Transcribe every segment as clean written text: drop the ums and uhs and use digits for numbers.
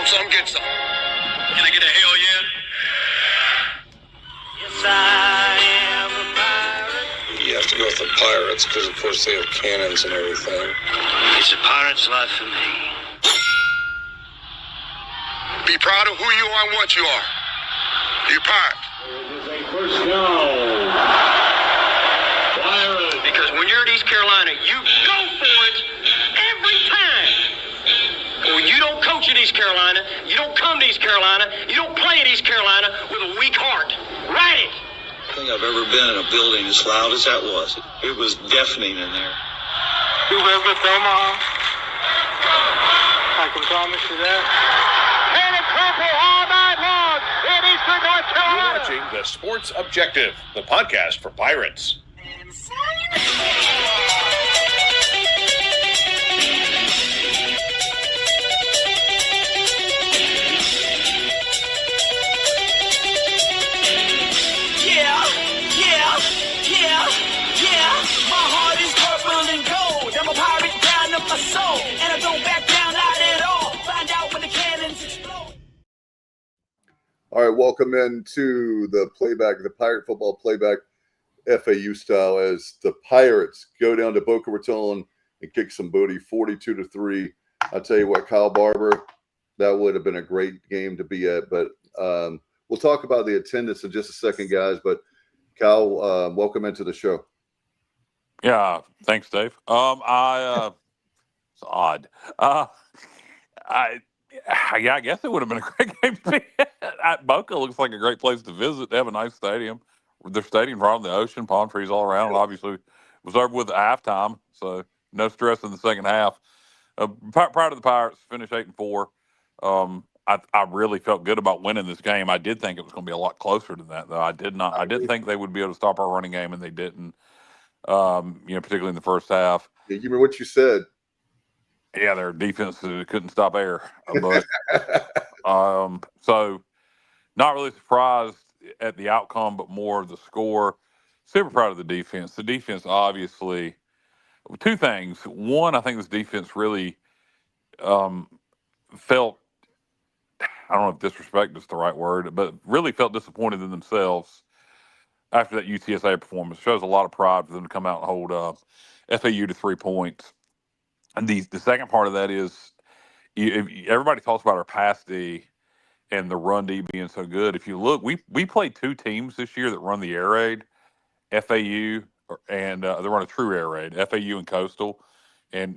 Want some? Get some. Can I get a hell yeah? Yes, I am a pirate. You have to go with the pirates because, of course, they have cannons and everything. It's a pirate's life for me. Be proud of who you are and what you are. You're pirate. It is a first down. Pirate. Because when you're at East Carolina, you go for it every time. When you don't coach at East Carolina, you don't come to East Carolina, you don't play at East Carolina with a weak heart. Write it. I think I've ever been in a building as loud as that was. It was deafening in there. You live with Omaha? I can promise you that. And a crumple all night long in Eastern North Carolina. You're watching The Sports Objective, the podcast for Pirates. My heart is purple and gold. I'm a pirate down to my soul, and I don't back down, not at all. Find out when the cannons explode. All right, welcome into the Playback, the Pirate Football Playback, FAU style, as the Pirates go down to Boca Raton and kick some booty, 42-3. I tell you what, Kyle Barber, that would have been a great game to be at. But we'll talk about the attendance in just a second, guys. But Kyle, welcome into the show. Yeah, thanks, Dave. It's odd. I guess it would have been a great game to be at. Boca looks like a great place to visit. They have a nice stadium. Their stadium's right on the ocean, palm trees all around. It obviously was over with at halftime, so no stress in the second half. Prior to the Pirates finish 8-4, I really felt good about winning this game. I did think it was going to be a lot closer than that, though. I didn't think they would be able to stop our running game, and they didn't. Particularly in the first half. Yeah, you remember what you said? Yeah, their defense couldn't stop air. But so not really surprised at the outcome, but more the score. Super proud of the defense. The defense, obviously, two things. One, I think this defense really felt, I don't know if disrespect is the right word, but really felt disappointed in themselves after that UTSA performance. Shows a lot of pride for them to come out and hold FAU to 3 points. And the second part of that is everybody talks about our pass D and the run D being so good. If you look, we played two teams this year that run the air raid, FAU, and they run a true air raid, FAU and Coastal. And,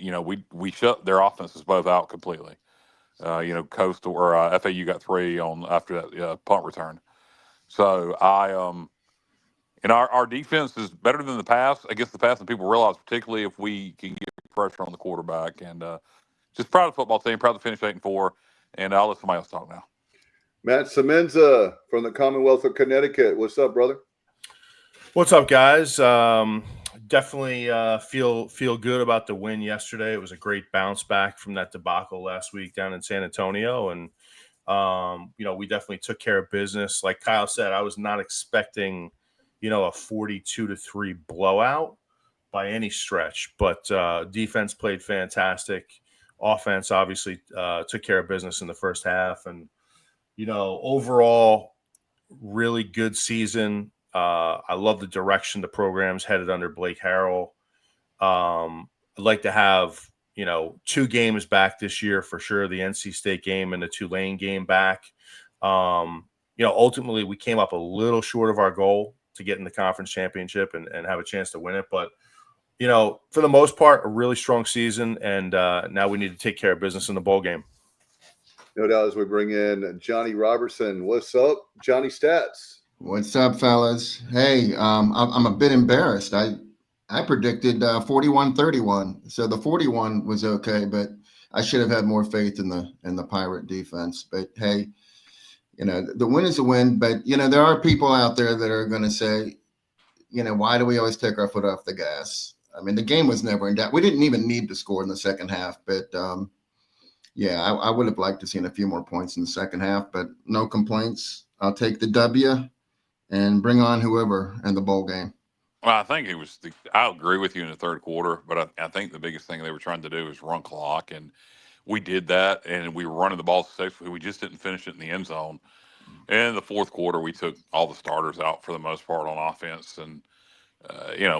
we shut their offenses both out completely. Coastal or FAU got 3 on after that punt return. So and our defense is better than the pass against the pass than people realize, particularly if we can get pressure on the quarterback. And just proud of the football team, proud to finish 8-4. And I'll let somebody else talk now. Matt Semenza from the Commonwealth of Connecticut. What's up, brother? What's up, guys? Definitely feel good about the win yesterday. It was a great bounce back from that debacle last week down in San Antonio. And, we definitely took care of business. Like Kyle said, I was not expecting – a 42-3 blowout by any stretch, but defense played fantastic. Offense obviously took care of business in the first half, and overall, really good season. I love the direction the program's headed under Blake Harrell. I'd like to have 2 games back this year for sure. The NC State game and the Tulane game back. Ultimately, we came up a little short of our goal to get in the conference championship and have a chance to win it. But, for the most part, a really strong season. And now we need to take care of business in the bowl game. No doubt, as we bring in Johnny Robertson. What's up, Johnny Stats? What's up, fellas? Hey, I'm a bit embarrassed. I predicted 41-31. So the 41 was okay, but I should have had more faith in the Pirate defense. But hey, the win is a win, but, there are people out there that are going to say, why do we always take our foot off the gas? I mean, the game was never in doubt. We didn't even need to score in the second half, but I would have liked to seen a few more points in the second half, but no complaints. I'll take the W and bring on whoever in the bowl game. Well, I think I agree with you in the third quarter, but I think the biggest thing they were trying to do is run clock. And we did that, and we were running the ball successfully. We just didn't finish it in the end zone. And in the fourth quarter, we took all the starters out for the most part on offense, and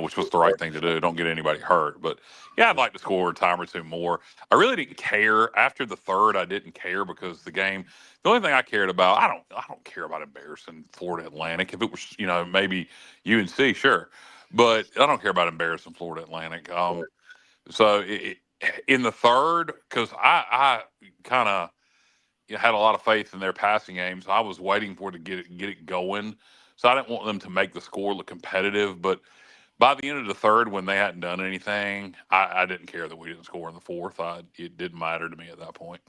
which was the right thing to do. Don't get anybody hurt. But yeah, I'd like to score a time or two more. I really didn't care after the third. I didn't care because the game. The only thing I cared about, I don't care about embarrassing Florida Atlantic. If it was, maybe UNC, sure, but I don't care about embarrassing Florida Atlantic. So in the third, because I kind of had a lot of faith in their passing game, so I was waiting for it to get it going. So I didn't want them to make the score look competitive. But by the end of the third, when they hadn't done anything, I didn't care that we didn't score in the fourth. It didn't matter to me at that point.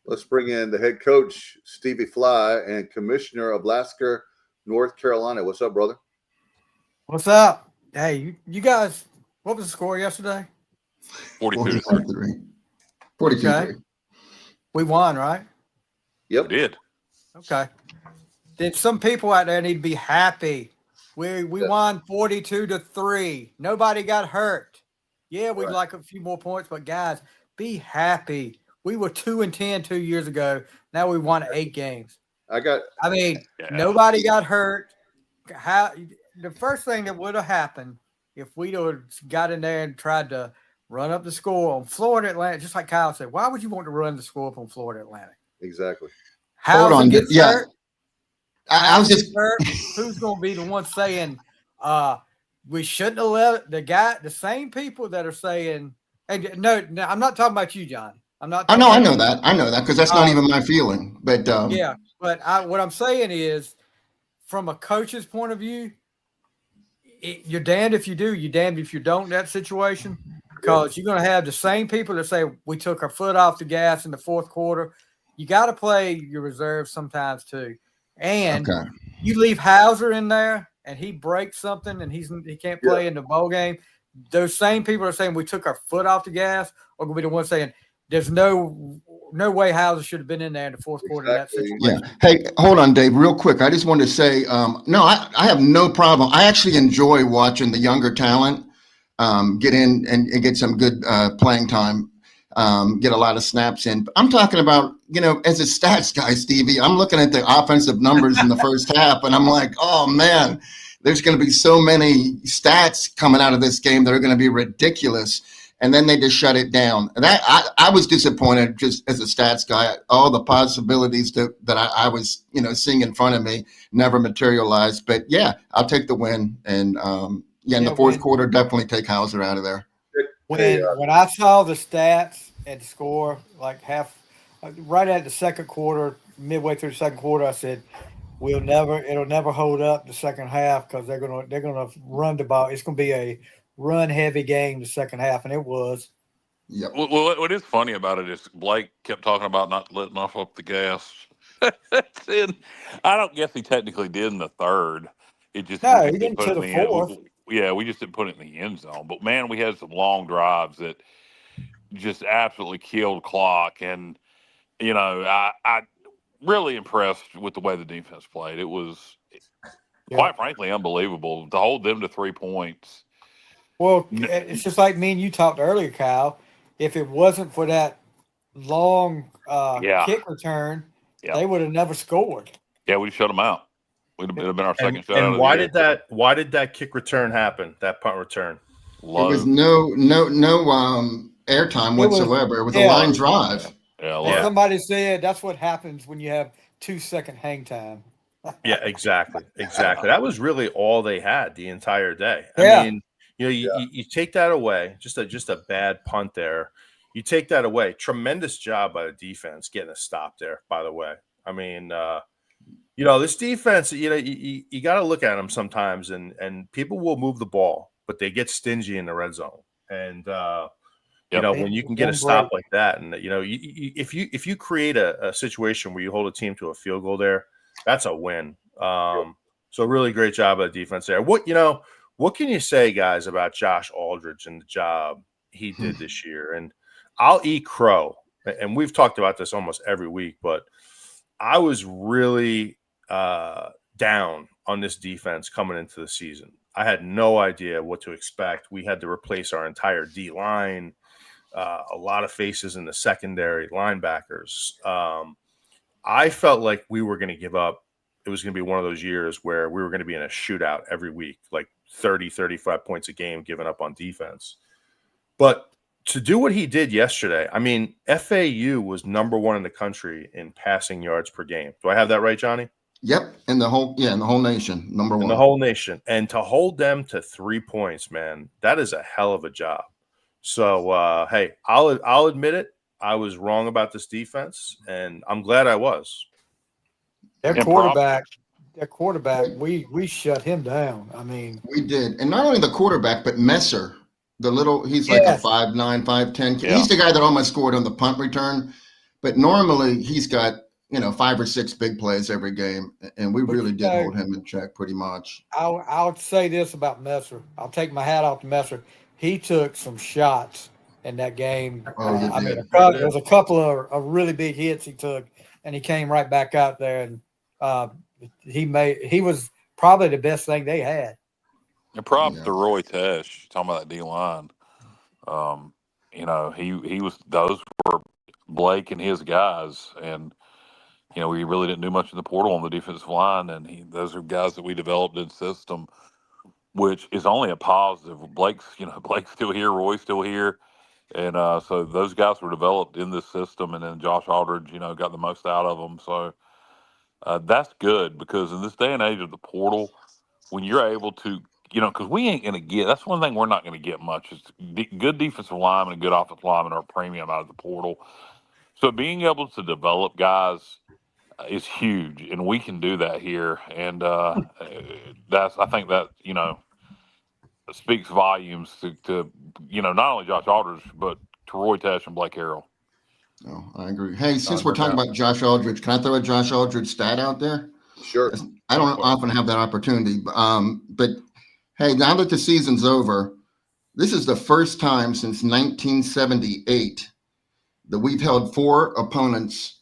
Let's bring in the head coach, Stevie Flythe, and commissioner of Lasker, North Carolina. What's up, brother? What's up? Hey, you guys, what was the score yesterday? 42-3. 42-3. Okay. We won, right? Yep. We did. Okay. Then some people out there need to be happy. We won 42-3. Nobody got hurt. Yeah, we'd like a few more points, but guys, be happy. We were 2-10 2 years ago. Now we won 8 games. Nobody got hurt. The first thing that would have happened if we'd have got in there and tried to run up the score on Florida Atlantic, just like Kyle said, why would you want to run the score up on Florida Atlantic? Exactly. Hold on. Gets hurt. I was just hurt. Who's going to be the one saying we shouldn't have let the same people that are saying, and no, I'm not talking about you, John. I'm not. I know that because that's not even my feeling. But yeah, but what I'm saying is, from a coach's point of view, you're damned if you do, you're damned if you don't in that situation, because you're going to have the same people that say we took our foot off the gas in the fourth quarter. You got to play your reserves sometimes too, and you leave Hauser in there and he breaks something and he can't play in the bowl game. Those same people are saying we took our foot off the gas, or going to be the ones saying there's no way Hauser should have been in there in the fourth quarter of that situation. Yeah. Hey, hold on, Dave, real quick. I just wanted to say, no, I have no problem. I actually enjoy watching the younger talent get in and get some good playing time, get a lot of snaps in. I'm talking about, as a stats guy, Stevie, I'm looking at the offensive numbers in the first half, and I'm like, oh, man, there's going to be so many stats coming out of this game that are going to be ridiculous. And then they just shut it down. And that I was disappointed just as a stats guy. All the possibilities that I was, seeing in front of me never materialized. But yeah, I'll take the win. And in the fourth quarter, definitely take Hauser out of there. When I saw the stats and score right at the second quarter, midway through the second quarter, I said, it'll never hold up the second half because they're gonna run the ball. It's gonna be a run heavy game the second half, and it was. Yeah. Well, what is funny about it is Blake kept talking about not letting off up the gas. And I don't guess he technically did in the third. It just he didn't to the fourth. We just didn't put it in the end zone. But man, we had some long drives that just absolutely killed clock. And I really impressed with the way the defense played. It was quite frankly unbelievable to hold them to 3 points. Well, it's just like me and you talked earlier, Kyle. If it wasn't for that long kick return, they would have never scored. Yeah, we shut them out. Would have been our second shot. And why did that kick return happen? That punt return. Low. It was no airtime whatsoever. It was a line drive. Yeah. Somebody said that's what happens when you have 2-second hang time. Yeah, exactly. That was really all they had the entire day. Yeah. I mean, you take that away, just a bad punt there. You take that away. Tremendous job by the defense getting a stop there, by the way. I mean, this defense, you got to look at them sometimes, and people will move the ball, but they get stingy in the red zone. And, when you can get a stop like that, and, if you create a situation where you hold a team to a field goal there, that's a win. So really great job by the defense there. What can you say, guys, about Josh Aldridge and the job he did this year? And I'll eat crow, and we've talked about this almost every week, but I was really down on this defense coming into the season. I had no idea what to expect. We had to replace our entire D line. a lot of faces in the secondary, linebackers. I felt like we were going to give up. It was going to be one of those years where we were going to be in a shootout every week, like 30, 35 points a game given up on defense. But to do what he did yesterday, I mean, FAU was number 1 in the country in passing yards per game. Do I have that right, Johnny? Yep, in the whole nation, number 1. In the whole nation. And to hold them to 3 points, man, that is a hell of a job. So, hey, I'll admit it. I was wrong about this defense, and I'm glad I was. Their quarterback, we shut him down. I mean, we did. And not only the quarterback, but Messer, he's like a 5'9", 5'10". Yeah. He's the guy that almost scored on the punt return. But normally he's got, 5 or 6 big plays every game. And we really did hold him in check pretty much. I'll say this about Messer. I'll take my hat off to Messer. He took some shots in that game. There was a couple of really big hits he took, and he came right back out there, and he was probably the best thing they had. And props to Roy Tesh, talking about that D line. He was, those were Blake and his guys, and we really didn't do much in the portal on the defensive line, and those are guys that we developed in system, which is only a positive. Blake's still here, Roy's still here. And so those guys were developed in this system, and then Josh Aldridge, got the most out of them. So that's good, because in this day and age of the portal, when you're able to, because we ain't going to get, that's one thing we're not going to get much, is good defensive linemen and good offensive linemen are a premium out of the portal. So being able to develop guys is huge, and we can do that here. And I think that, speaks volumes to not only Josh Aldridge, but to Roy Tesh and Blake Harrell. Oh, I agree. Hey, since we're talking about Josh Aldridge, can I throw a Josh Aldridge stat out there? Sure. I don't often have that opportunity. But hey, now that the season's over, this is the first time since 1978 that we've held 4 opponents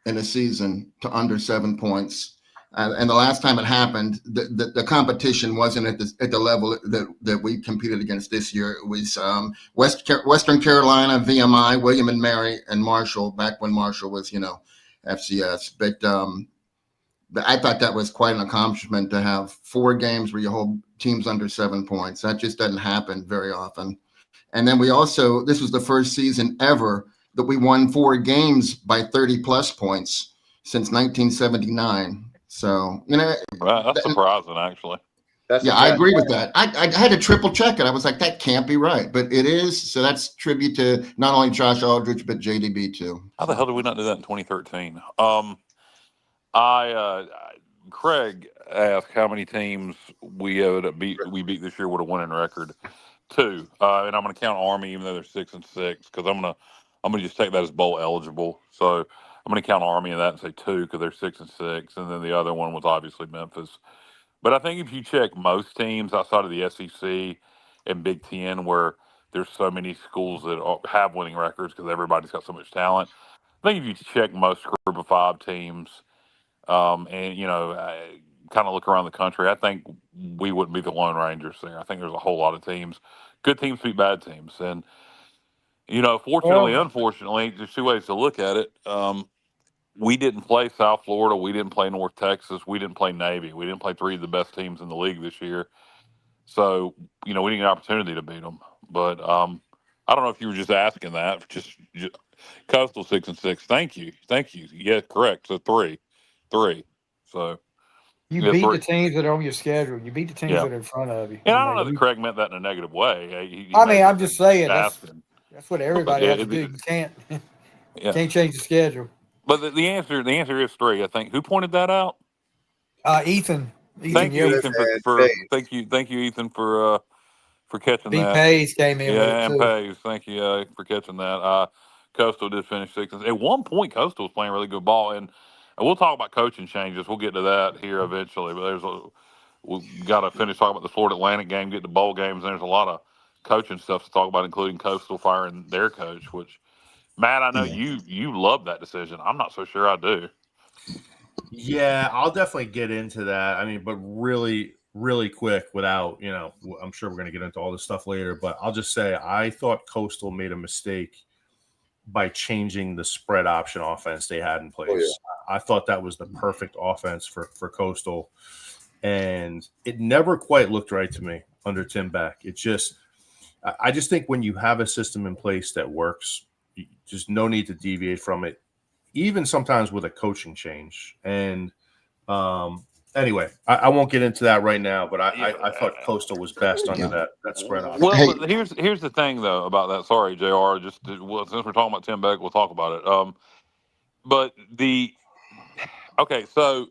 in a season to under 7 points. And the last time it happened, the competition wasn't at the level that we competed against this year. It was Western Carolina, VMI, William and Mary, and Marshall, back when Marshall was, FCS. But I thought that was quite an accomplishment to have 4 games where you hold teams under 7 points. That just doesn't happen very often. And then this was the first season ever that we won 4 games by 30-plus points since 1979. So, that's surprising, actually. I agree with that. I had to triple check it. I was like, that can't be right, but it is. So that's tribute to not only Josh Aldridge, but JDB too. How the hell did we not do that in 2013? Craig asked how many teams we beat this year with a winning record. 2, and I'm going to count Army even though they're 6-6, because I'm going to just take that as bowl eligible. So I'm going to count Army in that and say 2 because they're 6-6, and then the other one was obviously Memphis. But I think if you check most teams outside of the SEC and Big Ten, where there's so many schools that have winning records because everybody's got so much talent, I think if you check most Group of 5 teams, and kind of look around the country, I think we wouldn't be the Lone Rangers there. I think there's a whole lot of teams. Good teams beat bad teams, and fortunately, unfortunately, there's 2 ways to look at it. We didn't play South Florida. We didn't play North Texas. We didn't play Navy. We didn't play 3 of the best teams in the league this year. So, we didn't get an opportunity to beat them. But I don't know if you were just asking that. Just Coastal 6-6. Thank you. Yeah, correct. So 3. So you beat the teams that are on your schedule. You beat the teams that are in front of you. And I don't know that Craig meant that in a negative way. I'm just saying that's what everybody has to do. You can't change the schedule. But the answer is 3. I think. Who pointed that out? Ethan. Thank you, Ethan, thank you, Ethan, for catching that. Pays came in. Yeah, and Pays. Thank you for catching that. Coastal did finish 6. At one point, Coastal was playing really good ball, and we'll talk about coaching changes. We'll get to that here eventually. But we've got to finish talking about the Florida Atlantic game, get to bowl games, and there's a lot of coaching stuff to talk about, including Coastal firing their coach, which, Matt, I know you love that decision. I'm not so sure I do. Yeah, I'll definitely get into that. I mean, but really, really quick without, I'm sure we're going to get into all this stuff later, but I'll just say I thought Coastal made a mistake by changing the spread option offense they had in place. Oh, yeah. I thought that was the perfect offense for Coastal, and it never quite looked right to me under Tim Beck. I just think when you have a system in place that works, just no need to deviate from it, even sometimes with a coaching change. And anyway, I won't get into that right now, but I thought Coastal was best under that spread option. Well, here's the thing though about that. Sorry, JR. Since we're talking about Tim Beck, we'll talk about it. So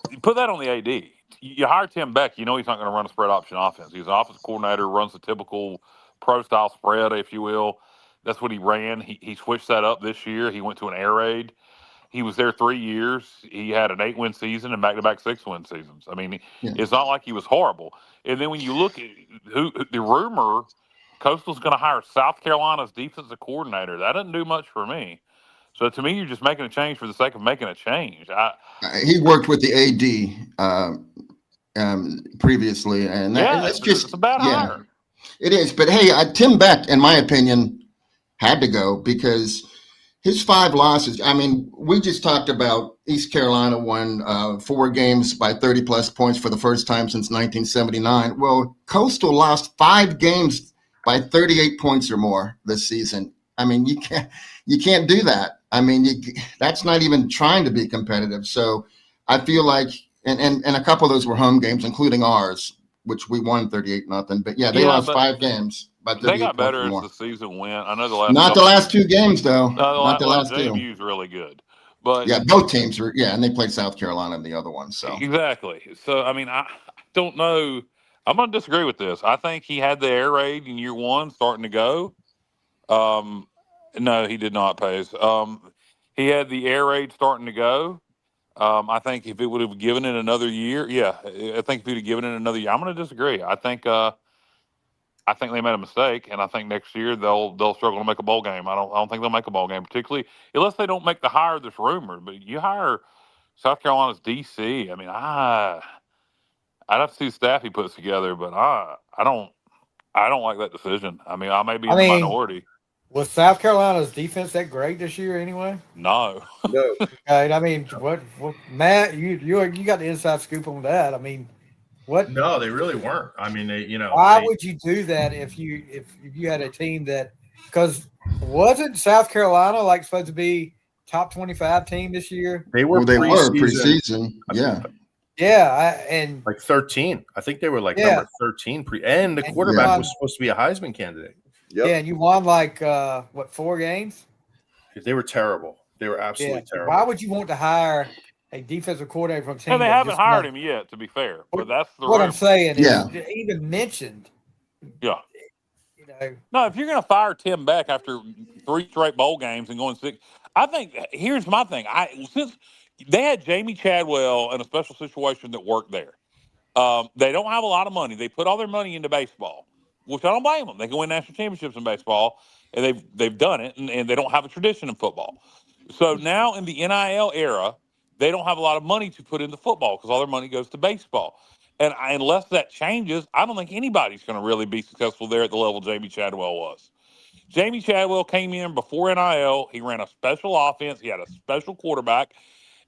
you put that on the AD. You hire Tim Beck, he's not going to run a spread option offense. He's an offensive coordinator, runs the typical pro style spread, if you will. That's what he ran. He switched that up this year. He went to an air raid. He was there 3 years. He had an 8-win season and back-to-back 6-win seasons. I mean, It's not like he was horrible. And then when you look at the rumor, Coastal's going to hire South Carolina's defensive coordinator. That doesn't do much for me. So to me, you're just making a change for the sake of making a change. He worked with the AD previously, and it's a bad hire. It is. But hey, Tim Beck, in my opinion, had to go because his 5 losses. I mean, we just talked about East Carolina won 4 games by 30-plus points for the first time since 1979. Well, Coastal lost 5 games by 38 points or more this season. I mean, you can't do that. I mean, that's not even trying to be competitive. So I feel like, and a couple of those were home games, including ours, which we won 38-0. But they lost 5 games. They got better as the season went. I know the last 2 games though. Not the last 2. JMU's really good, but both teams were. And they played South Carolina in the other one. So exactly. So I mean, I don't know. I'm going to disagree with this. I think he had the air raid in year 1 starting to go. No, he did not, Pace. He had the air raid starting to go. I think if it would have given it another year, I think if he'd have given it another year, I'm going to disagree. I think they made a mistake, and I think next year they'll struggle to make a bowl game. I don't think they'll make a bowl game, particularly unless they don't make the hire that's rumored. But you hire South Carolina's DC. I mean, I'd have to see the staff he puts together, but I don't like that decision. I mean, I may be in the minority. Was South Carolina's defense that great this year anyway? No. I mean, what Matt, you got the inside scoop on that. I mean, what? No, they really weren't. I mean, why would you do that if you had a team that, because wasn't South Carolina supposed to be top 25 team this year? They were preseason. And 13. I think they were number 13 and the quarterback was supposed to be a Heisman candidate. Yep. Yeah, and you won 4 games? They were terrible. They were absolutely terrible. Why would you want to hire a defensive coordinator from a team? No, they haven't hired him yet, to be fair. But that's what I'm saying. Is even mentioned. Yeah. No, if you're going to fire Tim Beck after 3 straight bowl games and going 6, I think here's my thing. Since they had Jamie Chadwell in a special situation that worked there, they don't have a lot of money. They put all their money into baseball, which I don't blame them. They can win national championships in baseball, and they've done it, and they don't have a tradition in football. So now in the NIL era, they don't have a lot of money to put into football because all their money goes to baseball. And unless that changes, I don't think anybody's going to really be successful there at the level Jamie Chadwell was. Jamie Chadwell came in before NIL. He ran a special offense. He had a special quarterback.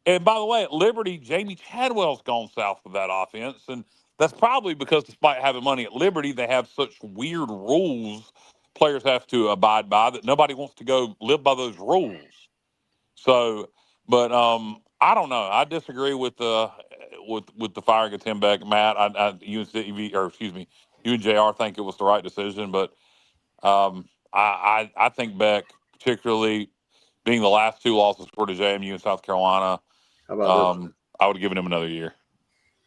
And by the way, at Liberty, Jamie Chadwell's gone south with that offense. And that's probably because despite having money at Liberty, they have such weird rules players have to abide by that nobody wants to go live by those rules. So, but I don't know. I disagree with the firing of Tim Beck. Matt, you and JR think it was the right decision, but I think Beck, particularly being the last 2 losses for the JMU and South Carolina, I would have given him another year.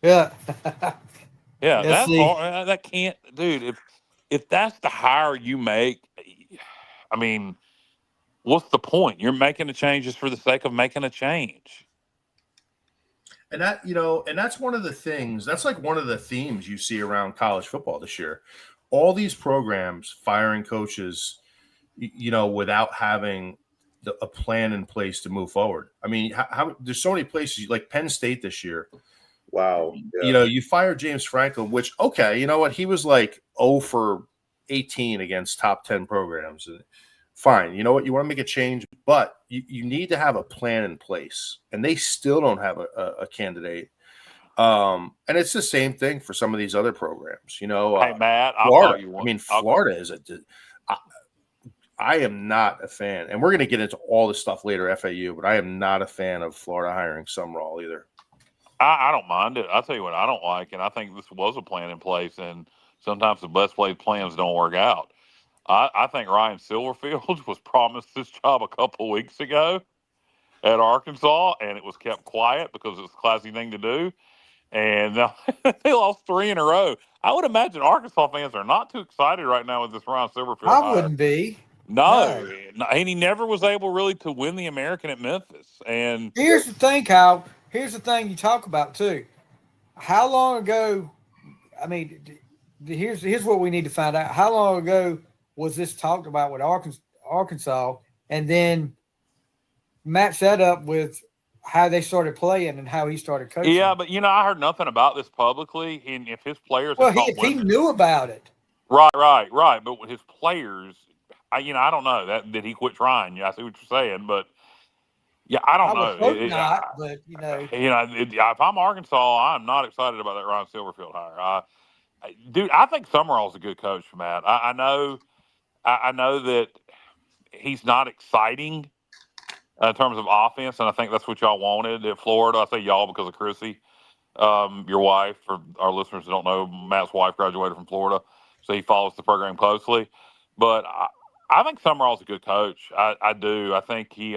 Yeah. Yeah, that's hard. That can't, dude. If that's the hire you make, I mean, what's the point? You're making a change just for the sake of making a change. And that's one of the things. That's one of the themes you see around college football this year. All these programs firing coaches, without having a plan in place to move forward. I mean, how there's so many places like Penn State this year. Wow. You know, you fire James Franklin, which, okay, you know what? He was like 0 for 18 against top 10 programs. Fine. You know what? You want to make a change, but you need to have a plan in place. And they still don't have a candidate. And it's the same thing for some of these other programs. You know, Hey, Matt, I'll Florida. tell you one. I mean, Florida is I am not a fan. And we're going to get into all this stuff later, FAU, but I am not a fan of Florida hiring Sumrall either. I don't mind it. I'll tell you what I don't like, and I think this was a plan in place, and sometimes the best laid plans don't work out. I think Ryan Silverfield was promised this job a couple of weeks ago at Arkansas, and it was kept quiet because it was a classy thing to do. And now they lost 3 in a row. I would imagine Arkansas fans are not too excited right now with this Ryan Silverfield I hire. wouldn't be. No, and he never was able really to win the American at Memphis. And here's the thing, Kyle. Here's the thing you talk about too. How long ago? I mean, here's what we need to find out. How long ago was this talked about with Arkansas, and then match that up with how they started playing and how he started coaching? Yeah, but you know, I heard nothing about this publicly, and if his players, if he knew about it, right. But with his players, I don't know that did he quit trying? Yeah, I see what you're saying, but. Yeah, I don't know. Hope not, but if I'm Arkansas, I'm not excited about that Ryan Silverfield hire. Dude, I think Summerall's a good coach, Matt. I know that he's not exciting in terms of offense, and I think that's what y'all wanted at Florida. I say y'all because of Chrissy, your wife. For our listeners who don't know, Matt's wife graduated from Florida, so he follows the program closely. But I think Summerall's a good coach. I do. I think he.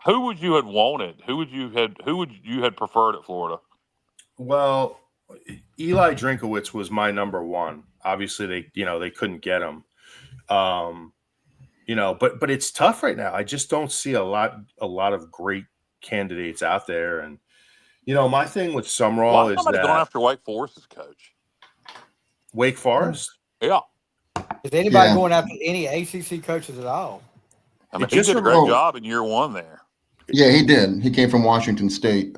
Who would you have wanted? Who would you had preferred at Florida? Well, Eli Drinkowitz was my number one. Obviously, they couldn't get him. But it's tough right now. I just don't see a lot of great candidates out there. And my thing with Sumrall is that going after Wake Forest's coach. Wake Forest? Yeah. Is anybody going after any ACC coaches at all? I mean, he did a great job in year 1 there. Yeah, he did. He came from Washington State.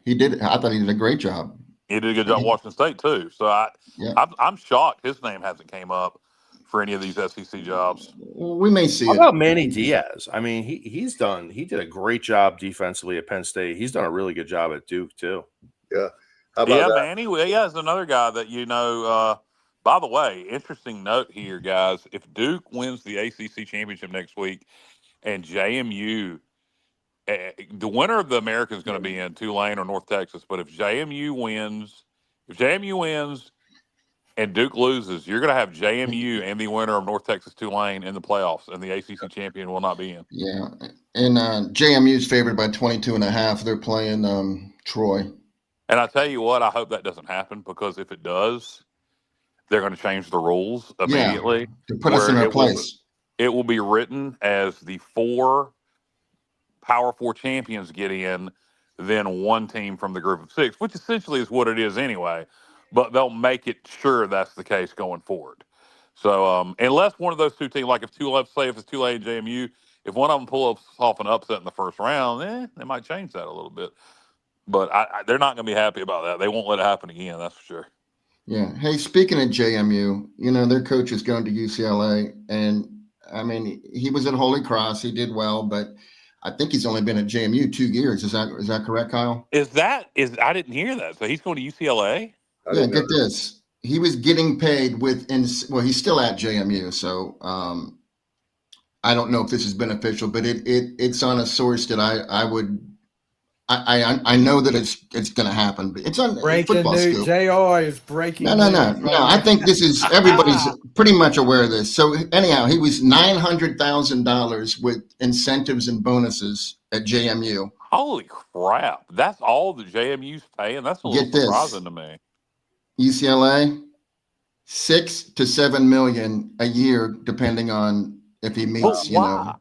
He did. I thought he did a great job. He did a good job at Washington State too. So I'm shocked his name hasn't came up for any of these SEC jobs. We may see. How about Manny Diaz? I mean, he did a great job defensively at Penn State. He's done a really good job at Duke too. Yeah. How about that? Manny. Yeah, is another guy that by the way, interesting note here, guys. If Duke wins the ACC championship next week, and JMU. The winner of the American is going to be in Tulane or North Texas. But if JMU wins and Duke loses, you're going to have JMU and the winner of North Texas Tulane in the playoffs, and the ACC champion will not be in. Yeah, and JMU's favored by 22.5. They're playing Troy. And I tell you what, I hope that doesn't happen, because if it does, they're going to change the rules immediately to put us in our place. It will be written as the 4 Power 4 champions get in, then 1 team from the group of 6, which essentially is what it is anyway. But they'll make it sure that's the case going forward. So unless one of those 2 teams, like if it's Tulane and JMU, if one of them pulls off an upset in the first round, they might change that a little bit. But they're not going to be happy about that. They won't let it happen again, that's for sure. Yeah. Hey, speaking of JMU, their coach is going to UCLA, and I mean, he was at Holy Cross. He did well, but I think he's only been at JMU 2 years. Is that correct, Kyle? I didn't hear that. So he's going to UCLA? Yeah, get this. He was getting paid he's still at JMU. So I don't know if this is beneficial, but it's on a source that I know that it's going to happen. But it's on breaking football news. scoop. JR is breaking. No. I think this is everybody's pretty much aware of this. So anyhow, he was $900,000 with incentives and bonuses at JMU. Holy crap! That's all the JMU's paying. That's a little surprising to me. UCLA, $6 to $7 million a year, depending on if he meets. Why?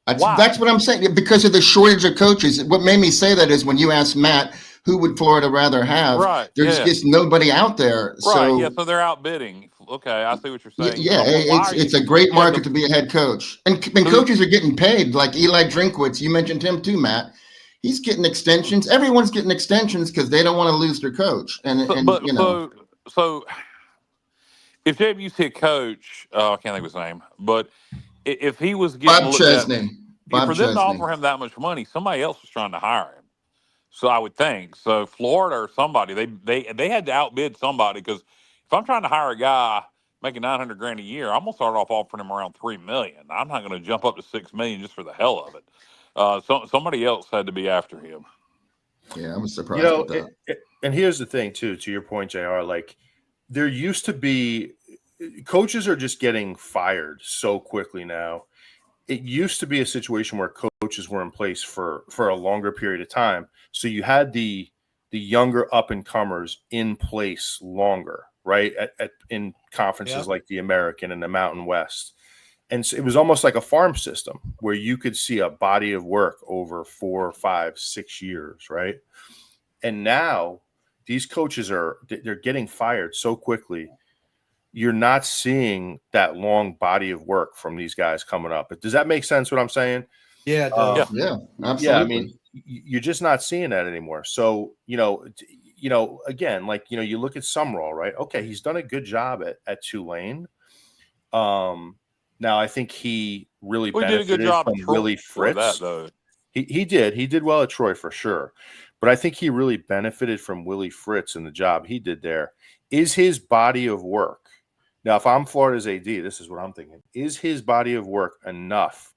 That's what I'm saying. Because of the shortage of coaches. What made me say that is when you asked Matt, who would Florida rather have? Right. There's just nobody out there. Right. So, so they're outbidding. Okay, I see what you're saying. Yeah, it's a great market to be a head coach. And coaches are getting paid. Like Eli Drinkwitz, you mentioned him too, Matt. he's getting extensions. Everyone's getting extensions because they don't want to lose their coach. So if JMU's head coach, I can't think of his name, but if he was getting Bob looked at, Chesney. for them to offer him that much money, somebody else was trying to hire him. So I would think so. Florida or somebody, they had to outbid somebody, because if I'm trying to hire a guy making $900,000 a year, I'm gonna start off offering him around $3 million. I'm not gonna jump up to $6 million just for the hell of it. So somebody else had to be after him. Yeah, I'm surprised at that. And here's the thing, too, to your point, JR, like there used to be coaches are just getting fired so quickly now. It used to be a situation where coaches were in place for a longer period of time. So you had the younger up and comers in place longer, right? In conferences like the American and the Mountain West. And so it was almost like a farm system where you could see a body of work over 4, 5, 6 years, right? And now these coaches they're getting fired so quickly. You're not seeing that long body of work from these guys coming up. But does that make sense what I'm saying? Yeah, yeah, absolutely. Yeah, I mean, you're just not seeing that anymore. So, again, like, you look at Summerall, right? Okay, he's done a good job at Tulane. Now I think he really benefited did a good job from at Troy Willie Fritz. That, though. He did well at Troy for sure. But I think he really benefited from Willie Fritz and the job he did there. Is his body of work, now, if I'm Florida's AD, this is what I'm thinking. Is his body of work enough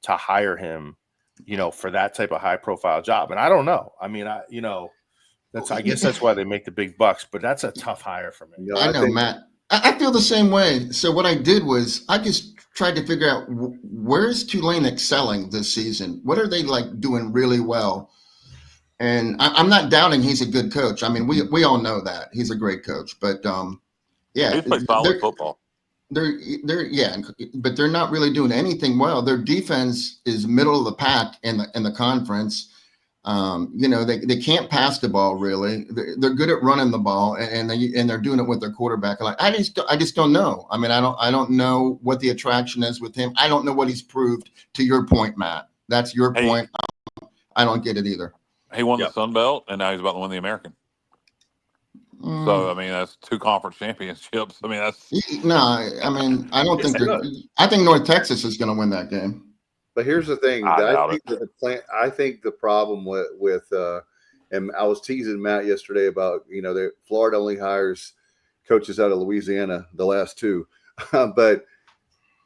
to hire him, for that type of high profile job? And I don't know. I mean, I guess that's why they make the big bucks, but that's a tough hire for me. I know, Matt. I feel the same way. So what I did was I just tried to figure out where's Tulane excelling this season? What are they like doing really well? And I'm not doubting he's a good coach. I mean, we all know that he's a great coach, but yeah, he plays solid football. But they're not really doing anything well. Their defense is middle of the pack in the conference. They can't pass the ball really. They're good at running the ball, and they're doing it with their quarterback. Like I just don't know. I mean, I don't know what the attraction is with him. I don't know what he's proved. To your point, Matt, that's your point. I don't get it either. He won the Sun Belt, and now he's about to win the American. So, I mean, that's 2 conference championships. I mean, I don't think I think North Texas is going to win that game. But here's the thing. I think the problem with and I was teasing Matt yesterday about, that Florida only hires coaches out of Louisiana, the last 2. But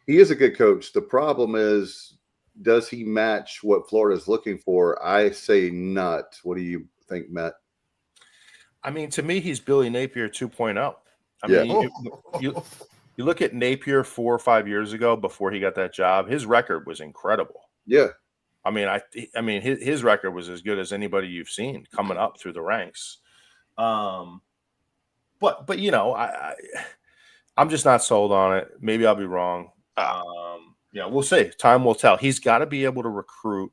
he is a good coach. The problem is, does he match what Florida is looking for? I say not. What do you think, Matt? I mean, to me, he's Billy Napier 2.0. I mean, you look at Napier 4 or 5 years ago before he got that job. His record was incredible. Yeah, I mean, his record was as good as anybody you've seen coming up through the ranks. But I'm just not sold on it. Maybe I'll be wrong. We'll see. Time will tell. He's got to be able to recruit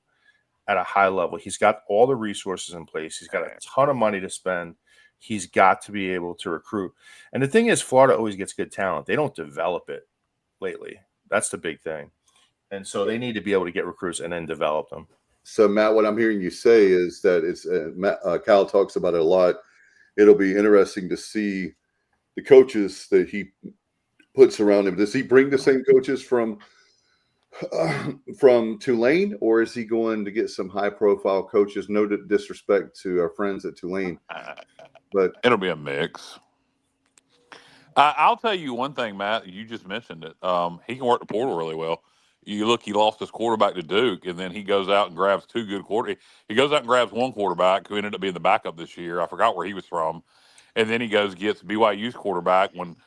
at a high level. He's got all the resources in place. He's got a ton of money to spend. He's got to be able to recruit. And the thing is, Florida always gets good talent. They don't develop it lately. That's the big thing. And so they need to be able to get recruits and then develop them. So, Matt, what I'm hearing you say is that it's Kyle talks about it a lot. It'll be interesting to see the coaches that he puts around him. Does he bring the same coaches from Tulane, or is he going to get some high-profile coaches? No disrespect to our friends at Tulane, but it'll be a mix. I'll tell you one thing, Matt. You just mentioned it. He can work the portal really well. You look, he lost his quarterback to Duke, and then he goes out and grabs 2 good quarterbacks. He goes out and grabs one quarterback who ended up being the backup this year. I forgot where he was from. And then he gets BYU's quarterback when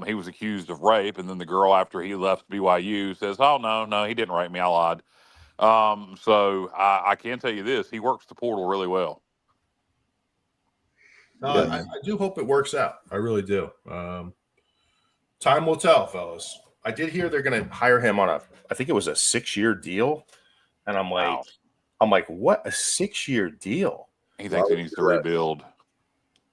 he was accused of rape, and then the girl, after he left BYU, says, "Oh, no, he didn't rape me. I lied." So I can tell you this: he works the portal really well. I do hope it works out. I really do. Time will tell, fellas. I did hear they're going to hire him on I think it was a 6-year deal, and I'm like, what, a 6-year deal? He thinks he needs to rebuild.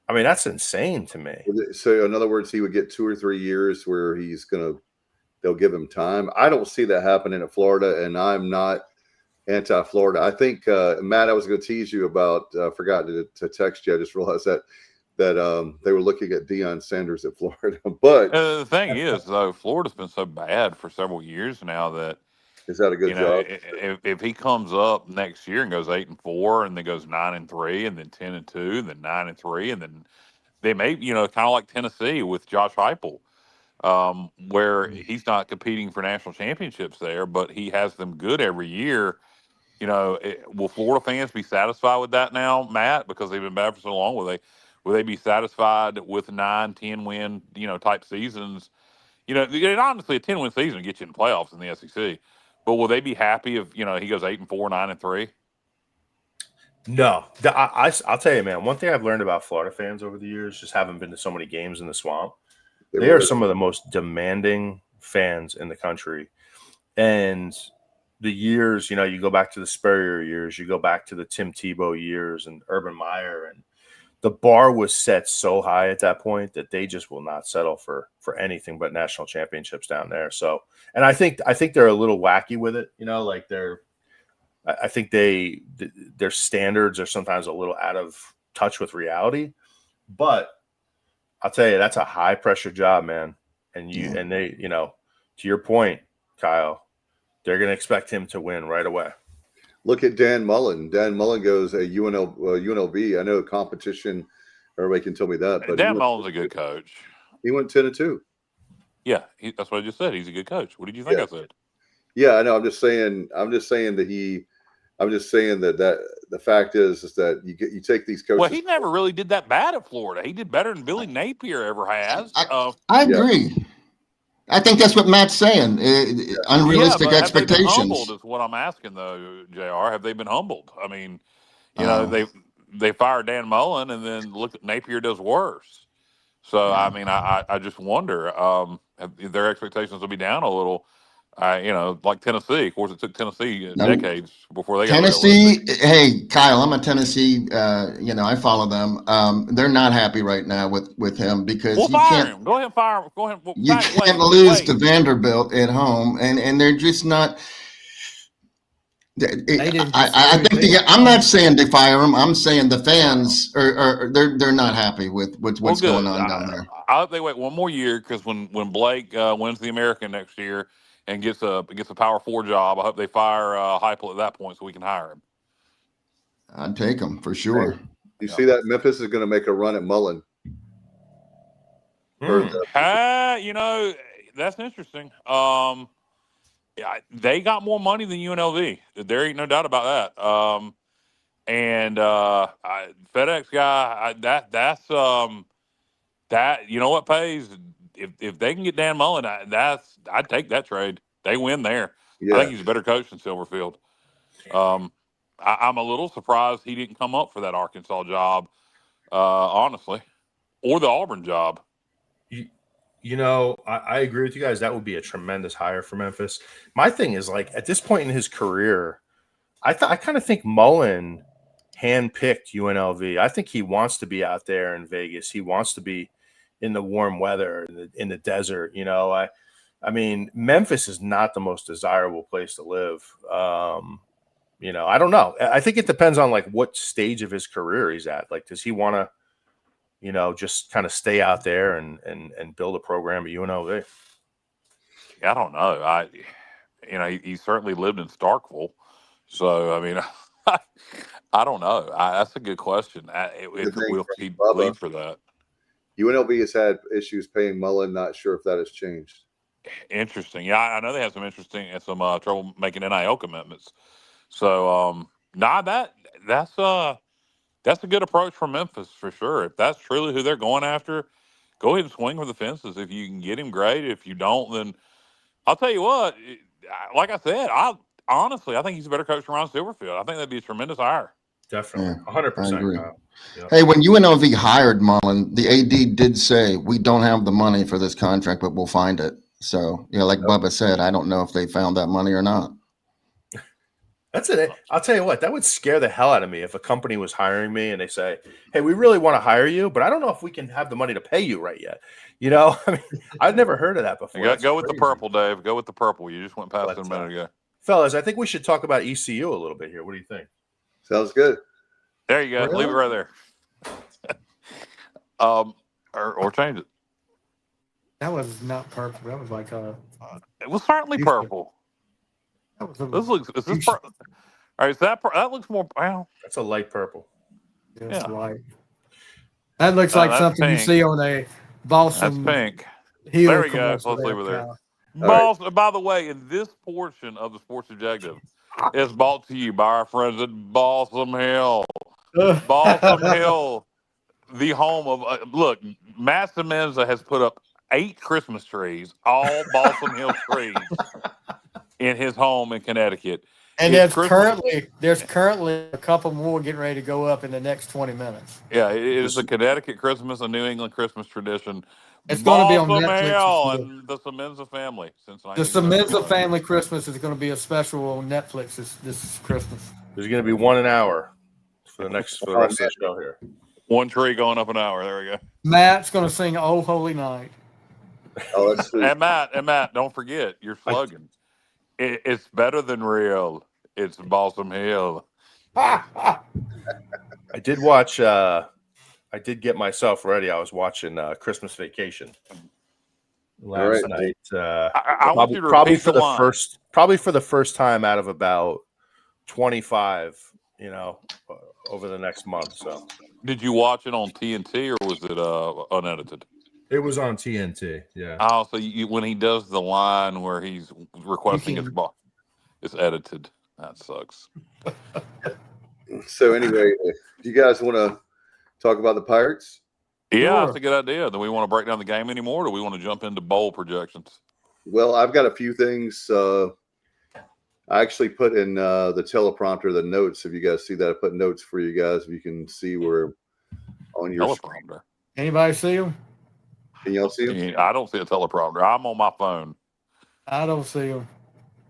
I mean, that's insane to me. So, in other words, he would get 2 or 3 years where they'll give him time. I don't see that happening in Florida, and I'm not anti-Florida. I think, Matt, I was going to tease you about, forgot to text you. I just realized that they were looking at Deion Sanders at Florida. But the thing is, though, Florida's been so bad for several years now that, is that a good job? If he comes up next year and goes 8-4, and then goes 9-3, and then 10-2, and then 9-3, and then they may, kind of like Tennessee with Josh Heupel, where he's not competing for national championships there, but he has them good every year. Will Florida fans be satisfied with that now, Matt? Because they've been bad for so long. Will they be satisfied with 9-10 win, type seasons? Honestly, a 10-win season will get you in the playoffs in the SEC. But will they be happy if, he goes 8-4, 9-3? No. I'll tell you, man, one thing I've learned about Florida fans over the years, just having been to so many games in the Swamp, they are some of the most demanding fans in the country. And the years, you go back to the Spurrier years, you go back to the Tim Tebow years and Urban Meyer, and the bar was set so high at that point that they just will not settle for anything but national championships down there. So, and I think they're a little wacky with it, like I think their standards are sometimes a little out of touch with reality, but I'll tell you, that's a high pressure job, man. And they, to your point, Kyle, they're going to expect him to win right away. Look at Dan Mullen. Dan Mullen goes a UNLV. I know competition. Everybody can tell me that. But Dan Mullen's a good coach. He went 10-2. Yeah, that's what I just said. He's a good coach. What did you think I said? Yeah, I know. I'm just saying that the fact is that you take these coaches. Well, he never really did that bad at Florida. He did better than Billy Napier ever has. I agree. I think that's what Matt's saying. Unrealistic expectations. Have they been humbled is what I'm asking, though, JR. Have they been humbled? I mean, they fired Dan Mullen, and then look at Napier does worse. So, I mean, I just wonder if their expectations will be down a little. Like Tennessee. Of course, it took Tennessee decades before they got Tennessee. Hey, Kyle, I'm a Tennessee. I follow them. They're not happy right now with him because you can't him. Go ahead and fire him. Go ahead. You can't lose to Vanderbilt at home, and they're just not. I think I'm not saying they fire him. I'm saying the fans they're not happy with what's going on down there. I hope they wait one more year because when Blake wins the American next year and gets a Power 4 job, I hope they fire Heupel at that point so we can hire him. I'd take him for sure. Hey, you see that Memphis is going to make a run at Mullen. That's interesting. They got more money than UNLV. There ain't no doubt about that. FedEx guy, that's what pays. If they can get Dan Mullen, I'd take that trade. They win there. Yeah. I think he's a better coach than Silverfield. I'm a little surprised he didn't come up for that Arkansas job, honestly, or the Auburn job. I agree with you guys. That would be a tremendous hire for Memphis. My thing is, like, at this point in his career, I kind of think Mullen handpicked UNLV. I think he wants to be out there in Vegas. He wants to be in the warm weather, in the desert. I mean, Memphis is not the most desirable place to live. I don't know. I think it depends on like what stage of his career he's at. Like, does he want to, just kind of stay out there and build a program at UNLV? I don't know. He certainly lived in Starkville. So, I mean, I don't know. That's a good question. We'll lead for that. UNLV has had issues paying Mullen. Not sure if that has changed. Interesting. Yeah, I know they have some trouble making NIL commitments. So, that's a good approach from Memphis for sure. If that's truly who they're going after, go ahead and swing for the fences. If you can get him, great. If you don't, then I'll tell you what. Like I said, I think he's a better coach than Ron Silverfield. I think that'd be a tremendous hire. Definitely, 100%. I agree. Yeah. Hey, when UNLV hired Mullen, the AD did say, "We don't have the money for this contract, but we'll find it." So, like Bubba said, I don't know if they found that money or not. That's it. I'll tell you what, that would scare the hell out of me if a company was hiring me and they say, "Hey, we really want to hire you, but I don't know if we can have the money to pay you right yet." I mean, I've never heard of that before. Go with the purple, Dave. Go with the purple. You just went past it a minute ago. Fellas, I think we should talk about ECU a little bit here. What do you think? Sounds good. There you go. Really? Leave it right there. Or change it. That was not purple. That was like It was certainly purple. that was a, This looks. Is this purple? All right, is that that looks more? Well, That's a light purple. it's yeah. white. That looks like that's something pink. you see on a Boston That's pink. Heel There we go. commercial Let's leave it there. Kyle. Boston, by the way, in this portion of the Sports Objective, is brought to you by our friends at Balsam Hill. Balsam Hill, the home of look, Matt Semenza has put up 8 Christmas trees, all Balsam Hill trees, in his home in Connecticut. And It's there's currently a couple more getting ready to go up in the next 20 minutes. Yeah, it is a Connecticut Christmas, a New England Christmas tradition. It's going to be on Balsam Netflix. Hill and the Semenza family since The 1971. Semenza family Christmas is going to be a special on Netflix this Christmas. There's going to be 1 an hour for the rest of the show here. 1 tree going up an hour. There we go. Matt's going to sing "Oh Holy Night." Oh, that's sweet. And Matt, don't forget your slogan. It's better than real. It's Balsam Hill. I did watch. I did get myself ready. I was watching Christmas Vacation last night. I want you to probably repeat for the the line. first time out of about 25. Over the next month. So, did you watch it on TNT or was it unedited? it was on TNT. Yeah. Oh, so when he does the line where he's requesting his ball, it's edited. That sucks. So anyway, do you guys want to talk about the Pirates? Yeah, Sure. that's a good idea. Do we want to break down the game anymore, or do we want to jump into bowl projections? Well, I've got a few things. I actually put in the teleprompter the notes. If you guys see that, I put notes for you guys. If you can see where on your screen. Teleprompter. Anybody see them? Can y'all see them? I don't see a teleprompter. I'm on my phone. I don't see them.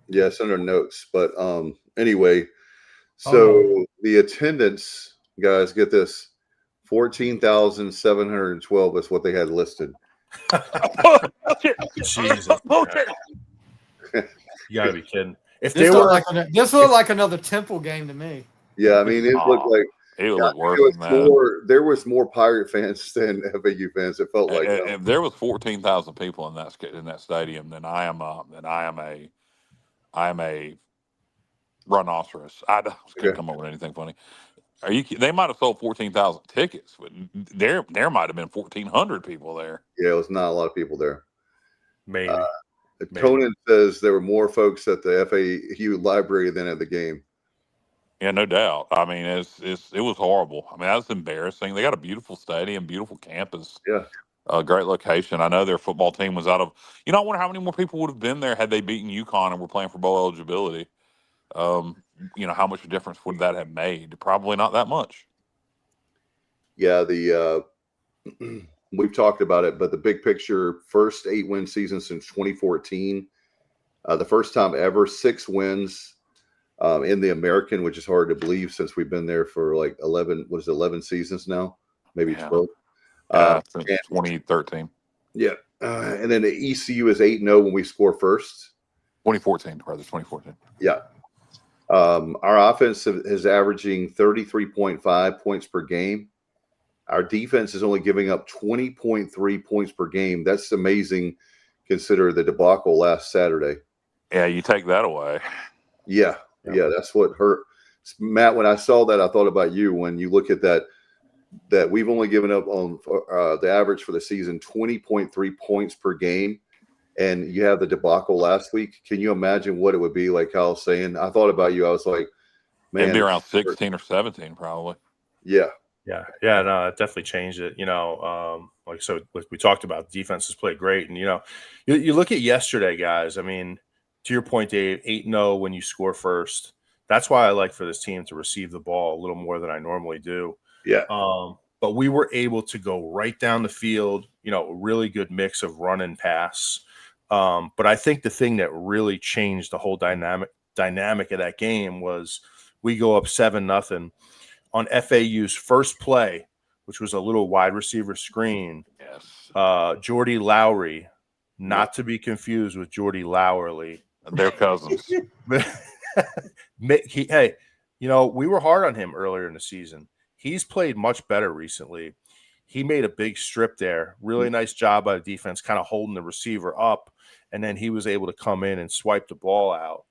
Yeah, it's under notes. But anyway, so the attendance, guys, get this: 14,712 is what they had listed. Jesus. You gotta be kidding. If This they looked were this looked like another Temple game to me. Yeah, I mean, it looked like It would look worse it was than that. there was more Pirate fans than FAU fans. It felt like If there was 14,000 people in that stadium, then I am a rhinoceros. I couldn't come up with anything funny. Are you? They might have sold 14,000 tickets, but there might have been 1,400 people there. Yeah, it was not a lot of people there. maybe. Conan says there were more folks at the FAU library than at the game. Yeah, no doubt. I mean, it was horrible. I mean, that's embarrassing. They got a beautiful stadium, beautiful campus. Yeah. A great location. I know their football team was out of. I wonder how many more people would have been there had they beaten UConn and were playing for bowl eligibility. How much difference would that have made? Probably not that much. Yeah, we've talked about it, but the big picture: first 8-win season since 2014. The first time ever 6 wins in the American, which is hard to believe since we've been there for like 11 seasons now, maybe 12. Since 2013. Yeah, and then the ECU is 8-0 when we score first. 2014, rather 2014. Yeah. Our offense is averaging 33.5 points per game. Our defense is only giving up 20.3 points per game. That's amazing, consider the debacle last Saturday. Yeah, you take that away. Yeah, that's what hurt. Matt, when I saw that, I thought about you. When you look at that we've only given up on the average for the season 20.3 points per game, and you have the debacle last week. Can you imagine what it would be like? Kyle's saying, I thought about you. I was like, man, it'd be around 16 or 17 probably. Yeah. No, it definitely changed it. Like we talked about, defenses played great, and you look at yesterday, guys. I mean, to your point, Dave, 8-0 when you score first. That's why I like for this team to receive the ball a little more than I normally do. Yeah. But we were able to go right down the field. A really good mix of run and pass. But I think the thing that really changed the whole dynamic of that game was we go up 7-0 on FAU's first play, which was a little wide receiver screen. Yes. Jordy Lowry, not to be confused with Jordy Lowerly. They're cousins. Hey, we were hard on him earlier in the season. He's played much better recently. He made a big strip there. Really nice job by the defense, kind of holding the receiver up, and then he was able to come in and swipe the ball out.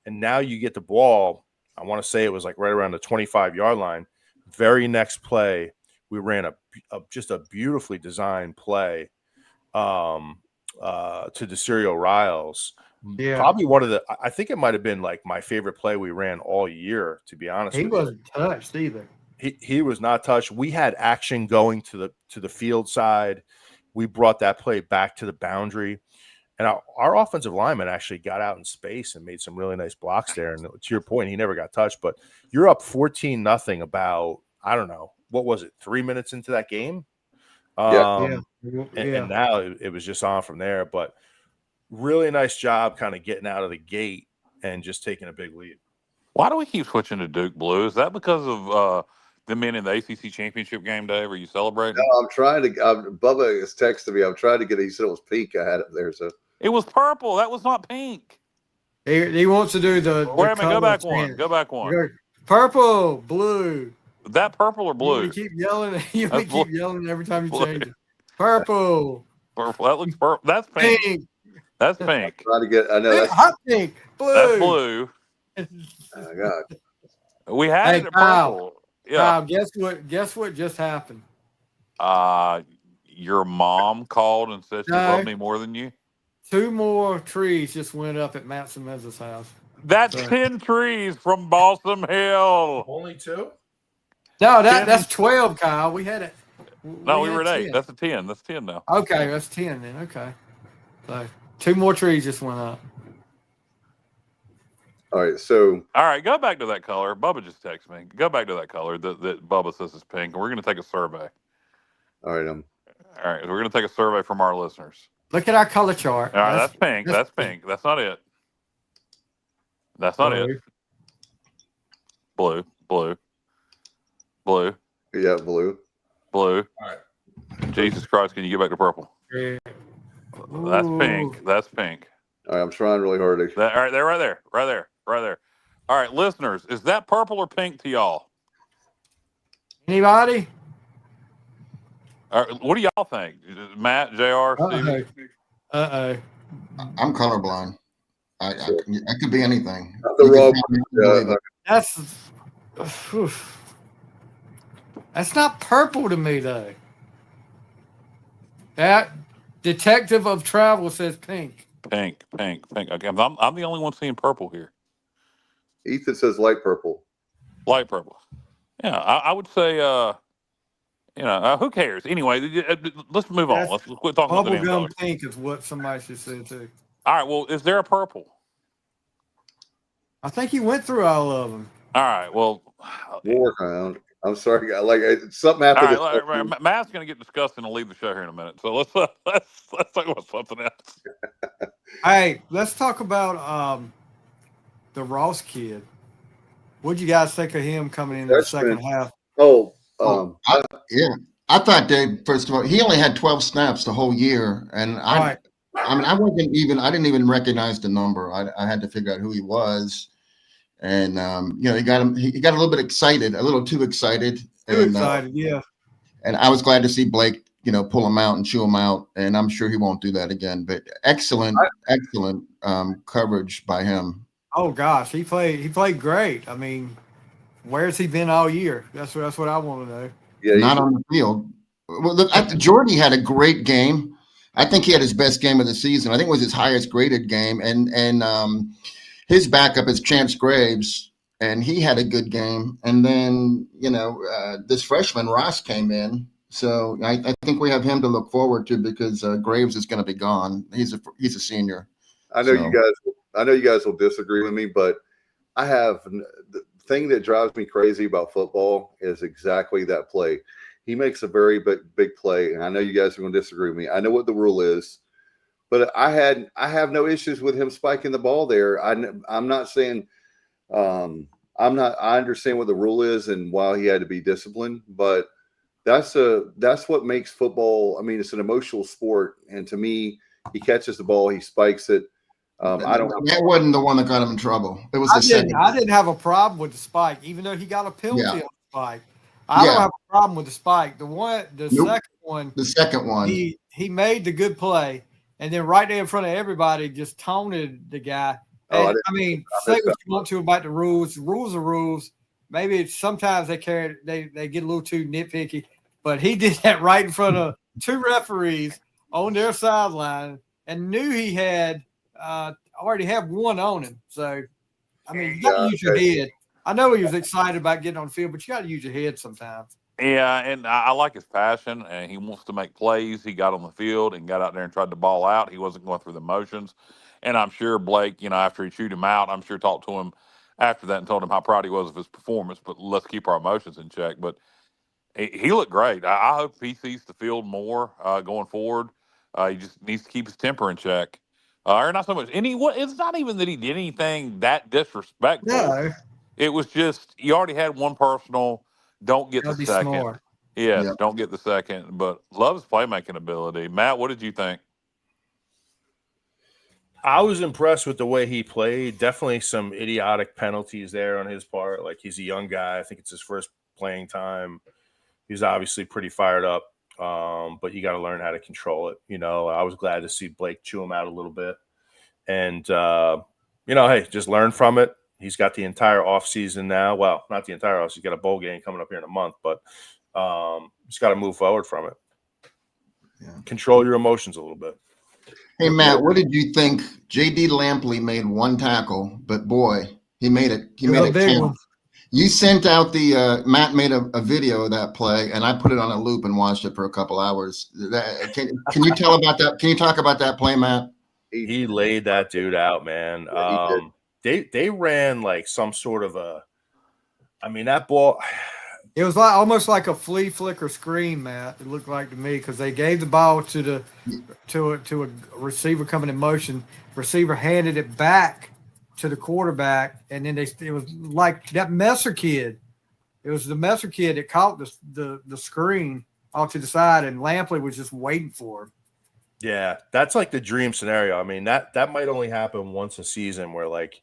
And now you get the ball, I want to say it was like right around the 25-yard line. Very next play, we ran just a beautifully designed play to DeCerio Riles. Yeah. Probably I think it might have been like my favorite play we ran all year, to be honest. He wasn't touched either. He was not touched. We had action going to the field side. We brought that play back to the boundary. And our offensive lineman actually got out in space and made some really nice blocks there. And to your point, he never got touched. But you're up 14-0 about, I don't know, what was it, 3 minutes into that game? And now it was just on from there. But really nice job kind of getting out of the gate and just taking a big lead. Why do we keep switching to Duke Blue? Is that because of them being in the ACC championship game, Dave? Are you celebrating? No, I'm trying to. Bubba has texted me. I'm trying to get it. He said it was pink. I had it there. So it was purple. That was not pink. He wants to do the. Wait a minute. Go back one. Go back one. Purple, blue. That purple or blue? You keep yelling. You keep yelling every time you change it. Purple. Purple. That looks purple. That's pink. That's pink. Trying to get. I know that's hot pink. Blue. That's blue. Oh my God. We had it at purple. Yeah. Kyle, guess what just happened? Your mom called and said she loved me more than you. 2 more trees just went up at Matt Semenza's house. That's 10 trees from Balsam Hill. Only 2? No, that's 12, Kyle. We had it. No, we were at 8. That's a 10. That's 10 now. Okay, that's 10 then. Okay. So 2 more trees just went up. All right, so go back to that color. Bubba just texted me. Go back to that color that Bubba says is pink, and we're going to take a survey. All right, we're going to take a survey from our listeners. Look at our color chart. All right, that's pink. That's pink. That's not it. That's not it. Blue. Yeah, blue. All right. Jesus Christ, can you get back to purple? Yeah. That's pink. That's pink. All right, I'm trying really hard to. All right, they're right there. All right, listeners, is that purple or pink to y'all? Anybody? All right, what do y'all think? Matt, JR, Stevie? I'm colorblind. I could be anything. That's not purple to me though. That detective of travel says pink. Pink. Okay, I'm the only one seeing purple here. Ethan says light purple. Light purple. Yeah, I would say. Who cares? Anyway, let's move on. Let's quit talking about the damn color. Bubblegum pink is what somebody should say too. All right. Well, is there a purple? I think he went through all of them. All right. Well, we'll work on it. I'm sorry, guys. Like something happened. All right, Matt's going to get disgusting and leave the show here in a minute. So let's talk about something else. Hey, let's talk about the Ross kid. What'd you guys think of him coming in the second half? I thought Dave. First of all, he only had 12 snaps the whole year, and I didn't even recognize the number. I had to figure out who he was. And he got a little bit excited, a little too excited. Yeah. And I was glad to see Blake, pull him out and chew him out. And I'm sure he won't do that again. But excellent coverage by him. Oh gosh, he played great. I mean, where's he been all year? That's what I want to know. Yeah, not on the field. Well, look, Jordy had a great game. I think he had his best game of the season. I think it was his highest graded game. And his backup is Chance Graves, and he had a good game. And then, this freshman Ross came in. So I think we have him to look forward to because Graves is going to be gone. He's a senior. I know you guys will disagree with me, but I have the thing that drives me crazy about football is exactly that play. He makes a very big play, and I know you guys are going to disagree with me. I know what the rule is. But I have no issues with him spiking the ball there. I'm not saying I understand what the rule is and why he had to be disciplined, but that's what makes football. I mean, it's an emotional sport, and to me, he catches the ball, he spikes it. I don't. That wasn't the one that got him in trouble. It was the second. I didn't have a problem with the spike, even though he got a penalty on the spike. I don't have a problem with the spike. The second one, he made the good play, and then right there in front of everybody, just taunted the guy. And, say what you want to about the rules. Rules are rules. Maybe it's sometimes they get a little too nitpicky, but he did that right in front of two referees on their sideline and knew he had already had one on him. So, I mean, you got to use your head. I know he was excited about getting on the field, but you got to use your head sometimes. Yeah, and I like his passion, and he wants to make plays. He got on the field and got out there and tried to ball out. He wasn't going through the motions. And I'm sure Blake, after he chewed him out, I'm sure talked to him after that and told him how proud he was of his performance. But let's keep our emotions in check. But he looked great. I hope he sees the field more going forward. He just needs to keep his temper in check. Or not so much. It's not even that he did anything that disrespectful. No. It was just you already had one personal. Don't get the second. Smart. Yes, don't get the second. But loves playmaking ability. Matt, what did you think? I was impressed with the way he played. Definitely some idiotic penalties there on his part. Like, he's a young guy. I think it's his first playing time. He's obviously pretty fired up, but you got to learn how to control it. I was glad to see Blake chew him out a little bit. And, hey, just learn from it. He's got the entire offseason now. Well, not the entire offseason. He's got a bowl game coming up here in a month, but he's got to move forward from it. Yeah. Control your emotions a little bit. Hey, Matt, what did you think? J.D. Lampley made one tackle, but boy, he made it. He made it count. You sent out Matt made a video of that play, and I put it on a loop and watched it for a couple hours. Can you tell about that? Can you talk about that play, Matt? He laid that dude out, man. They ran like some sort of that ball. It was almost like a flea flicker screen, Matt. It looked like to me because they gave the ball to a receiver coming in motion. Receiver handed it back to the quarterback, and then it was like that Messer kid. It was the Messer kid that caught the screen off to the side, and Lampley was just waiting for him. Yeah, that's like the dream scenario. I mean, that might only happen once a season where, like,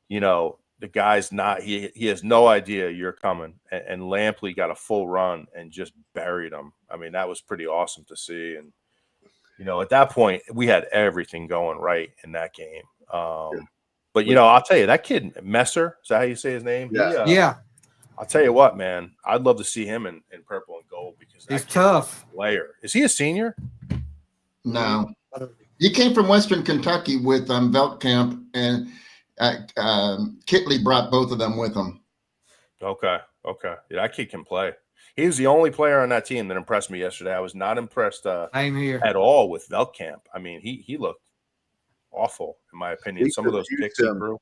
the guy's not – he has no idea you're coming, and Lampley got a full run and just buried him. I mean, that was pretty awesome to see. And, at that point, we had everything going right in that game. But, I'll tell you, that kid, Messer, is that how you say his name? Yeah. I'll tell you what, man, I'd love to see him in purple and gold because he's tough. Player. Is he a senior? No. He came from Western Kentucky with Veltkamp, and Kitley brought both of them with him. Okay. Yeah, that kid can play. He was the only player on that team that impressed me yesterday. I was not impressed at all with Veltkamp. I mean, he looked awful, in my opinion. Some of those picks he threw.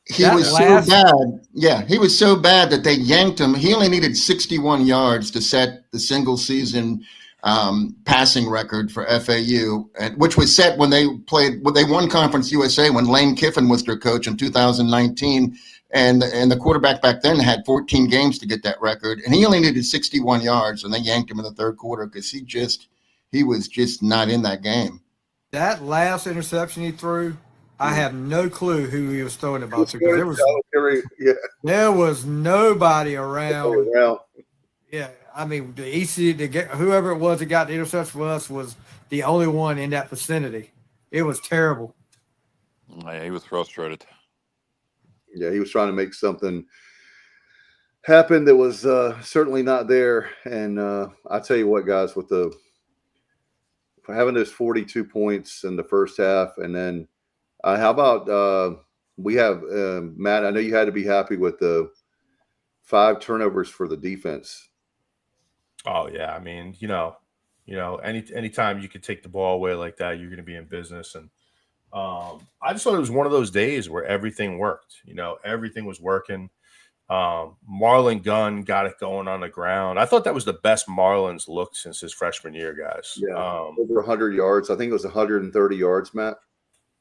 He was so bad. Yeah, he was so bad that they yanked him. He only needed 61 yards to set the single season passing record for FAU, which was set when they won Conference USA when Lane Kiffin was their coach in 2019. And the quarterback back then had 14 games to get that record, and he only needed 61 yards, and they yanked him in the third quarter because he was just not in that game. That last interception he threw, I have no clue who he was throwing the ball to. There was nobody around. Yeah, I mean, whoever it was that got the interception for us was the only one in that vicinity. It was terrible. Yeah, he was frustrated. Yeah, he was trying to make something happen that was certainly not there. And I tell you what, guys, with having those 42 points in the first half, and then how about we have Matt? I know you had to be happy with the 5 turnovers for the defense. Oh yeah, I mean, anytime you can take the ball away like that, you're going to be in business. And I just thought it was one of those days where everything worked. Everything was working. Marlon Gunn got it going on the ground. I thought that was the best Marlon's looked since his freshman year, guys. Yeah, over 100 yards. I think it was 130 yards, Matt.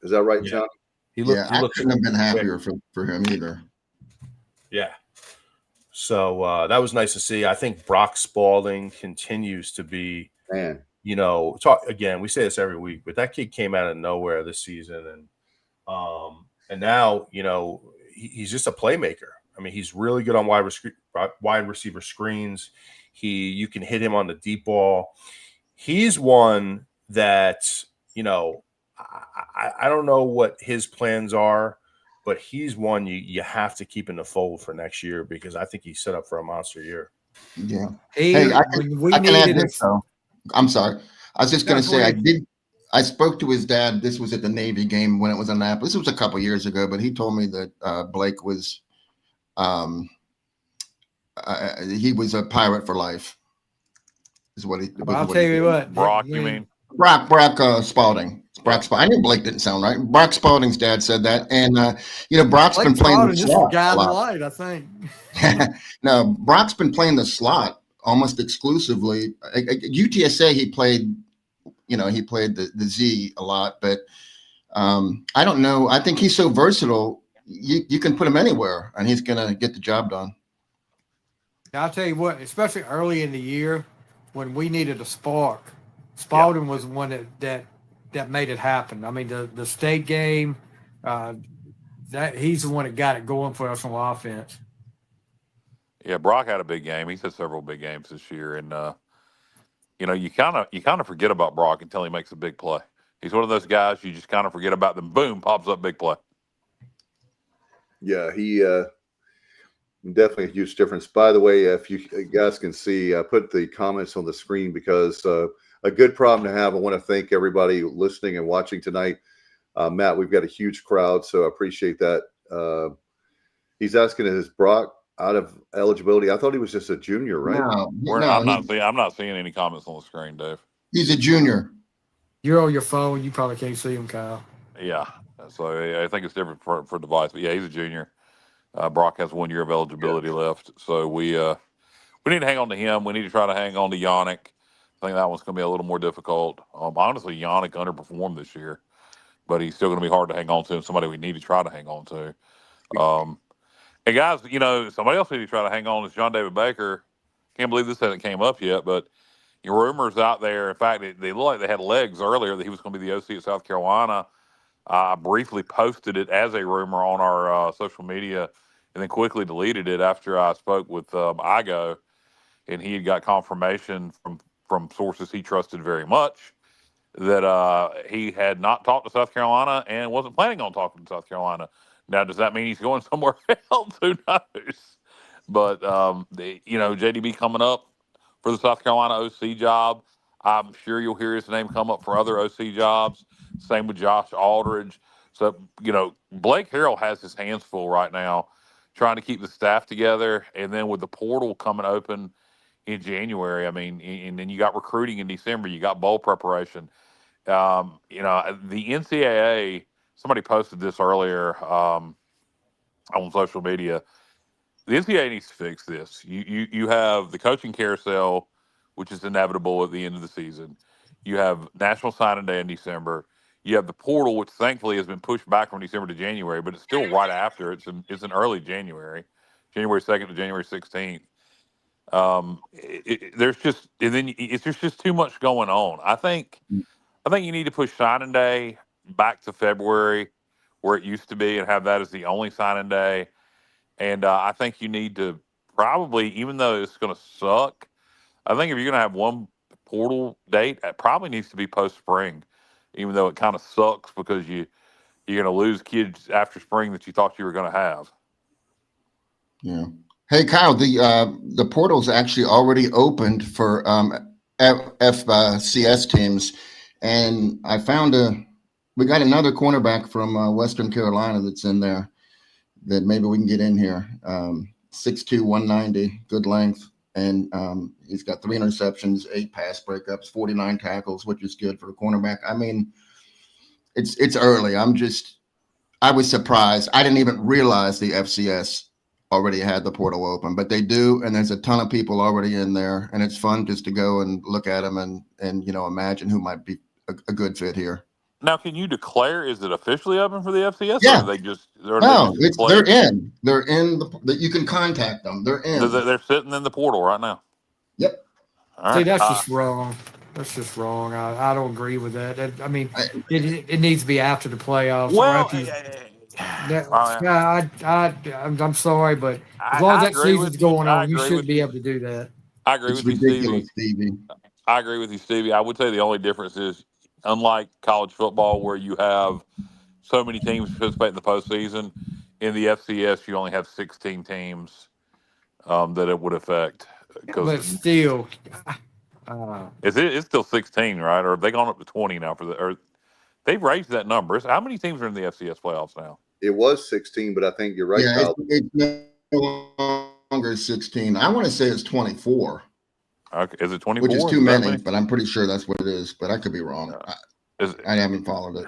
Is that right, John? I couldn't have been happier for him either. Yeah. So that was nice to see. I think Brock Spalding continues to be, again, we say this every week, but that kid came out of nowhere this season. And, And now, he's just a playmaker. I mean, he's really good on wide receiver screens. You can hit him on the deep ball. He's one that, I don't know what his plans are, but he's one you have to keep in the fold for next year because I think he's set up for a monster year. Yeah. I can add this, though. I'm sorry. I was just going to say I spoke to his dad. This was at the Navy game when it was in Annapolis. This was a couple years ago, but he told me that Blake was he was a pirate for life. Is what he. I'll tell you what. Brock, you mean? Brock Spalding. Brock Spalding. I knew Blake didn't sound right. Brock Spalding's dad said that, and Brock's been playing the slot a lot. Light, I think. No, Brock's been playing the slot almost exclusively. At UTSA, he played the Z a lot, but I don't know. I think he's so versatile. You can put him anywhere, and he's going to get the job done. I'll tell you what, especially early in the year when we needed a spark, Spalding was one that made it happen. I mean, the state game, that he's the one that got it going for us on offense. Yeah, Brock had a big game. He's had several big games this year, and you kind of forget about Brock until he makes a big play. He's one of those guys you just kind of forget about them. Boom, pops up big play. Yeah, he definitely a huge difference. By the way, if you guys can see, I put the comments on the screen because a good problem to have. I want to thank everybody listening and watching tonight. Matt, we've got a huge crowd, so I appreciate that. He's asking, is Brock out of eligibility? I thought he was just a junior, right? I'm not seeing any comments on the screen, Dave. He's a junior. You're on your phone. You probably can't see him, Kyle. Yeah. So I think it's different for device. But, yeah, he's a junior. Brock has 1 year of eligibility left. So we need to hang on to him. We need to try to hang on to Yannick. I think that one's going to be a little more difficult. Honestly, Yannick underperformed this year, but he's still going to be hard to hang on to and somebody we need to try to hang on to. And, guys, somebody else we need to try to hang on is John David Baker. Can't believe this hasn't came up yet, but rumors out there. In fact, they look like they had legs earlier that he was going to be the OC at South Carolina. I briefly posted it as a rumor on our social media and then quickly deleted it after I spoke with Igo, and he had got confirmation from sources he trusted very much that he had not talked to South Carolina and wasn't planning on talking to South Carolina. Now, does that mean he's going somewhere else? Who knows? But, JDB coming up for the South Carolina OC job. I'm sure you'll hear his name come up for other OC jobs. Same with Josh Aldridge. So, Blake Harrell has his hands full right now trying to keep the staff together. And then with the portal coming open in January, and then you got recruiting in December, you got bowl preparation. The NCAA, somebody posted this earlier on social media. The NCAA needs to fix this. You have the coaching carousel, which is inevitable at the end of the season. You have National Signing Day in December. You have the portal, which thankfully has been pushed back from December to January, but it's still right after. It's in early January, January 2nd to January 16th. There's just too much going on. I think you need to push signing day back to February, where it used to be, and have that as the only signing day. And I think you need to probably, even though it's going to suck, I think if you're going to have one portal date, it probably needs to be post-spring, even though it kind of sucks because you're going to lose kids after spring that you thought you were going to have. Yeah. Hey, Kyle, the portal's actually already opened for FCS teams, and I found we got another cornerback from Western Carolina that's in there that maybe we can get in here. 6'2", 190, good length. And he's got 3 interceptions, 8 pass breakups, 49 tackles, which is good for a cornerback. I mean, it's early. I was surprised. I didn't even realize the FCS already had the portal open, but they do. And there's a ton of people already in there. And it's fun just to go and look at them and imagine who might be a good fit here. Now, can you declare, is it officially open for the FCS? Yeah. Or They're in. They're in. You can contact them. They're in. They're sitting in the portal right now. Yep. All right. See, that's just wrong. That's just wrong. I don't agree with that. I mean, it needs to be after the playoffs. Well, I'm sorry, but as long as I that agree with season's you. going I on, you agree shouldn't with be you. able to do that. I agree It's with you, Stevie. ridiculous, Stevie. I agree with you, Stevie. I would say the only difference is, unlike college football, where you have so many teams participate in the postseason, in the FCS you only have 16 teams that it would affect. But still, It's still 16, right? Or have they gone up to 20 now for the? Or they've raised that number. How many teams are in the FCS playoffs now? It was 16, but I think you're right, Yeah, Kyle. it's no longer 16. I want to say it's 24. Okay. Is it 24? Which is too many, but I'm pretty sure that's what it is. But I could be wrong. I haven't followed it.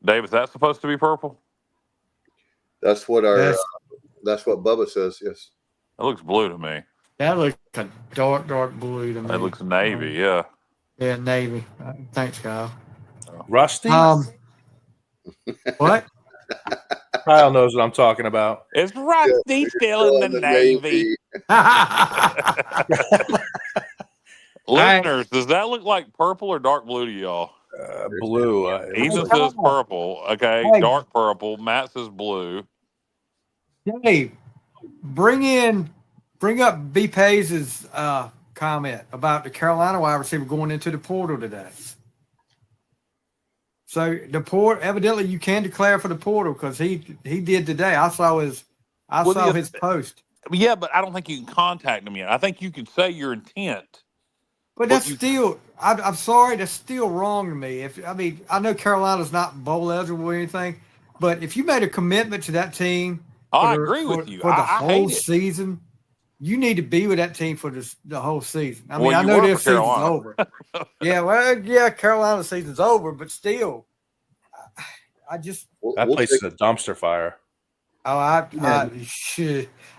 Dave, is that supposed to be purple? That's what that's what Bubba says. Yes. It looks blue to me. that looks a dark blue to me. It looks navy. Yeah. Yeah, navy. Thanks, Kyle. Rusty? What? Kyle knows what I'm talking about. It's Rusty still in the Navy. Listeners, does that look like purple or dark blue to y'all? Blue. Ethan says purple. Okay, Hey. dark purple. Matt says blue. Hey, bring up B. Pace's comment about the Carolina wide receiver going into the portal today. So the portal, evidently you can declare for the portal because he did today. I saw his post. Yeah, but I don't think you can contact him yet. I think you can say your intent. But that's still, I'm sorry, that's still wrong to me. I know Carolina's not bowl eligible or anything, but if you made a commitment to that team, I agree with you. For the I whole hate it. season, you need to be with that team for the whole season. I mean, Well, I you know were their for season's Carolina. over. Yeah, Carolina's season's over, but still, I just That place is a dumpster fire.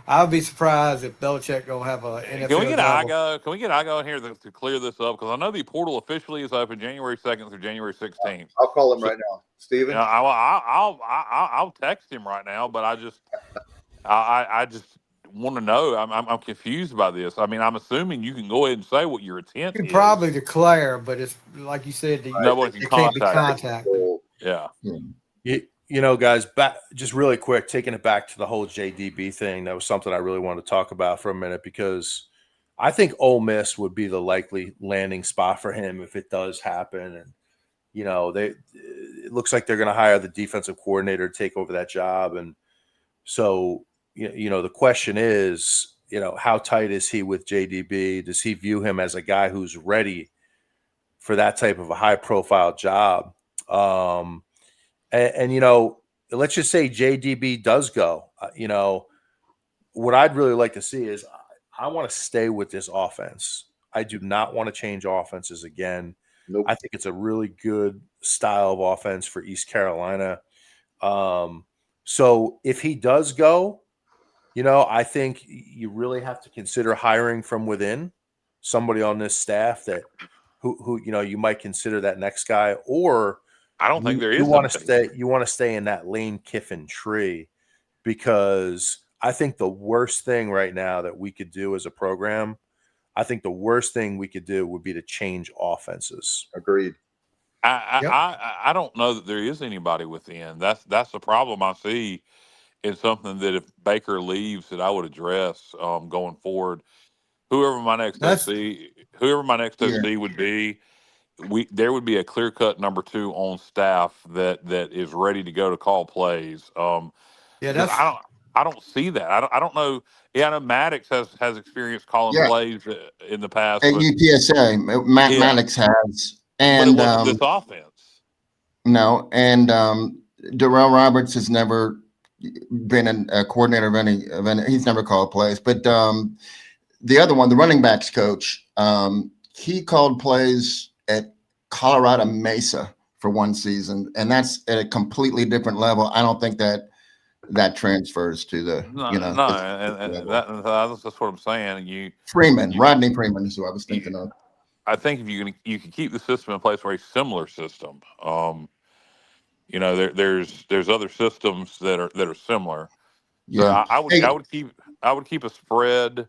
I'll be surprised if Belichick don't have a NFL. Can we get job. Igo? Can we get Igo in here to clear this up? Because I know the portal officially is open January 2nd through January 16th. I'll call him right now, Steven. You know, I'll text him right now, but I just want to know. I'm confused by this. I mean, I'm assuming you can go ahead and say what your intent You can is. probably declare, but it's like you said, Nobody can can't be contact contacted. Yeah. You know, guys, just really quick, taking it back to the whole JDB thing, that was something I really wanted to talk about for a minute because I think Ole Miss would be the likely landing spot for him if it does happen. And, you know, it looks like they're going to hire the defensive coordinator to take over that job. And so, you know, the question is, you know, how tight is he with JDB? Does he view him as a guy who's ready for that type of a high-profile job? And, you know, let's just say JDB does go. You know, what I'd really like to see is I want to stay with this offense. I do not want to change offenses again. Nope. I think it's a really good style of offense for East Carolina. So if he does go, you know, I think you really have to consider hiring from within somebody on this staff that who you know, you might consider that next guy, or I don't think there is. You want to stay in that Lane Kiffin tree, because I think the worst thing right now that we could do as a program, I think the worst thing we could do would be to change offenses. Agreed. I don't know that there is anybody within. That's the problem I see. It's something that if Baker leaves, that I would address going forward. Whoever my next OC would be, there would be a clear-cut number 2 on staff that is ready to go to call plays. I don't see that. I don't know. Yeah, I know Maddox has experience calling plays in the past. At UTSA, Maddox has, and but it wasn't this offense. No, and Darrell Roberts has never been a coordinator of any. He's never called plays, but the other one, the running backs coach, he called plays at Colorado Mesa for one season, and that's at a completely different level. I don't think that transfers to the that's what I'm saying. Rodney Freeman is who I was thinking of. I think if you can keep the system in place for a similar system. You know, there's other systems that are similar. Yeah, so I would keep a spread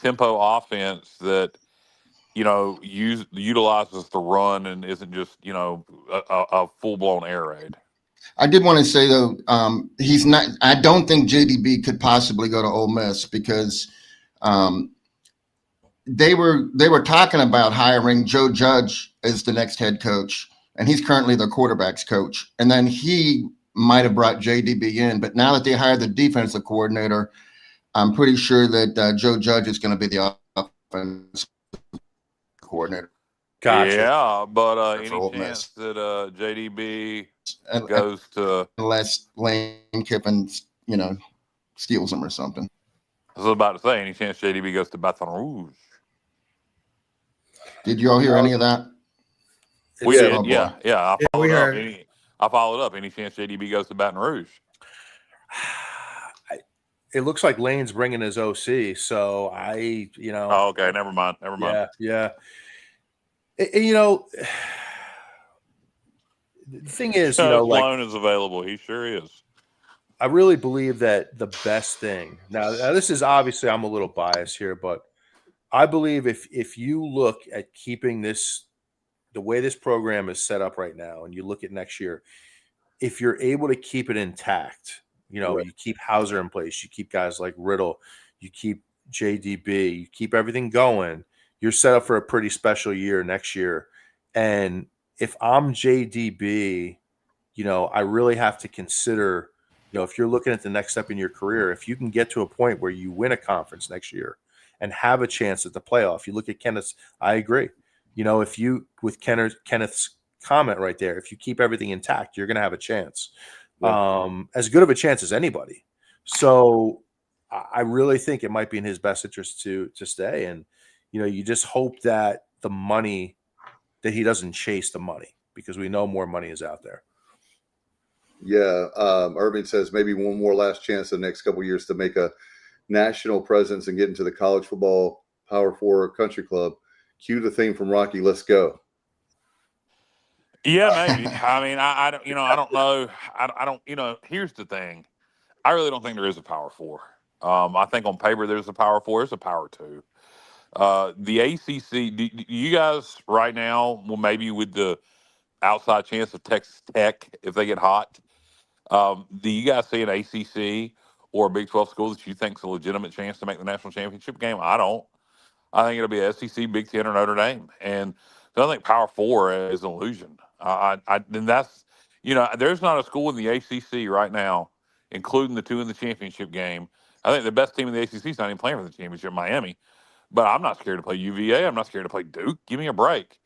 tempo offense that utilizes the run and isn't just a full blown air raid. I did want to say though, he's not. I don't think JDB could possibly go to Ole Miss because they were talking about hiring Joe Judge as the next head coach, and he's currently their quarterback's coach. And then he might have brought JDB in, but now that they hired the defensive coordinator, I'm pretty sure that Joe Judge is going to be the offensive coordinator. Gotcha. Yeah, but any chance that JDB goes to, unless Lane Kiffin, steals him or something. I was about to say, any chance JDB goes to Baton Rouge? Did you all hear any of that? We did, yeah. I followed up. Any chance JDB goes to Baton Rouge? It looks like Lane's bringing his OC, so Oh, okay, never mind. Yeah. The thing is, loan is available. He sure is. I really believe that the best thing now this is obviously I'm a little biased here, but I believe if you look at keeping this the way this program is set up right now, and you look at next year, if you're able to keep it intact, Right. you keep Hauser in place, you keep guys like Riddle, you keep JDB, you keep everything going, you're set up for a pretty special year next year. And if I'm JDB, I really have to consider, if you're looking at the next step in your career, if you can get to a point where you win a conference next year and have a chance at the playoff, you look at Kenneth's, I agree. If you, with Kenneth's comment right there, if you keep everything intact, you're going to have a chance. Yeah. As good of a chance as anybody. So I really think it might be in his best interest to stay. And, you just hope that that he doesn't chase the money, because we know more money is out there. Yeah. Irving says maybe one more last chance in the next couple of years to make a national presence and get into the college football Power 4 country club. Cue the theme from Rocky. Let's go. Yeah, maybe. I mean, I don't, I don't know. I don't, here's the thing. I really don't think there is a Power 4. I think on paper there's a Power 4. There's a Power 2. The ACC, do you guys right now, well, maybe with the outside chance of Texas Tech, if they get hot, do you guys see an ACC or a Big 12 school that you think is a legitimate chance to make the national championship game? I don't. I think it'll be SEC, Big 10, or Notre Dame. And so I think Power 4 is an illusion. Then that's, there's not a school in the ACC right now, including the two in the championship game. I think the best team in the ACC is not even playing for the championship, Miami. But I'm not scared to play UVA. I'm not scared to play Duke. Give me a break.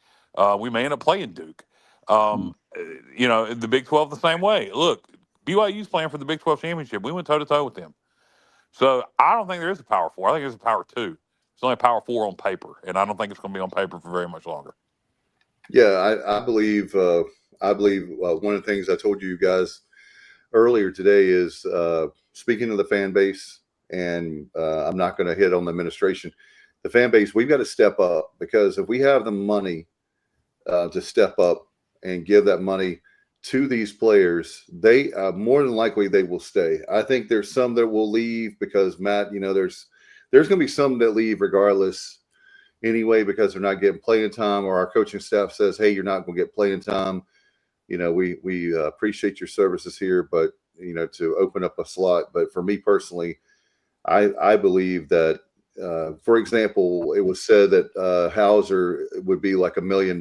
We may end up playing Duke. The Big 12 the same way. Look, BYU's playing for the Big 12 championship. We went toe-to-toe with them. So I don't think there is a Power 4. I think there's a Power 2. It's only a Power 4 on paper, and I don't think it's going to be on paper for very much longer. Yeah, I believe one of the things I told you guys earlier today is speaking of the fan base, and I'm not going to hit on the administration. The fan base, we've got to step up, because if we have the money to step up and give that money to these players, they more than likely they will stay. I think there's some that will leave because, Matt, there's going to be some that leave regardless anyway, because they're not getting playing time, or our coaching staff says, hey, you're not going to get playing time. We appreciate your services here, but, to open up a slot. But for me personally, I believe that, for example, it was said that Hauser would be like $1 million.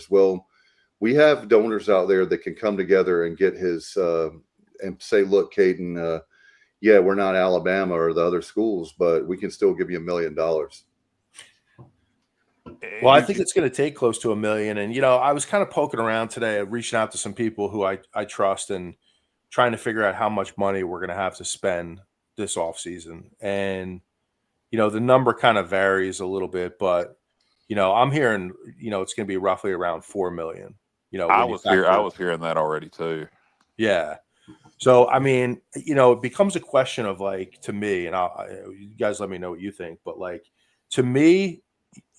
Well, we have donors out there that can come together and get his and say, look, Caden, yeah, we're not Alabama or the other schools, but we can still give you $1 million. Well, I think it's going to take close to $1 million. And, I was kind of poking around today, reaching out to some people who I trust, and trying to figure out how much money we're going to have to spend this offseason. And, the number kind of varies a little bit, but, I'm hearing, it's going to be roughly around $4 million. I was hearing that already too. Yeah. So, I mean, it becomes a question of, like, to me, and you guys let me know what you think, but, like, to me,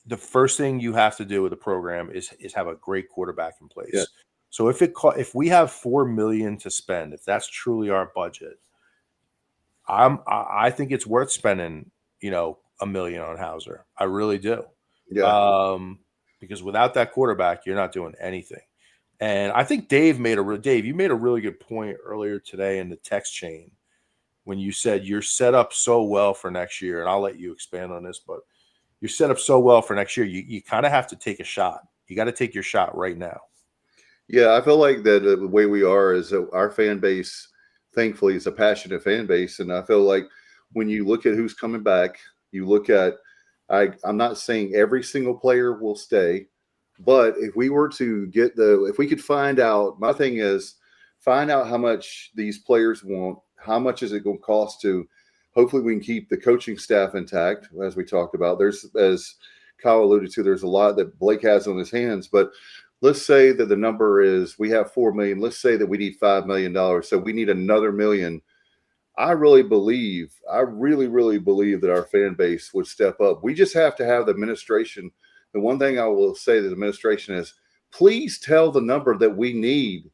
the first thing you have to do with the program is have a great quarterback in place. Yeah. So if we have $4 million to spend, if that's truly our budget, I think it's worth spending, $1 million on Hauser. I really do. Yeah. Because without that quarterback, you're not doing anything. And I think Dave, you made a really good point earlier today in the text chain when you said you're set up so well for next year. And I'll let you expand on this, but you're set up so well for next year. You kind of have to take a shot. You got to take your shot right now. Yeah, I feel like that the way we are is that our fan base, thankfully, is a passionate fan base. And I feel like when you look at who's coming back, you look at, I'm not saying every single player will stay, but if we were to if we could find out, my thing is find out how much these players want, how much is it going to cost to, hopefully we can keep the coaching staff intact, as we talked about. There's, as Kyle alluded to, there's a lot that Blake has on his hands, but let's say that the number is we have $4 million. Let's say that we need $5 million. So we need another $1 million. I really believe that our fan base would step up. We just have to have the administration. The one thing I will say to the administration is please tell the number that we need.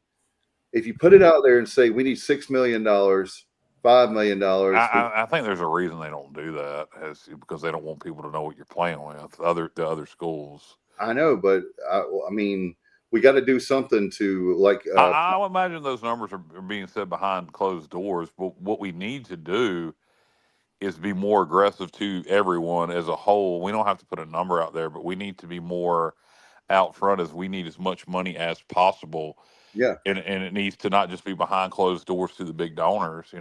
If you put it out there and say we need $6 million, $5 million. I think there's a reason they don't do that, because they don't want people to know what you're playing with the other schools. I know, but I mean, we got to do something to like. I would imagine those numbers are being said behind closed doors. But what we need to do is be more aggressive to everyone as a whole. We don't have to put a number out there, but we need to be more out front as we need as much money as possible. Yeah, and it needs to not just be behind closed doors to the big donors.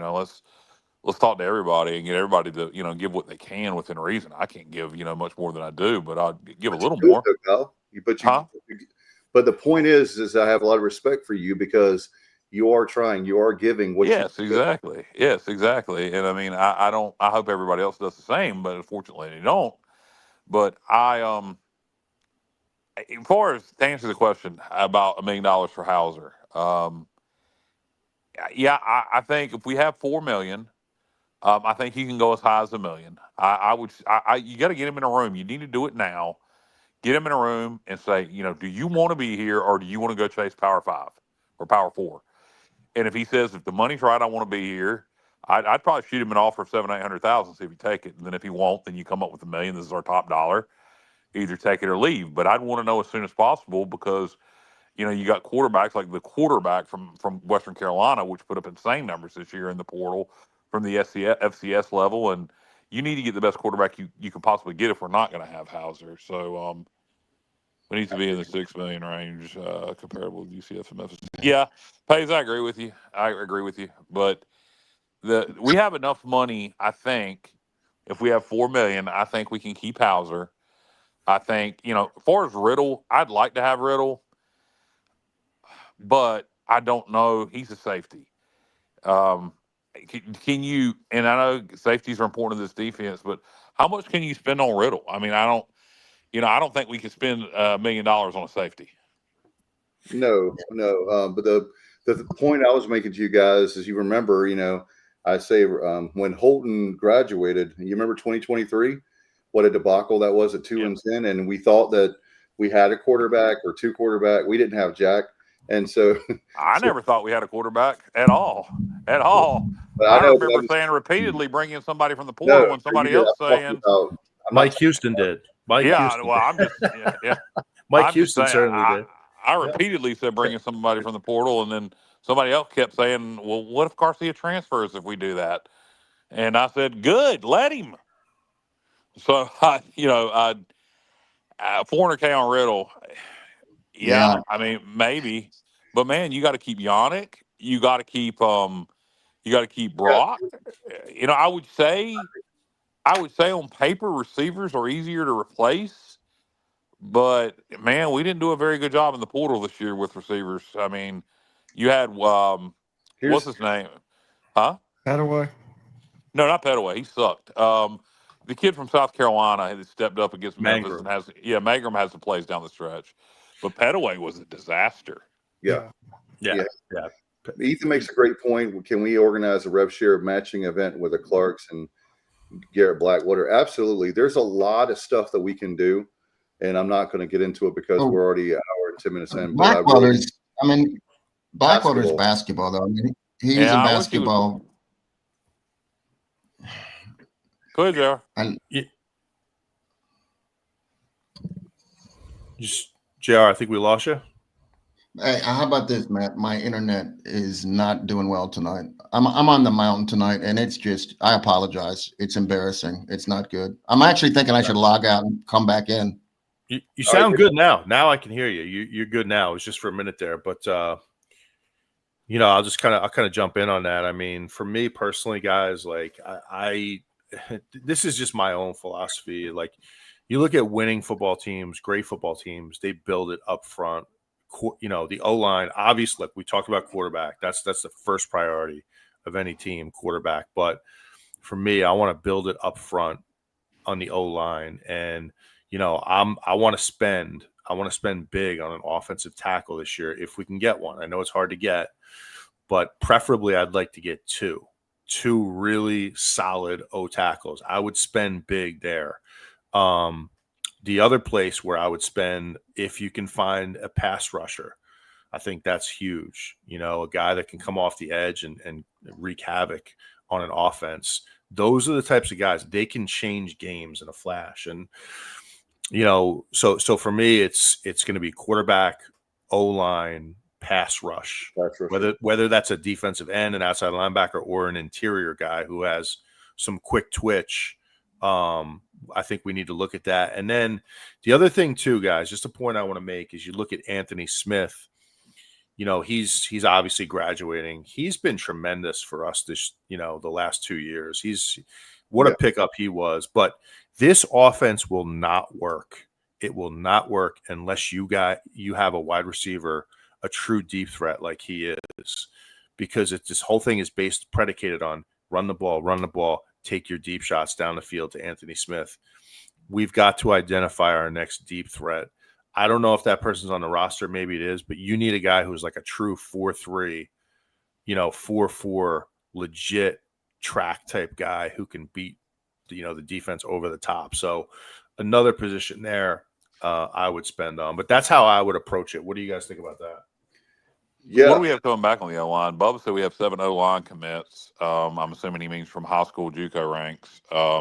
Let's talk to everybody and get everybody to, give what they can within reason. I can't give, much more than I do, but I'll give a little more. But the point is I have a lot of respect for you because you are trying, you are giving. Yes, exactly. Yes, exactly. And I mean, I hope everybody else does the same, but unfortunately they don't. But as far as to answer the question about $1 million for Hauser, I think if we have $4 million, I think he can go as high as $1 million. You got to get him in a room. You need to do it now. Get him in a room and say, do you want to be here or do you want to go chase Power 5 or Power 4? And if he says, if the money's right, I want to be here, I'd probably shoot him an offer of $700,000-800,000, see if you take it. And then if he won't, then you come up with $1 million. This is our top dollar. Either take it or leave. But I'd want to know as soon as possible because, you got quarterbacks like the quarterback from Western Carolina, which put up insane numbers this year in the portal from the FCS level. And you need to get the best quarterback you can possibly get if we're not going to have Hauser. So we need to be in the $6 million range, comparable with UCF and Memphis. Yeah, Pays, I agree with you. But we have enough money, I think. If we have $4 million, I think we can keep Hauser. I think, as far as Riddle, I'd like to have Riddle, but I don't know. He's a safety. Can you, and I know safeties are important to this defense, but how much can you spend on Riddle? I mean, I don't think we can spend $1 million on a safety. No. But the point I was making to you guys is, you remember, I say when Holton graduated, you remember 2023, what a debacle that was at 2-10, and we thought that we had a quarterback or two quarterback. We didn't have Jack, and so I never thought we had a quarterback at all. But I remember saying repeatedly, bring in somebody from the portal when somebody else saying Mike Houston did. Mike Houston certainly did. I repeatedly said bring in somebody from the portal, and then somebody else kept saying, well, what if Garcia transfers if we do that? And I said, good, let him. So, $400K on Riddle. Yeah, I mean, maybe. But, man, you got to keep Yannick. You got to keep Brock. I would say on paper receivers are easier to replace. But, man, we didn't do a very good job in the portal this year with receivers. I mean, you had what's his name? Huh? Petaway? No, not Petaway. He sucked. The kid from South Carolina has stepped up against Memphis and Mangrum has some plays down the stretch. But Petaway was a disaster. Yeah. Ethan makes a great point. Can we organize a rev share matching event with the Clarks and Garrett Blackwater? Absolutely. There's a lot of stuff that we can do, and I'm not going to get into it because we're already an hour and 10 minutes in. Blackwater's basketball, though. I mean, he's a basketball. Go ahead, Joe. JR, I think we lost you. Hey, how about this, Matt? My internet is not doing well tonight. I'm on the mountain tonight, and it's just, I apologize. It's embarrassing. It's not good. I'm actually thinking I should log out and come back in. You sound good now. Now I can hear you. You're good now. It was just for a minute there, but I'll kind of jump in on that. I mean, for me personally, guys, like I this is just my own philosophy. Like, you look at winning football teams, great football teams, they build it up front. The O-line, obviously, like we talked about quarterback. That's the first priority of any team, quarterback. But for me, I want to build it up front on the O-line. And, I want to spend big on an offensive tackle this year if we can get one. I know it's hard to get, but preferably I'd like to get two really solid O tackles. I would spend big there. The other place where I would spend, if you can find a pass rusher, I think that's huge. A guy that can come off the edge and wreak havoc on an offense. Those are the types of guys, they can change games in a flash. And, so for me, it's going to be quarterback, O-line, pass rush. Whether that's a defensive end, an outside linebacker, or an interior guy who has some quick twitch. I think we need to look at that. And then the other thing too, guys, just a point I want to make is you look at Anthony Smith. He's obviously graduating. He's been tremendous for us this, the last 2 years. A pickup he was. But this offense will not work. It will not work unless you have a wide receiver, a true deep threat like he is, because this whole thing is predicated on run the ball. Take your deep shots down the field to Anthony Smith. We've got to identify our next deep threat. I don't know if that person's on the roster. Maybe it is, but you need a guy who's like a true 4-3, 4-4, legit track type guy who can beat, the defense over the top. So another position there I would spend on. But that's how I would approach it. What do you guys think about that? Yeah. What do we have coming back on the O-line? Bubba said we have 7 O-line commits. I'm assuming he means from high school JUCO ranks. I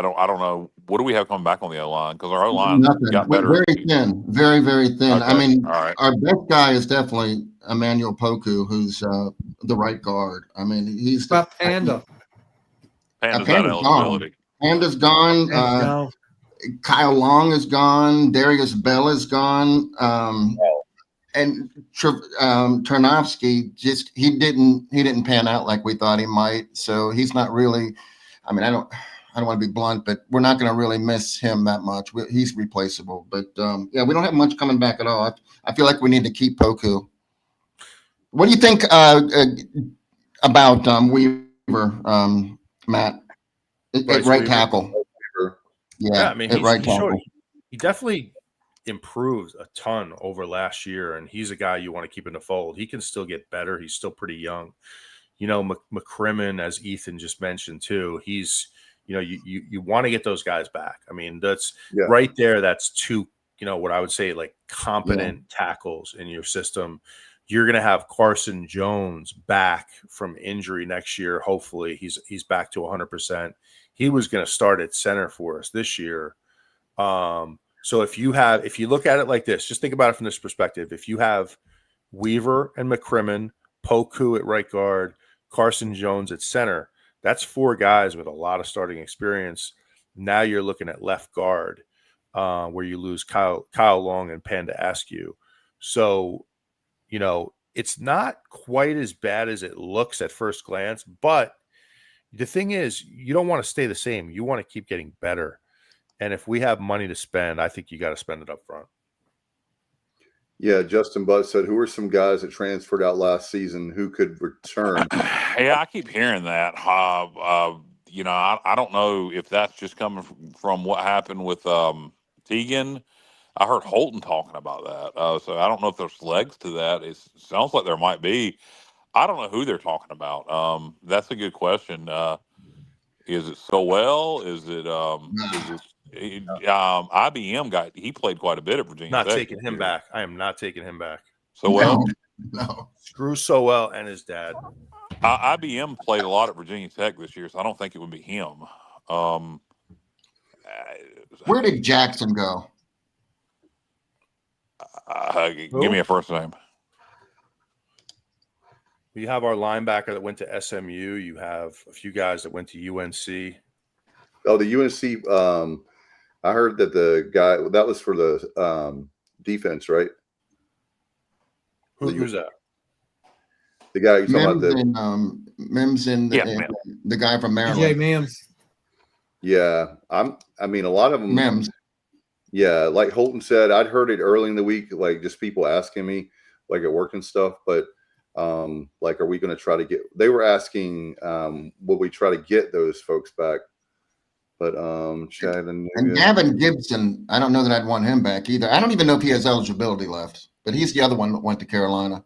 don't know. What do we have coming back on the O-line? Because our O-line got better. Very thin. Very, very thin. Okay. I mean, right. Our best guy is definitely Emmanuel Poku, who's the right guard. I mean, he's Panda. Panda's out of eligibility. Panda's gone. Kyle Long is gone. Darius Bell is gone. And Ternovsky he didn't pan out like we thought he might. So he's not really. I mean, I don't want to be blunt, but we're not going to really miss him that much. He's replaceable. But we don't have much coming back at all. I feel like we need to keep Poku. What do you think about Weaver, Matt? At right tackle. Yeah, I mean, at right tackle. He definitely improved a ton over last year, and he's a guy you want to keep in the fold. He can still get better. He's still pretty young. McCrimmon, as Ethan just mentioned too, he's, you want to get those guys back. I mean, that's right there. That's two, what I would say, like competent tackles in your system. You're going to have Carson Jones back from injury next year. Hopefully he's back to 100%. He was going to start at center for us this year. So if you look at it like this, just think about it from this perspective. If you have Weaver and McCrimmon, Poku at right guard, Carson Jones at center, that's 4 guys with a lot of starting experience. Now you're looking at left guard, where you lose Kyle Long and Panda Askew. So, it's not quite as bad as it looks at first glance, but the thing is, you don't want to stay the same. You want to keep getting better. And if we have money to spend, I think you got to spend it up front. Yeah, Justin Butt said, who are some guys that transferred out last season who could return? Yeah, I keep hearing that. I don't know if that's just coming from what happened with Teagan. I heard Holton talking about that. So I don't know if there's legs to that. It sounds like there might be. I don't know who they're talking about. That's a good question. Is it Sowell? Is it IBM guy? He played quite a bit at Virginia Tech. Not taking him back. I am not taking him back. Sowell? No. Screw Sowell and his dad. IBM played a lot at Virginia Tech this year, so I don't think it would be him. Where did Jackson go? Give me a first name. You have our linebacker that went to SMU. You have a few guys that went to UNC. Oh, the UNC. I heard that the guy that was for the defense, right? Who's that? The guy you're talking about. Mims and the guy from Maryland. DJ Mims. Yeah, I mean, a lot of them. Mims. Yeah, like Holton said, I'd heard it early in the week, like just people asking me, like at work and stuff. But like, are we going to try to get? They were asking, will we try to get those folks back? But Chad and Gavin Gibson, I don't know that I'd want him back either. I don't even know if he has eligibility left, but he's the other one that went to Carolina.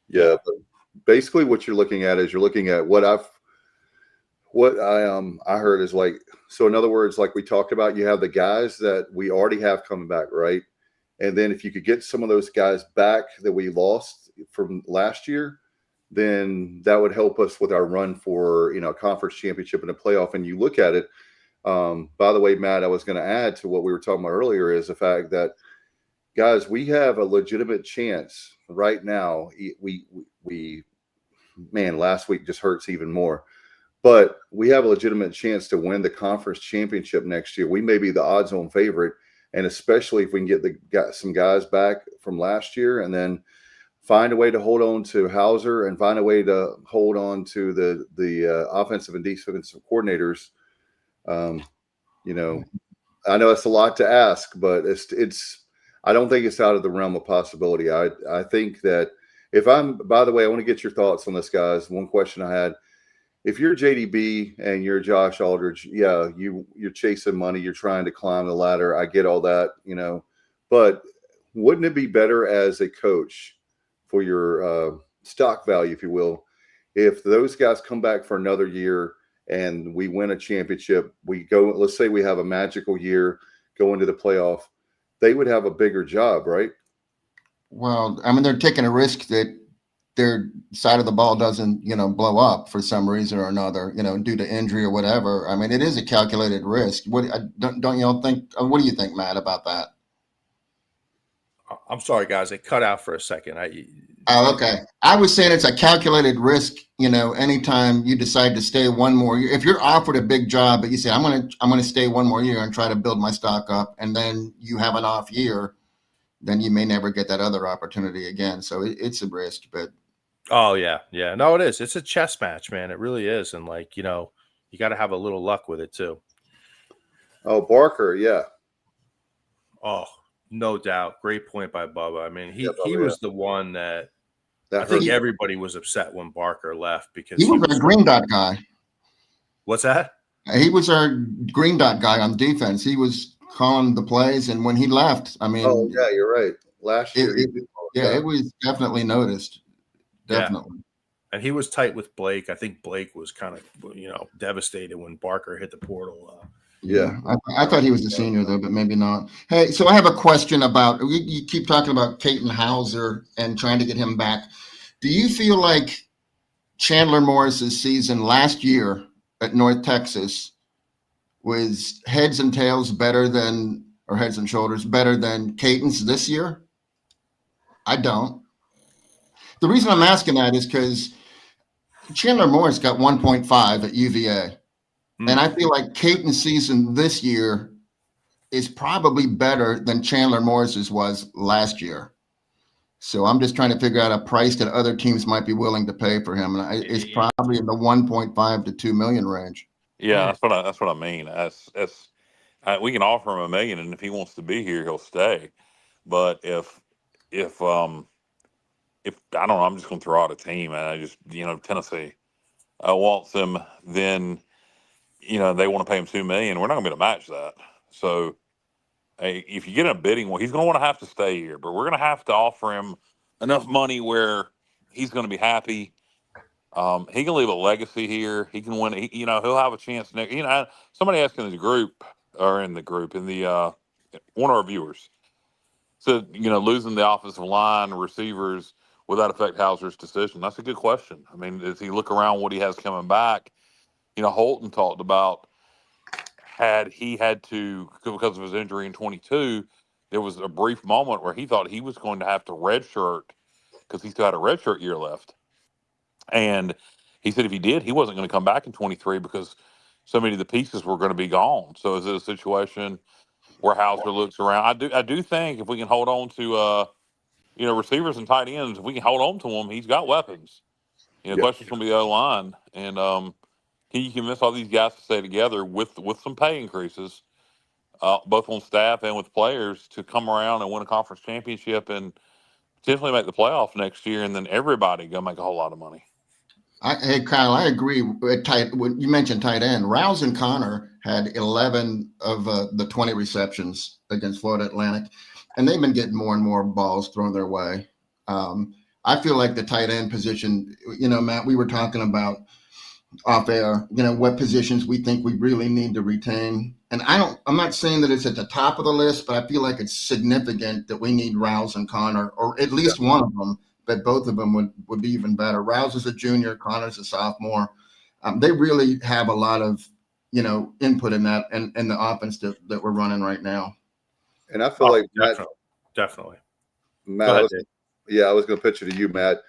Yeah, but basically what you're looking at is you're looking at what I heard is like, so in other words, like we talked about, you have the guys that we already have coming back, right? And then if you could get some of those guys back that we lost from last year, then that would help us with our run for, conference championship and a playoff. And you look at it, by the way, Matt, I was going to add to what we were talking about earlier is the fact that, guys, we have a legitimate chance right now. Man, last week just hurts even more. But we have a legitimate chance to win the conference championship next year. We may be the odds-on favorite, and especially if we can get some guys back from last year and then find a way to hold on to Hauser and find a way to hold on to the offensive and defensive coordinators. I know it's a lot to ask, but I don't think it's out of the realm of possibility. I think that by the way, I want to get your thoughts on this, guys. One question I had. If you're JDB and you're Josh Aldridge, yeah, you're chasing money, you're trying to climb the ladder. I get all that, but wouldn't it be better as a coach for your stock value, if you will, if those guys come back for another year and we win a championship, let's say we have a magical year, go into the playoff, they would have a bigger job, right? Well, I mean, they're taking a risk that their side of the ball doesn't, blow up for some reason or another, due to injury or whatever. I mean, it is a calculated risk. Don't you all think? What do you think, Matt, about that? I'm sorry, guys. It cut out for a second. Okay. I was saying it's a calculated risk. Anytime you decide to stay one more year, if you're offered a big job, but you say, I'm going to stay one more year and try to build my stock up, and then you have an off year, then you may never get that other opportunity again. So it's a risk, but. Oh yeah. Yeah. No, it is. It's a chess match, man. It really is. And you got to have a little luck with it too. Oh, Barker. Yeah. Oh, no doubt. Great point by Bubba. I mean, he was the one that I think everybody was upset when Barker left because he was our green dot guy. What's that? He was our green dot guy on defense. He was calling the plays. And when he left, I mean, oh yeah, you're right. Last year. It was definitely noticed. Definitely. Yeah. And he was tight with Blake. I think Blake was kind of, devastated when Barker hit the portal. Yeah. I thought he was a senior, though, but maybe not. Hey, so I have a question about you keep talking about Caton Hauser and trying to get him back. Do you feel like Chandler Morris's season last year at North Texas was heads and shoulders better than Caton's this year? I don't. The reason I'm asking that is because Chandler Morris got 1.5 at UVA. And I feel like Caton's season this year is probably better than Chandler Morris's was last year. So I'm just trying to figure out a price that other teams might be willing to pay for him. And it's probably in the 1.5 to 2 million range. Yeah, that's what I mean. We can offer him $1 million, and if he wants to be here, he'll stay. But if I don't know, I'm just going to throw out a team, and I just Tennessee wants him, then they want to pay him $2 million. We're not going to be able to match that. So if you get in a bidding war, he's going to have to stay here, but we're going to have to offer him enough money where he's going to be happy. He can leave a legacy here. He can win. He'll have a chance next. Somebody asked in the group, one of our viewers said, losing the offensive line, receivers, would that affect Hauser's decision? That's a good question. I mean, as he look around what he has coming back, Holton talked about had he had to, because of his injury in 22, there was a brief moment where he thought he was going to have to redshirt because he still had a redshirt year left. And he said if he did, he wasn't going to come back in 23 because so many of the pieces were going to be gone. So is it a situation where Hauser looks around? I do think if we can hold on to receivers and tight ends, if we can hold on to him, he's got weapons. The question's going to be the O-line, and can you convince all these guys to stay together with some pay increases, both on staff and with players, to come around and win a conference championship and potentially make the playoffs next year, and then everybody go make a whole lot of money. Hey, Kyle, I agree. When you mentioned tight end, Rouse and Connor had 11 of the 20 receptions against Florida Atlantic, and they've been getting more and more balls thrown their way. I feel like the tight end position, Matt, we were talking about off air, what positions we think we really need to retain. And I'm not saying that it's at the top of the list, but I feel like it's significant that we need Rouse and Connor, or at least one of them, but both of them would be even better. Rouse is a junior, Connor's a sophomore. They really have a lot of, input in that and the offense that we're running right now. And I feel like definitely. Matt, I was going to pitch it to you, Matt.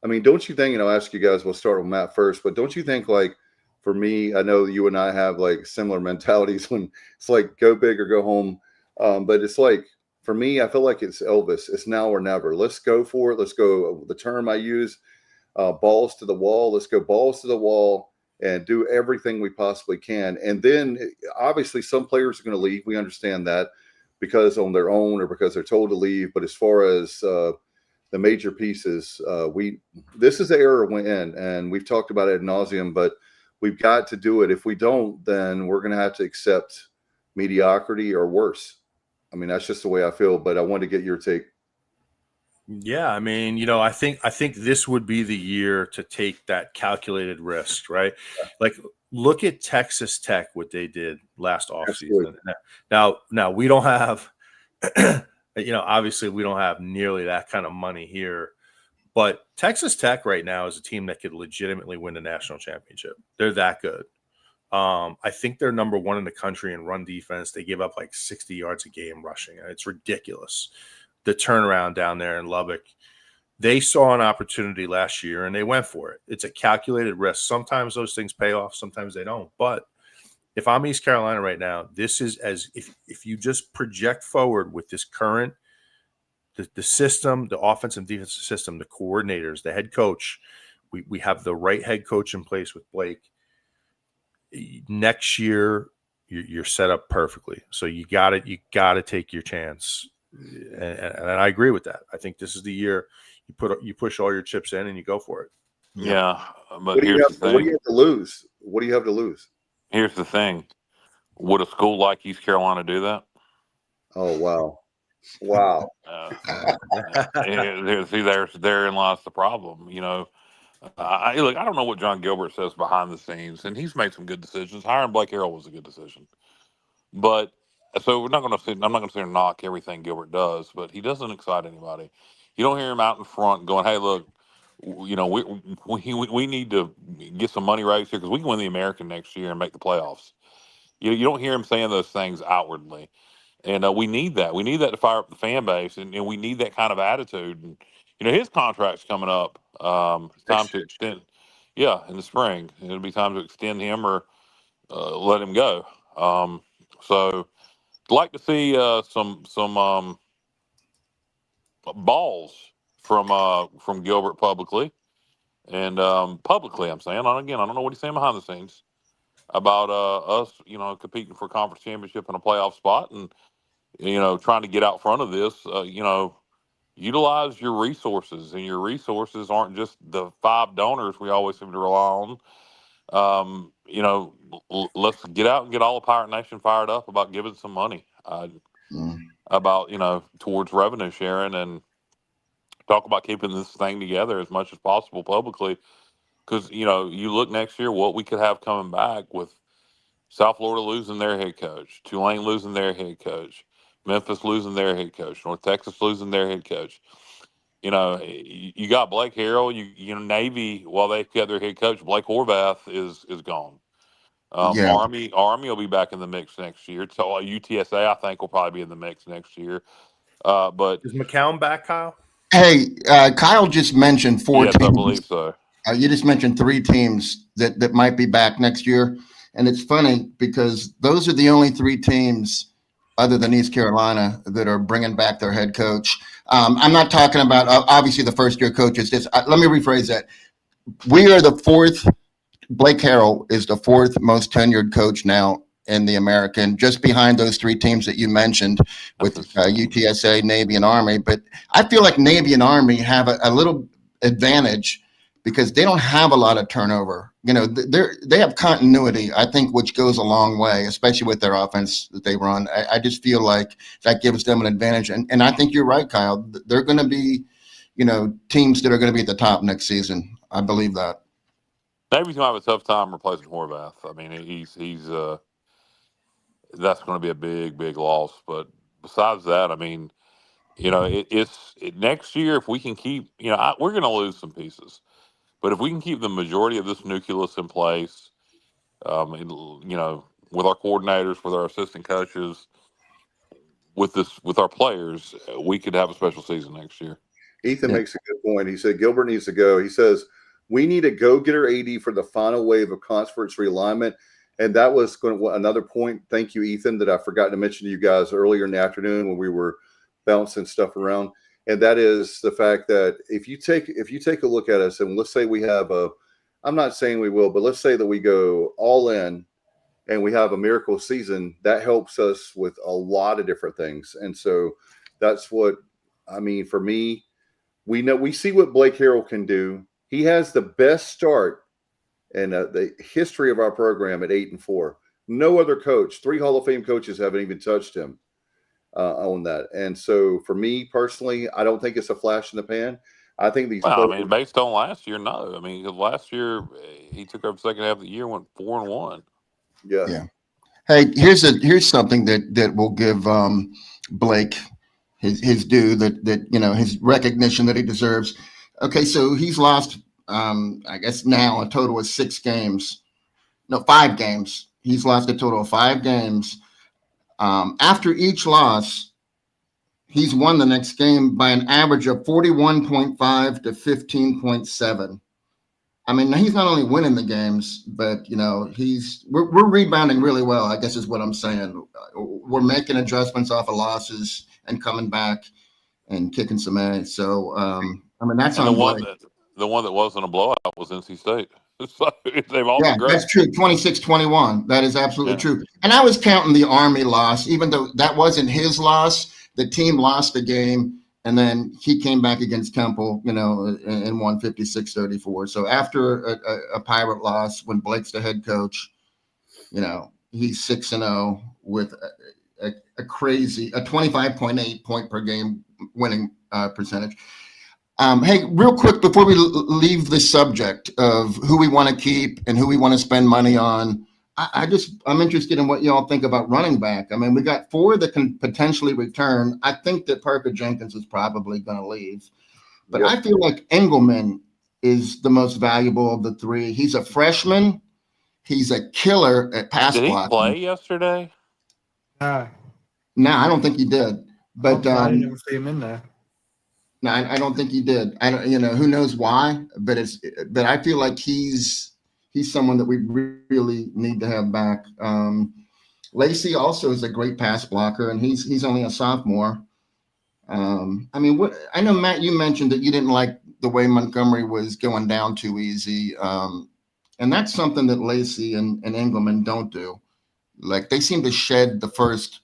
I mean, don't you think, I'll ask you guys, we'll start with Matt first, but don't you think, like, for me, I know you and I have, like, similar mentalities when it's like go big or go home. But it's like, for me, I feel like it's Elvis. It's now or never. Let's go for it. Let's go. The term I use, balls to the wall. Let's go balls to the wall and do everything we possibly can. And then, obviously, some players are going to leave. We understand that because on their own or because they're told to leave. But as far as the major pieces, this is the era we're in, and we've talked about it ad nauseum, but we've got to do it. If we don't, then we're going to have to accept mediocrity or worse. I mean, that's just the way I feel, but I wanted to get your take. Yeah, I mean, I think this would be the year to take that calculated risk, right? Like, look at Texas Tech, what they did last offseason. Now we don't have, obviously we don't have nearly that kind of money here, but Texas Tech right now is a team that could legitimately win the national championship. They're that good. I think they're number one in the country in run defense. They give up like 60 yards a game rushing. It's ridiculous. The turnaround down there in Lubbock, they saw an opportunity last year and they went for it. It's a calculated risk. Sometimes those things pay off, sometimes they don't. But if I'm East Carolina right now, this is as if you just project forward with this current, the system, the offensive and defensive system, the coordinators, the head coach, we have the right head coach in place with Blake. Next year, you're set up perfectly. So you got to take your chance, and I agree with that. I think this is the year you push all your chips in and you go for it. Yeah, but what do you have to lose? What do you have to lose? Here's the thing: would a school like East Carolina do that? Oh wow! Therein lies the problem. I don't know what John Gilbert says behind the scenes, and he's made some good decisions. Hiring Blake Harrell was a good decision, but so I'm not going to sit and knock everything Gilbert does, but he doesn't excite anybody. You don't hear him out in front going, "Hey, look, we need to get some money raised here because we can win the American next year and make the playoffs." You don't hear him saying those things outwardly, and we need that. We need that to fire up the fan base, and we need that kind of attitude. And his contract's coming up. It's time to extend. Yeah, in the spring, it'll be time to extend him or let him go. So, I'd like to see some balls from Gilbert publicly, and publicly, I'm saying. Again, I don't know what he's saying behind the scenes about us, competing for a conference championship and a playoff spot, and trying to get out front of this. Utilize your resources, and your resources aren't just the 5 donors we always seem to rely on. Let's get out and get all of Pirate Nation fired up about giving some money, about, towards revenue sharing, and talk about keeping this thing together as much as possible publicly. Because, you look next year, what we could have coming back with South Florida losing their head coach, Tulane losing their head coach, Memphis losing their head coach, North Texas losing their head coach. You got Blake Harrell. Navy, while they've got their head coach, Blake Horvath is gone. Yeah. Army will be back in the mix next year. So UTSA, I think, will probably be in the mix next year. But Is McCown back, Kyle? Hey, Kyle just mentioned four yes, teams. I believe so. You just mentioned three teams that might be back next year. And it's funny because those are the only three teams other than East Carolina that are bringing back their head coach. I'm not talking about, obviously, the first-year coaches. Let me rephrase that. We are the fourth. Blake Harrell is the fourth most tenured coach now in the American, just behind those three teams that you mentioned with UTSA, Navy, and Army. But I feel like Navy and Army have a little advantage because they don't have a lot of turnover. You know, they have continuity, I think, which goes a long way, especially with their offense that they run. I just feel like that gives them an advantage. And I think you're right, Kyle. They're going to be, you know, teams that are going to be at the top next season. I believe that. Navy's going to have a tough time replacing Horvath. I mean, he's that's going to be a big loss. But besides that, I mean, you know, it's next year if we can keep, you know, we're going to lose some pieces, but if we can keep the majority of this nucleus in place, and, you know, with our coordinators, with our assistant coaches, with our players, we could have a special season next year. Ethan makes a good point. He said Gilbert needs to go. He says we need a go-getter AD for the final wave of conference realignment. And that was another point. Thank you, Ethan, that I forgot to mention to you guys earlier in the afternoon when we were bouncing stuff around. And that is the fact that if you take a look at us and let's say we have I'm not saying we will, but let's say that we go all in and we have a miracle season, that helps us with a lot of different things. And so that's what, I mean, for me, we see what Blake Harrell can do. He has the best start in the history of our program at 8-4. No other coach, 3 Hall of Fame coaches haven't even touched him on that. And so for me personally, I don't think it's a flash in the pan. I think these. Well, I mean, based on last year, no. I mean, last year he took over the second half of the year, went 4-1. Yeah. Hey, here's something that will give Blake his due, that you know, his recognition that he deserves. Okay, so he's lost I guess now a total of 5 games. He's lost a total of 5 games. After each loss, he's won the next game by an average of 41.5 to 15.7. I mean, he's not only winning the games, but you know, we're rebounding really well, I guess is what I'm saying. We're making adjustments off of losses and coming back and kicking some ass. So I mean, that's on the one that wasn't a blowout was NC State. So they've all been great. That's true. 26-21. That is absolutely true. And I was counting the Army loss, even though that wasn't his loss. The team lost the game, and then he came back against Temple, you know, and won 56-34. So after a Pirate loss, when Blake's the head coach, you know, he's 6-0 with a crazy 25.8 point per game winning percentage. Hey, real quick before we leave the subject of who we want to keep and who we want to spend money on, I'm interested in what y'all think about running back. I mean, we got 4 that can potentially return. I think that Parker Jenkins is probably going to leave, but I feel like Engelman is the most valuable of the 3. He's a freshman. He's a killer at pass blocking. Did he play yesterday? No, I don't think he did. But I didn't even see him in there. No, I don't think he did. I don't, you know, who knows why? But I feel like he's someone that we really need to have back. Lacey also is a great pass blocker, and he's only a sophomore. I mean, I know, Matt, you mentioned that you didn't like the way Montgomery was going down too easy, and that's something that Lacey and Engelman don't do. Like, they seem to shed the first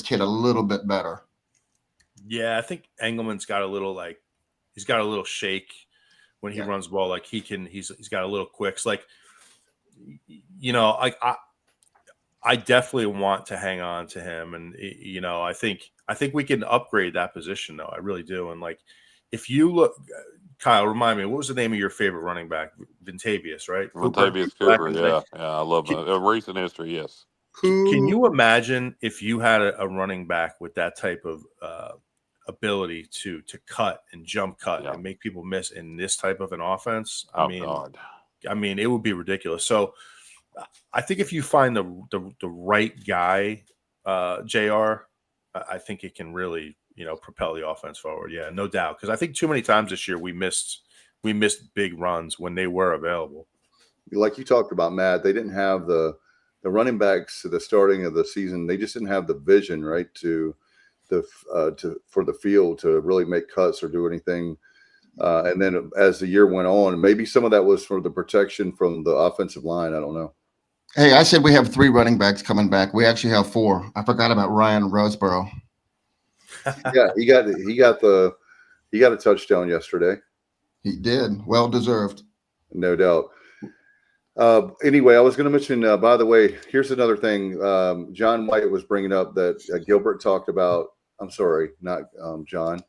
hit a little bit better. Yeah, I think Engelman's got a little he's got a little shake when he runs the ball. Like he's got a little quicks. Like, you know, I definitely want to hang on to him, and you know, I think we can upgrade that position though. I really do. And like, if you look, Kyle, remind me, what was the name of your favorite running back? Vintavious, right? Vintavious Cooper. Yeah, I love him. A recent history, yes. Can you imagine if you had a running back with that type of ability to cut and jump cut and make people miss in this type of an offense? I mean, it would be ridiculous. So I think if you find the right guy, JR, I think it can really, propel the offense forward. Yeah, no doubt. Because I think too many times this year we missed big runs when they were available. Like you talked about, Matt, they didn't have the running backs at the starting of the season. They just didn't have the vision, right, for the field to really make cuts or do anything. And then as the year went on, maybe some of that was for the protection from the offensive line. I don't know. Hey, I said we have 3 running backs coming back. We actually have 4. I forgot about Ryan Roseborough. Yeah, he got a touchdown yesterday. He did. Well deserved. No doubt. Anyway, I was going to mention, by the way, here's another thing. John White was bringing up that Gilbert talked about. I'm sorry, not John.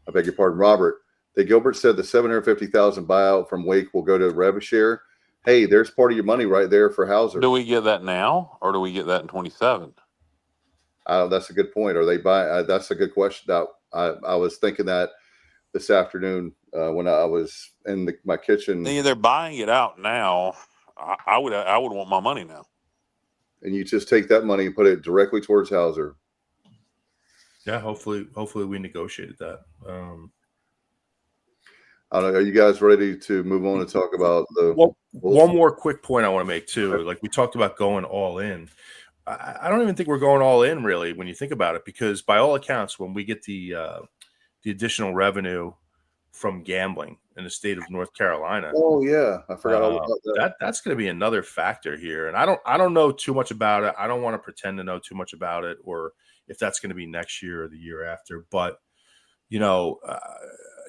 I beg your pardon, Robert. That Gilbert said the $750,000 buyout from Wake will go to revenue share. Hey, there's part of your money right there for Hauser. Do we get that now, or do we get that in 27? That's a good point. Are they buy? That's a good question. I was thinking that this afternoon when I was in my kitchen. They're buying it out now. I would want my money now. And you just take that money and put it directly towards Hauser. Yeah, hopefully we negotiated that. I don't know. Are you guys ready to move on and talk about the? One more quick point I want to make too. Like we talked about going all in. I don't even think we're going all in really when you think about it, because by all accounts, when we get the additional revenue from gambling in the state of North Carolina. Oh yeah, I forgot all about that. That's going to be another factor here, and I don't know too much about it. I don't want to pretend to know too much about it, or if that's going to be next year or the year after. But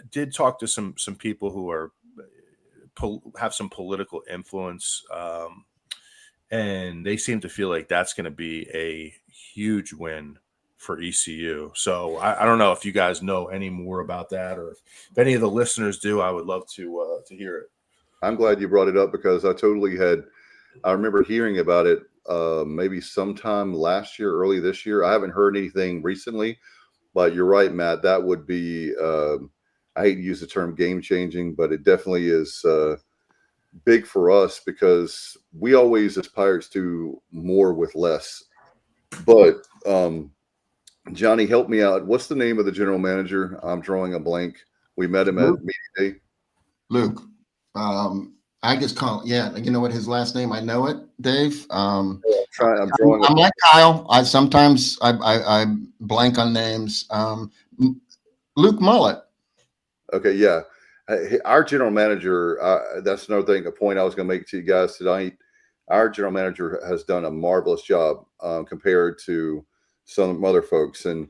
did talk to some people who are have some political influence, and they seem to feel like that's going to be a huge win for ECU. So I don't know if you guys know any more about that, or if any of the listeners do. I would love to hear it. I'm glad you brought it up, because I remember hearing about it maybe sometime last year, early this year. I haven't heard anything recently, but you're right, Matt. That would be I hate to use the term game changing, but it definitely is big for us, because we always, as Pirates, do more with less. But Johnny, help me out. What's the name of the general manager? I'm drawing a blank. We met him at media day. Luke. I just call. Yeah, you know what his last name? I know it, Dave. I'm like Kyle. I sometimes blank on names. Luke Mullet. Okay, yeah. Our general manager, that's another thing, a point I was going to make to you guys tonight. Our general manager has done a marvelous job compared to some other folks. And,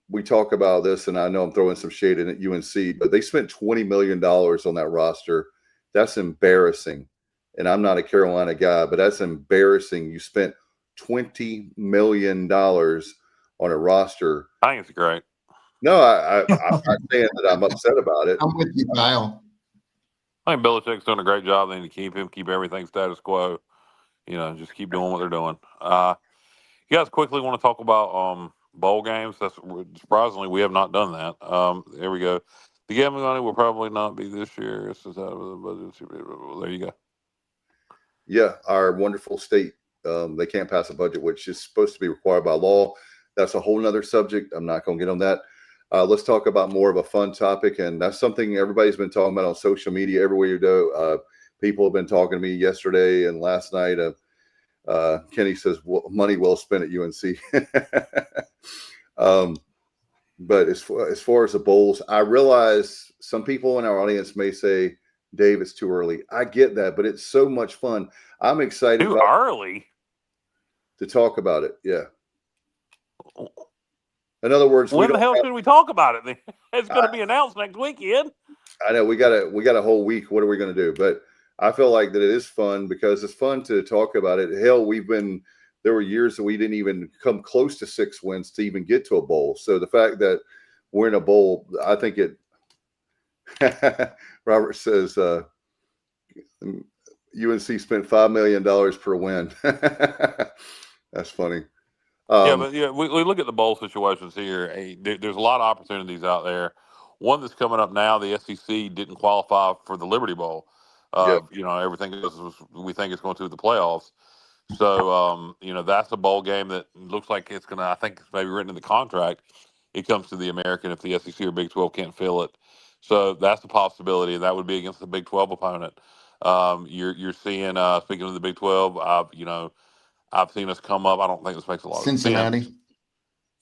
we talk about this, and I know I'm throwing some shade in at UNC, but they spent $20 million on that roster. That's embarrassing. And I'm not a Carolina guy, but that's embarrassing. You spent $20 million on a roster. I think it's great. No, I'm not saying that I'm upset about it. I'm with you, Kyle. I think Belichick's doing a great job. They need to keep everything status quo. Just keep doing what they're doing. You guys quickly want to talk about bowl games? That's surprisingly, we have not done that. There we go. The gambling money will probably not be this year. This is out of the budget. There you go. Yeah, our wonderful state. They can't pass a budget, which is supposed to be required by law. That's a whole nother subject. I'm not going to get on that. Let's talk about more of a fun topic, and that's something everybody's been talking about on social media everywhere you go. People have been talking to me yesterday and last night. Kenny says, money well spent at UNC. But as far as the bowls, I realize some people in our audience may say, Dave, it's too early. I get that, but it's so much fun. I'm excited. Too early to talk about it. Yeah. In other words, when the hell should we talk about it? It's going to be announced next weekend. I know we got a whole week. What are we going to do? But I feel like that it is fun, because it's fun to talk about it. Hell, there were years that we didn't even come close to 6 wins to even get to a bowl. So the fact that we're in a bowl, I think it. Robert says UNC spent $5 million per win. That's funny. We look at the bowl situations here. There's a lot of opportunities out there. One that's coming up now, the SEC didn't qualify for the Liberty Bowl. Everything goes as we think it's going to the playoffs. So, that's a bowl game that looks like it's going to, I think it's maybe written in the contract. It comes to the American if the SEC or Big 12 can't fill it. So that's a possibility, and that would be against the Big 12 opponent. You're seeing, speaking of the Big 12, I've seen us come up. I don't think this makes a lot of sense. Cincinnati.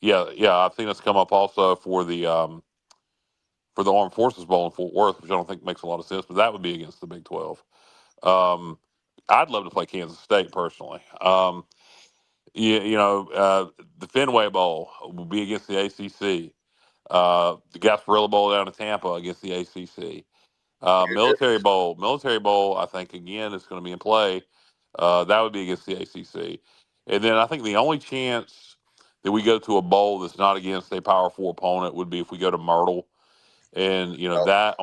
Yeah, I've seen us come up also for the Armed Forces Bowl in Fort Worth, which I don't think makes a lot of sense, but that would be against the Big 12. I'd love to play Kansas State personally. The Fenway Bowl will be against the ACC. The Gasparilla Bowl down in Tampa against the ACC. Military Bowl, I think, again, is going to be in play. That would be against the ACC. And then I think the only chance that we go to a bowl that's not against a Power 4 opponent would be if we go to Myrtle. And, that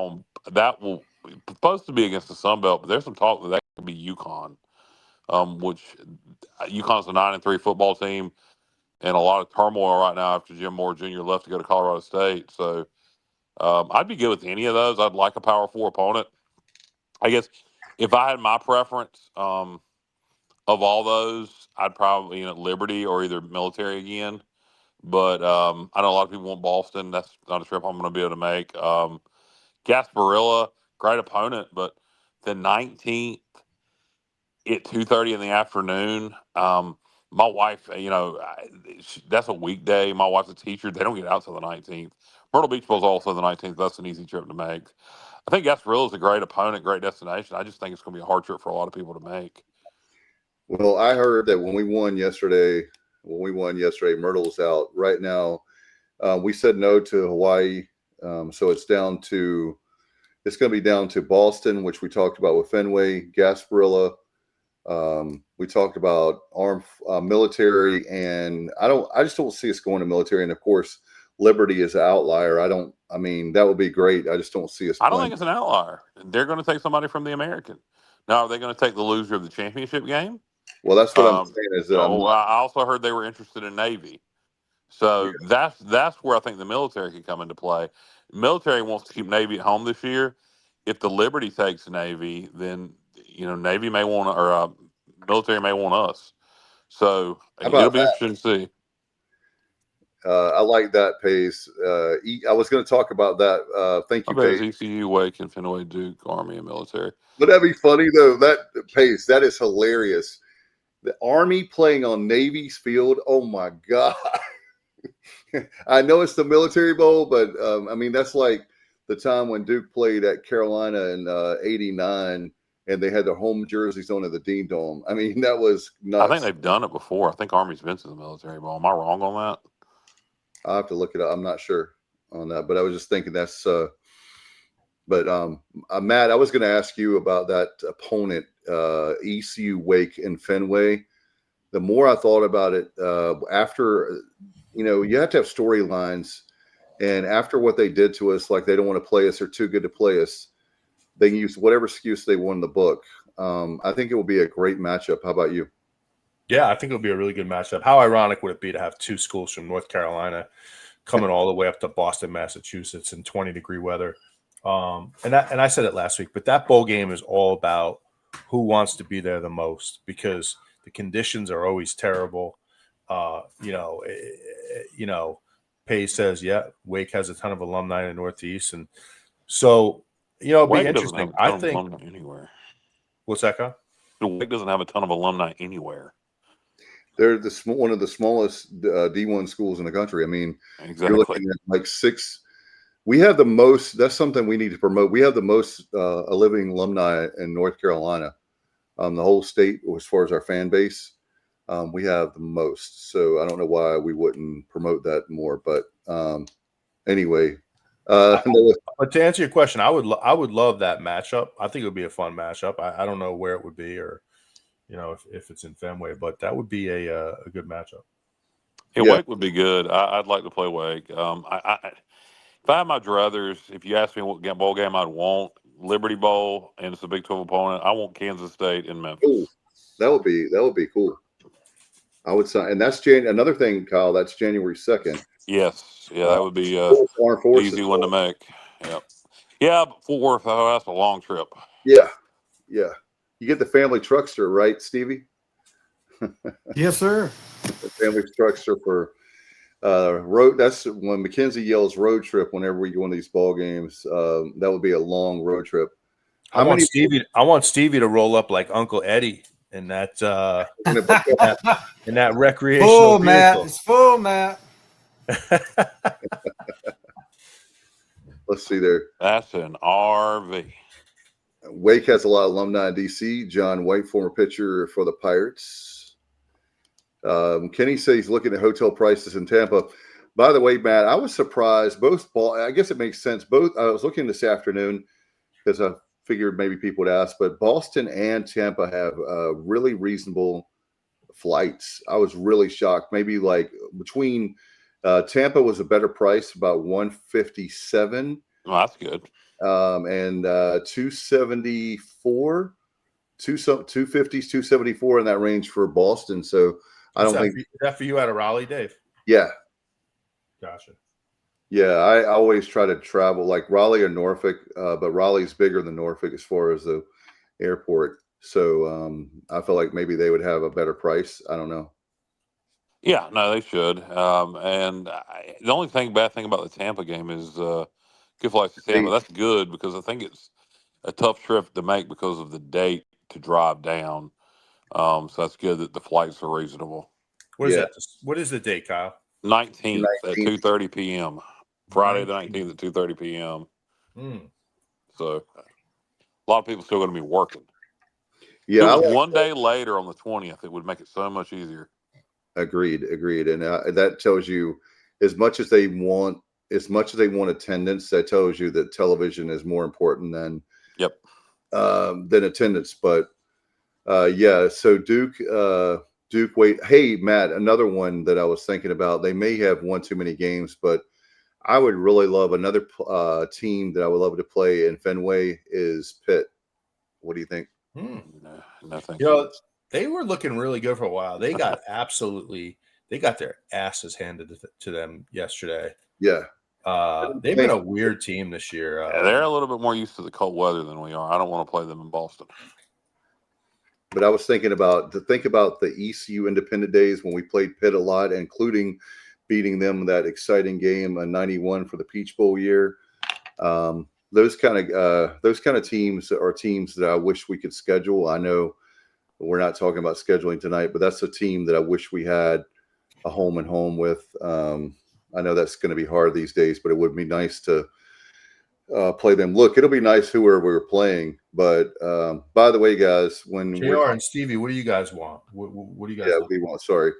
will supposed to be against the Sun Belt, but there's some talk that could be UConn, which UConn's a 9-3 football team and a lot of turmoil right now after Jim Moore Jr. left to go to Colorado State. So I'd be good with any of those. I'd like a Power 4 opponent. I guess if I had my preference of all those, I'd probably Liberty or either military again. But I know a lot of people want Boston. That's not a trip I'm going to be able to make. Gasparilla, great opponent, but the 19th at 2:30 in the afternoon. My wife, that's a weekday. My wife's a teacher. They don't get out till the 19th. Myrtle Beach Bowl is also the 19th. That's an easy trip to make. I think Gasparilla is a great opponent, great destination. I just think it's going to be a hard trip for a lot of people to make. Well, I heard that when we won yesterday, Myrtle's out. Right now, we said no to Hawaii. So it's going to be down to Boston, which we talked about with Fenway, Gasparilla. We talked about armed military, and I just don't see us going to military. And of course, Liberty is an outlier. That would be great. I just don't see us. I don't think it's an outlier. They're going to take somebody from the American. Now, are they going to take the loser of the championship game? Well, that's what I'm saying. Is that I also heard they were interested in Navy. So that's where I think the military could come into play. Military wants to keep Navy at home this year. If the Liberty takes Navy, then Navy may want or military may want us. So it'll be interesting to see. I like that, Pace. I was going to talk about that. Thank you, Pace. ECU, Wake, and Fenway, Duke, Army, and military. Would that be funny though? That Pace, that is hilarious. The Army playing on Navy's field. Oh my God. I know it's the Military Bowl, but that's like the time when Duke played at Carolina in '89, and they had their home jerseys on at the Dean Dome. That was nuts. I think they've done it before. I think Army's been to the Military Bowl. Am I wrong on that? I'll have to look it up. I'm not sure on that, but I was just thinking that's. Matt, I was going to ask you about that opponent, ECU, Wake, and Fenway. The more I thought about it, after. You have to have storylines, and after what they did to us, like they don't want to play us or too good to play us, they can use whatever excuse they want in the book. I think it will be a great matchup. How about you? Yeah, I think it'll be a really good matchup. How ironic would it be to have two schools from North Carolina coming all the way up to Boston, Massachusetts in 20-degree weather? And I said it last week, but that bowl game is all about who wants to be there the most because the conditions are always terrible. Pace says, Wake has a ton of alumni in the Northeast. And so, it'll be interesting. I think anywhere. What's that, Kyle? Wake doesn't have a ton of alumni anywhere. They're one of the smallest D1 schools in the country. Exactly. You're looking at like 6. We have the most. That's something we need to promote. We have the most living alumni in North Carolina, the whole state as far as our fan base. We have the most, so I don't know why we wouldn't promote that more. But anyway, but to answer your question, I would love that matchup. I think it would be a fun matchup. I don't know where it would be, or if it's in Fenway, but that would be a good matchup. Wake would be good. I'd like to play Wake. If I had my druthers, if you ask me what bowl game I'd want, Liberty Bowl, and it's a Big 12 opponent, I want Kansas State in Memphis. Ooh, that would be cool. I would say, and that's another thing, Kyle. That's January 2nd. Yes, that would be easy one to make. Yep. Yeah, but Fort Worth. Oh, that's a long trip. Yeah, Yeah. You get the family truckster, right, Stevie? Yes, sir. The family truckster for road. That's when Mackenzie yells road trip whenever we go on these ball games. That would be a long road trip. I want Stevie to roll up like Uncle Eddie in that in that recreational Full, vehicle. Matt. It's full, Matt. Let's see there. That's an RV. Wake has a lot of alumni in DC. John White, former pitcher for the Pirates. Kenny says he's looking at hotel prices in Tampa. By the way, Matt, I was surprised. I guess it makes sense. I was looking this afternoon because I figured maybe people would ask, but Boston and Tampa have really reasonable flights. I was really shocked. Maybe like between Tampa was a better price, about $157. Well, that's good. And 274, 250s, 274 in that range for Boston. So I don't think is that for you out of Raleigh, Dave? Yeah. Gotcha. Yeah, I always try to travel like Raleigh or Norfolk, but Raleigh's bigger than Norfolk as far as the airport. So I feel like maybe they would have a better price. I don't know. Yeah, no, they should. The only bad thing about the Tampa game is good flights to Tampa. That's good because I think it's a tough trip to make because of the date to drive down. So that's good that the flights are reasonable. What is that? What is the date, Kyle? 19th at 2:30 p.m. Friday the 19th at 2:30 p.m. So a lot of people still going to be working. Yeah, if it was one day later on the 20th, it would make it so much easier. Agreed. And that tells you as much as they want attendance, that tells you that television is more important than attendance. But yeah, so Duke, wait, hey Matt, another one that I was thinking about. They may have one too many games, but I would really love another team that I would love to play in Fenway is Pitt. What do you think? No, thank you. They were looking really good for a while. They got they got their asses handed to them yesterday. Yeah. They've been a weird team this year. They're a little bit more used to the cold weather than we are. I don't want to play them in Boston. But I was thinking about the ECU Independent days when we played Pitt a lot, including beating them that exciting game in '91 for the Peach Bowl year. Those kind of teams are teams that I wish we could schedule. I know we're not talking about scheduling tonight, but that's a team that I wish we had a home and home with. I know that's going to be hard these days, but it would be nice to play them. Look, it'll be nice whoever we're playing. But by the way, guys, when JR and Stevie, what do you guys want? What do you guys? Yeah, we want. Sorry.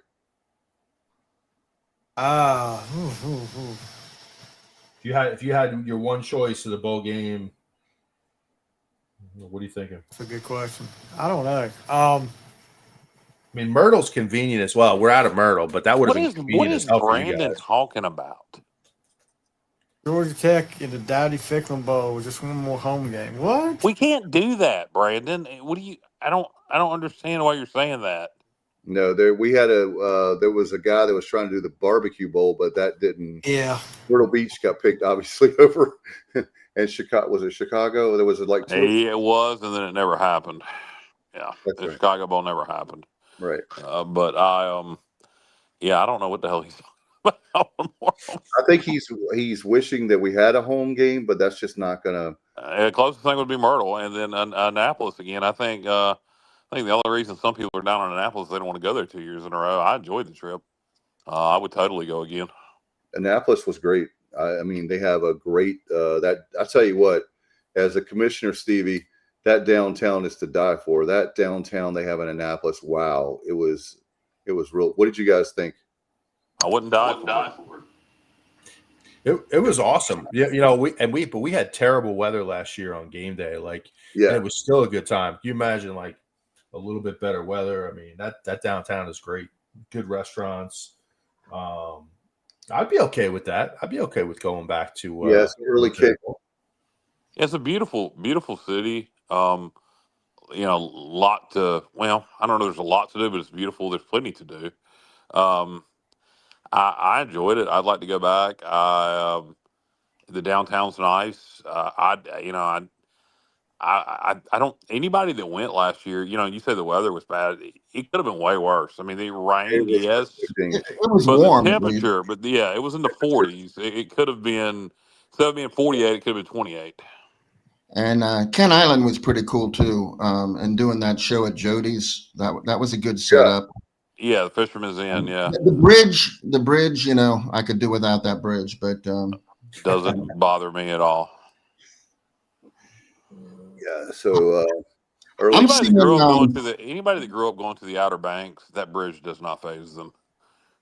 If you had your one choice of the bowl game, what are you thinking? That's a good question. I don't know. I mean, Myrtle's convenient as well. We're out of Myrtle, but that would have been convenient as hell for you guys. What is Brandon talking about? Georgia Tech in the Dowdy Ficklin Bowl, just one more home game. What? We can't do that, Brandon. What do you? I don't understand why you're saying that. No, there was a guy that was trying to do the barbecue bowl, but that didn't. Yeah. Myrtle Beach got picked obviously over, and Chicago was it Chicago? There was like it was, and then it never happened. Yeah, the right. Chicago Bowl never happened. Right. But I don't know what the hell he's talking about. I think he's wishing that we had a home game, but that's just not gonna. The closest thing would be Myrtle, and then Annapolis again. I think the only reason some people are down on Annapolis is they don't want to go there 2 years in a row. I enjoyed the trip. I would totally go again. Annapolis was great. I mean, they have a great I tell you what, as a commissioner, Stevie, that downtown is to die for. That downtown they have in Annapolis, wow, it was real. What did you guys think? I wouldn't die for it. It was awesome. Yeah, we had terrible weather last year on game day. And it was still a good time. Can you imagine like a little bit better weather? I mean, that downtown is great. Good restaurants. I'd be okay with that. I'd be okay with going back to it's an early kick. It's a beautiful, beautiful city. Lot to I don't know. There's a lot to do, but it's beautiful. There's plenty to do. I enjoyed it. I'd like to go back. The downtown's nice. I I don't anybody that went last year. You say the weather was bad. It could have been way worse. I mean, it rained, was yes, It was but the warm at least. temperature, but yeah, it was in the 40s. It could have been instead of being 48, it could have been 28. And Ken Island was pretty cool too. And doing that show at Jody's, that was a good setup. Yeah, the Fisherman's Inn. Yeah, The bridge, I could do without that bridge, but doesn't bother me at all. Yeah. So early. Anybody that grew up going to the Outer Banks, that bridge does not faze them.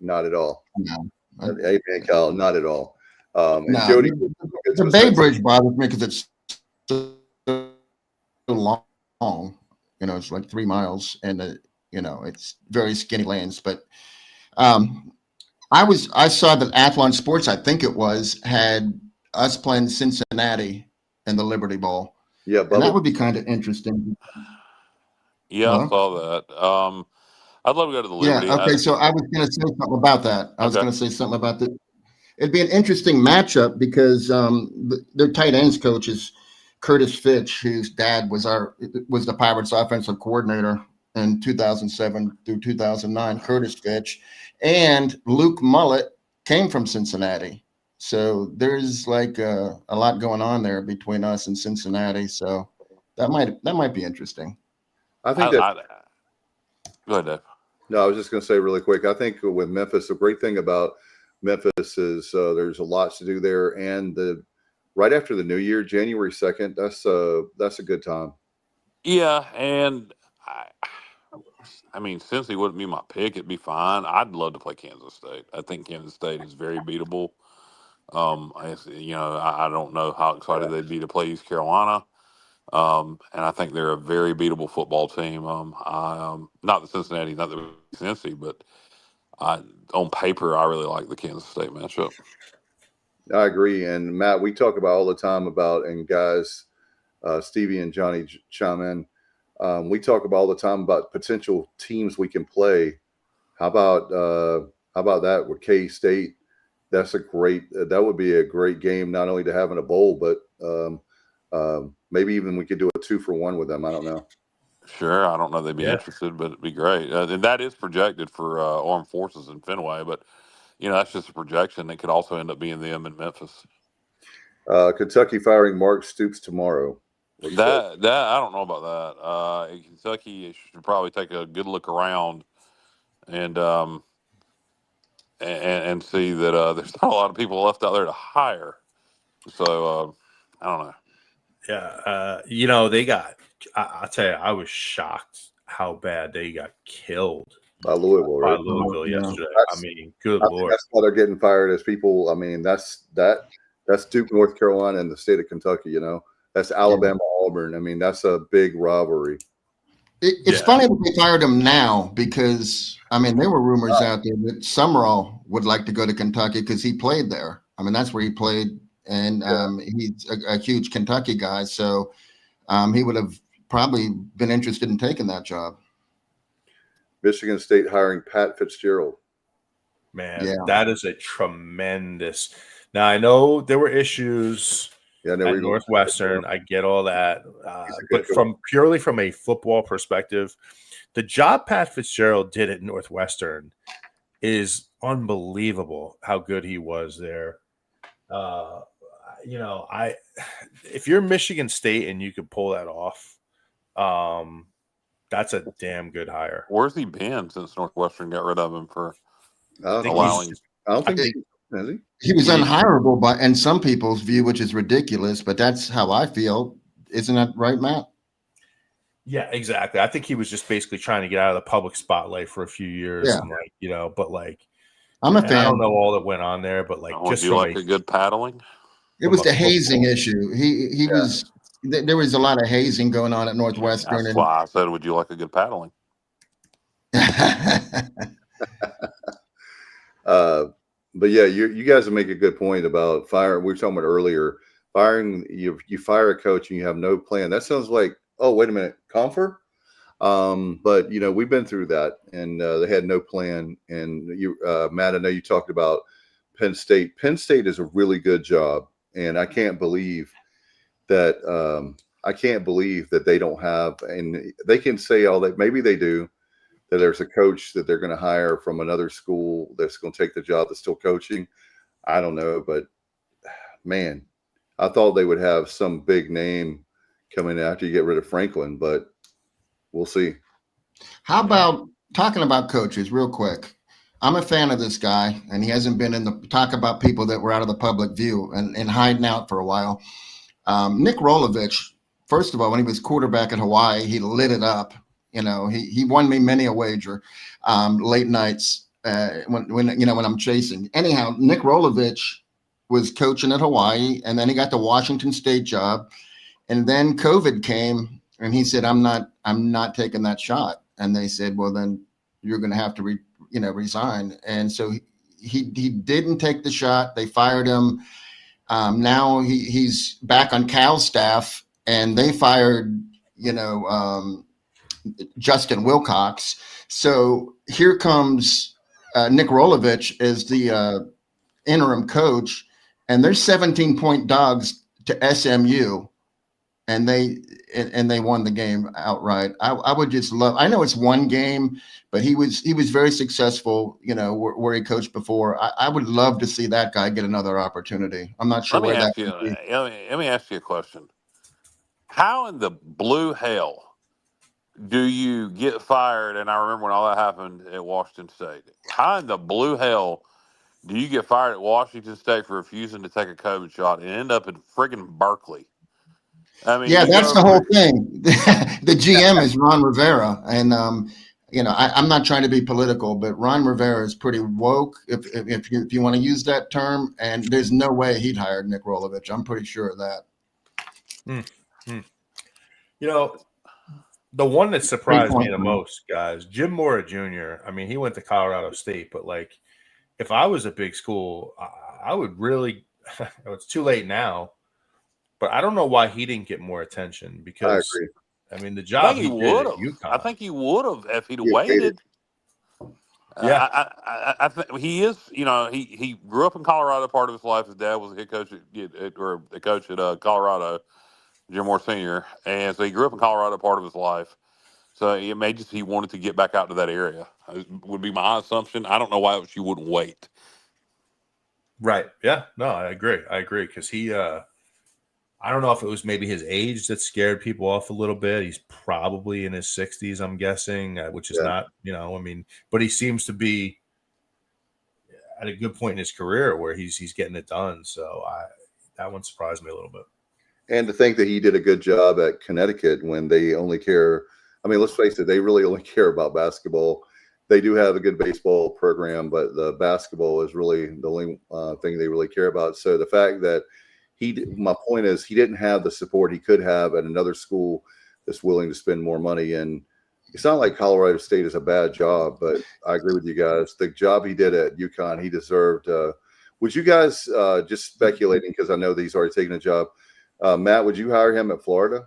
Not at all. No. Hey, man, Kyle, not at all. And No, Jody, the Bay Bridge bothers me because it's so long. It's like 3 miles, and it's very skinny lanes. But I saw that Athlon Sports, I think it was, had us playing Cincinnati in the Liberty Bowl. Yeah, and that would be kind of interesting. Yeah, I saw that. I'd love to go to the Liberty. Yeah. Okay. So I was going to say something about that. I was going to say something about that. It'd be an interesting matchup because their tight ends coach is Curtis Fitch, whose dad was the Pirates offensive coordinator in 2007 through 2009. Curtis Fitch and Luke Mullet came from Cincinnati. So there's like a lot going on there between us and Cincinnati. So that might be interesting. I think go ahead, Dave. No, I was just going to say really quick. I think with Memphis, the great thing about Memphis is there's a lot to do there, and right after the New Year, January 2nd, that's a good time. Yeah, and I mean, since he wouldn't be my pick, it'd be fine. I'd love to play Kansas State. I think Kansas State is very beatable. I don't know how excited they'd be to play East Carolina. And I think they're a very beatable football team. Not the Cincinnati, not the Cincy, but on paper, I really like the Kansas State matchup. I agree. And Matt, we talk about all the time and guys, Stevie and Johnny chime in. We talk about all the time about potential teams we can play. How about that with K-State? That would be a great game, not only to have in a bowl, but maybe even we could do a 2-for-1 with them. I don't know. Sure. I don't know they'd be interested, but it'd be great. And that is projected for Armed Forces in Fenway, but that's just a projection. It could also end up being them in Memphis. Kentucky firing Mark Stoops tomorrow. That I don't know about that. Kentucky should probably take a good look around and see that there's not a lot of people left out there to hire. So I don't know. Yeah, they got. I'll tell you, I was shocked how bad they got killed by Louisville. Right? By Louisville yesterday. Good Lord. That's why they're getting fired as people. I mean, that's Duke, North Carolina, and the state of Kentucky. That's Alabama, Auburn. I mean, that's a big rivalry. It's funny that they fired him now because, there were rumors out there that Summerall would like to go to Kentucky because he played there. That's where he played, and he's a huge Kentucky guy. So he would have probably been interested in taking that job. Michigan State hiring Pat Fitzgerald. Man, that is a tremendous. Now, I know there were issues at Northwestern. I get all that. But purely from a football perspective, the job Pat Fitzgerald did at Northwestern is unbelievable how good he was there. If you're Michigan State and you could pull that off, that's a damn good hire. Where's he been since Northwestern got rid of him for allowing? I don't think he was unhireable by in some people's view, which is ridiculous, but that's how I feel. Isn't that right, Matt? Yeah, exactly. I think he was just basically trying to get out of the public spotlight for a few years. Yeah. And but I'm a fan. I don't know all that went on there, but just you like a good paddling. It was the hazing issue. He was. There was a lot of hazing going on at Northwestern. That's why I said, would you like a good paddling? But yeah, you guys make a good point about firing. We were talking about earlier, firing. You fire a coach and you have no plan. That sounds like, oh, wait a minute, Confer. But we've been through that, and they had no plan. And Matt, I know you talked about Penn State. Penn State is a really good job, and I can't believe that I can't believe that they don't have, and they can say all that. Maybe they do, that there's a coach that they're going to hire from another school that's going to take the job that's still coaching. I don't know, but man, I thought they would have some big name coming after you get rid of Franklin, but we'll see. How about talking about coaches real quick? I'm a fan of this guy, and he hasn't been in the talk about people that were out of the public view and hiding out for a while. Nick Rolovich, first of all, when he was quarterback at Hawaii, he lit it up. You know, he won me many a wager, late nights when I'm chasing. Anyhow, Nick Rolovich was coaching at Hawaii, and then he got the Washington State job, and then COVID came, and he said, "I'm not taking that shot." And they said, "Well, then you're going to have to resign." And so he didn't take the shot. They fired him. Now he's back on Cal's staff, and they fired Justin Wilcox. So here comes Nick Rolovich as the interim coach, and they're 17-point dogs to SMU, and they won the game outright. I would just love. I know it's one game, but he was very successful. Where he coached before. I would love to see that guy get another opportunity. I'm not sure Let where that. let me ask you a question. How in the blue hell do you get fired? And I remember when all that happened at Washington State. How in the blue hell do you get fired at Washington State for refusing to take a COVID shot and end up in friggin' Berkeley? I mean, yeah, that's the whole thing. The GM is Ron Rivera, and I'm not trying to be political, but Ron Rivera is pretty woke, if you want to use that term. And there's no way he'd hire Nick Rolovich. I'm pretty sure of that. The one that surprised me the most, guys, Jim Mora Jr. I mean, he went to Colorado State, but like, if I was a big school, I would really. It's too late now, but I don't know why he didn't get more attention, because I mean, the job he did at UConn. I think he would have if he'd waited. Yeah, I think he is. He grew up in Colorado. Part of his life, his dad was a head coach at Colorado, Jim Moore Sr., and so he grew up in Colorado part of his life. So it may just he wanted to get back out to that area. Would be my assumption. I don't know why you wouldn't wait. Right. Yeah. No, I agree. Because he, I don't know if it was maybe his age that scared people off a little bit. He's probably in his 60s, I'm guessing, which is not, but he seems to be at a good point in his career where he's getting it done. So that one surprised me a little bit. And to think that he did a good job at Connecticut when they only care. I mean, let's face it, they really only care about basketball. They do have a good baseball program, but the basketball is really the only thing they really care about. So the fact that my point is, he didn't have the support he could have at another school that's willing to spend more money. And it's not like Colorado State is a bad job, but I agree with you guys. The job he did at UConn, he deserved. Would you guys, just speculating, because I know that he's already taken a job, Matt, would you hire him at Florida?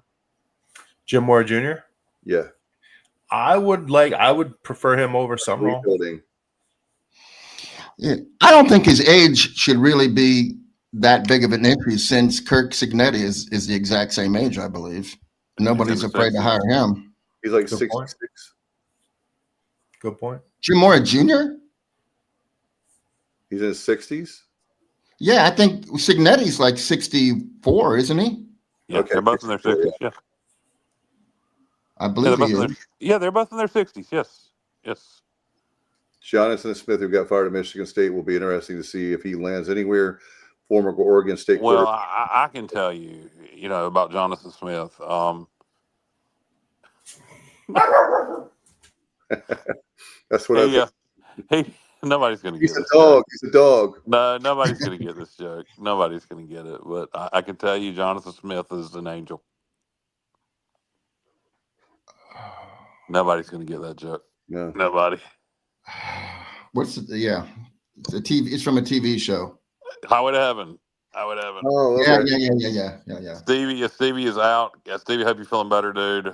Jim Moore Jr.? Yeah. I would prefer him over Summerall. Yeah, I don't think his age should really be that big of an issue, since Kirk Cignetti is the exact same age, I believe. Nobody's afraid to hire him. He's like 66. Good point. Jim Moore Jr.? He's in his 60s? Yeah, I think Cignetti's like 64, isn't he? Yeah, okay. They're both in their 60s, yeah. I believe he is. They're both in their 60s, yes. Jonathan Smith, who got fired at Michigan State, will be interesting to see if he lands anywhere. Former Oregon State. Well, I can tell you, about Jonathan Smith. That's what nobody's going to get it. He's a dog. No, nobody's going to get this joke. Nobody's going to get it. But I can tell you, Jonathan Smith is an angel. Nobody's going to get that joke. No. Nobody. What's the TV? It's from a TV show. Highway to Heaven. Oh, okay. Yeah. Stevie is out. Yeah, Stevie, hope you're feeling better, dude.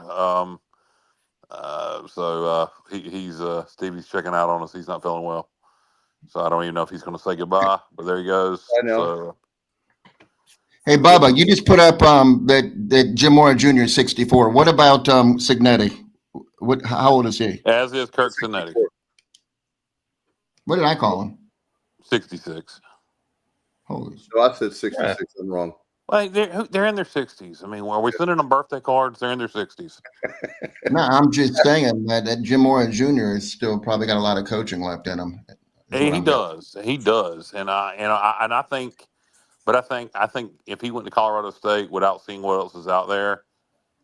He's Stevie's checking out on us. He's not feeling well, so I don't even know if he's going to say goodbye. But there he goes. I know. Hey, Bubba, you just put up that Jim Mora Jr. is 64. What about Signetti? How old is he? As is Kirk Cinetti, What did I call him? 66. Holy. So I said 66. I'm wrong. Like they're in their 60s. I mean, are we sending them birthday cards? They're in their 60s. No, I'm just saying that Jim Mora Jr. is still probably got a lot of coaching left in him. He does, and I think, but I think if he went to Colorado State without seeing what else is out there,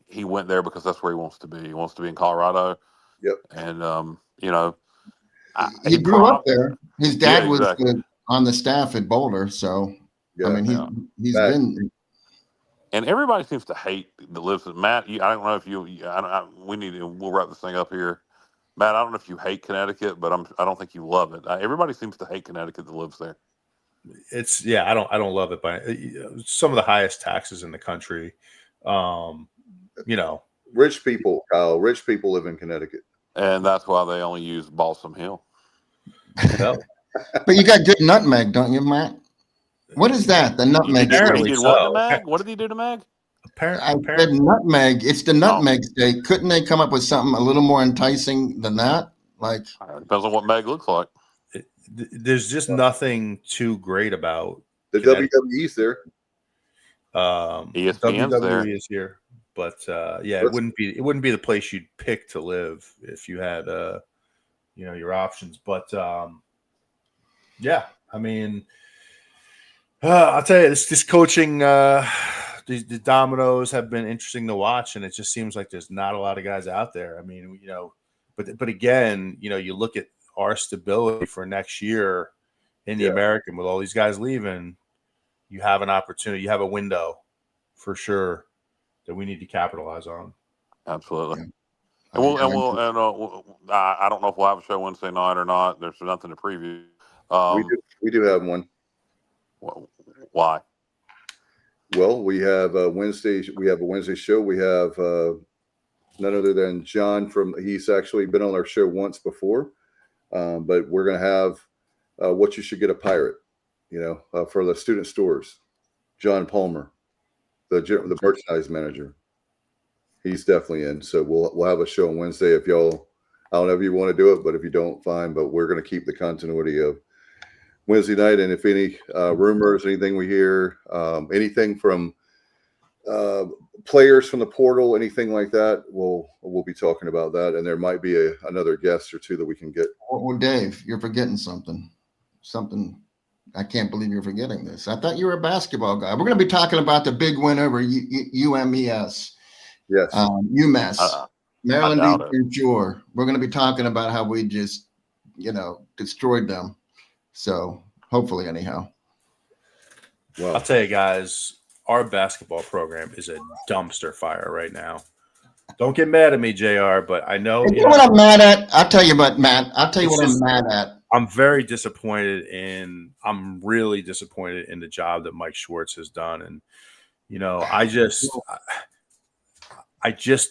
he went there because that's where he wants to be. He wants to be in Colorado. Yep. And he grew up there. His dad was exactly. on the staff at Boulder, so I mean he's been. And everybody seems to hate that lives in Matt. I don't know if we'll wrap this thing up here. Matt, I don't know if you hate Connecticut, but I don't think you love it. Everybody seems to hate Connecticut that lives there. I don't love it, but some of the highest taxes in the country. Rich people, Kyle. Rich people live in Connecticut, and that's why they only use Balsam Hill. But you got good nutmeg, don't you, Matt? What is that? The nutmeg. What did he do to Meg? I said nutmeg. It's the nutmeg steak. Couldn't they come up with something a little more enticing than that? Like, depends on what Meg looks like. There's just nothing too great about the WWE's there. ESPN's WWE there. Is here, but it wouldn't be the place you'd pick to live if you had your options. But I mean. I'll tell you, this coaching, the dominoes have been interesting to watch, and it just seems like there's not a lot of guys out there. I mean, but again, you look at our stability for next year in the American with all these guys leaving, you have an opportunity, you have a window for sure that we need to capitalize on. Absolutely. I don't know if we'll have a show Wednesday night or not. There's nothing to preview. We do have one. Why? Well, we have Wednesday. We have a Wednesday show. We have none other than John he's actually been on our show once before, but we're going to have what you should get a pirate, for the student stores. John Palmer, the merchandise manager. He's definitely in. So we'll have a show on Wednesday. If y'all, I don't know if you want to do it, but if you don't, fine. But we're going to keep the continuity of Wednesday night, and if any rumors, anything we hear, anything from players from the portal, anything like that, we'll be talking about that, and there might be another guest or two that we can get. Well, Dave, you're forgetting something. I can't believe you're forgetting this. I thought you were a basketball guy. We're going to be talking about the big win over UMES. Yes. UMass. Maryland Eastern Shore. We're going to be talking about how we just, destroyed them. So hopefully, anyhow. Well, I'll tell you guys, our basketball program is a dumpster fire right now. Don't get mad at me, JR, but I know. You know what I'm mad at? I'll tell you what, Matt. I'm mad at. I'm very disappointed I'm really disappointed in the job that Mike Schwartz has done. And, I just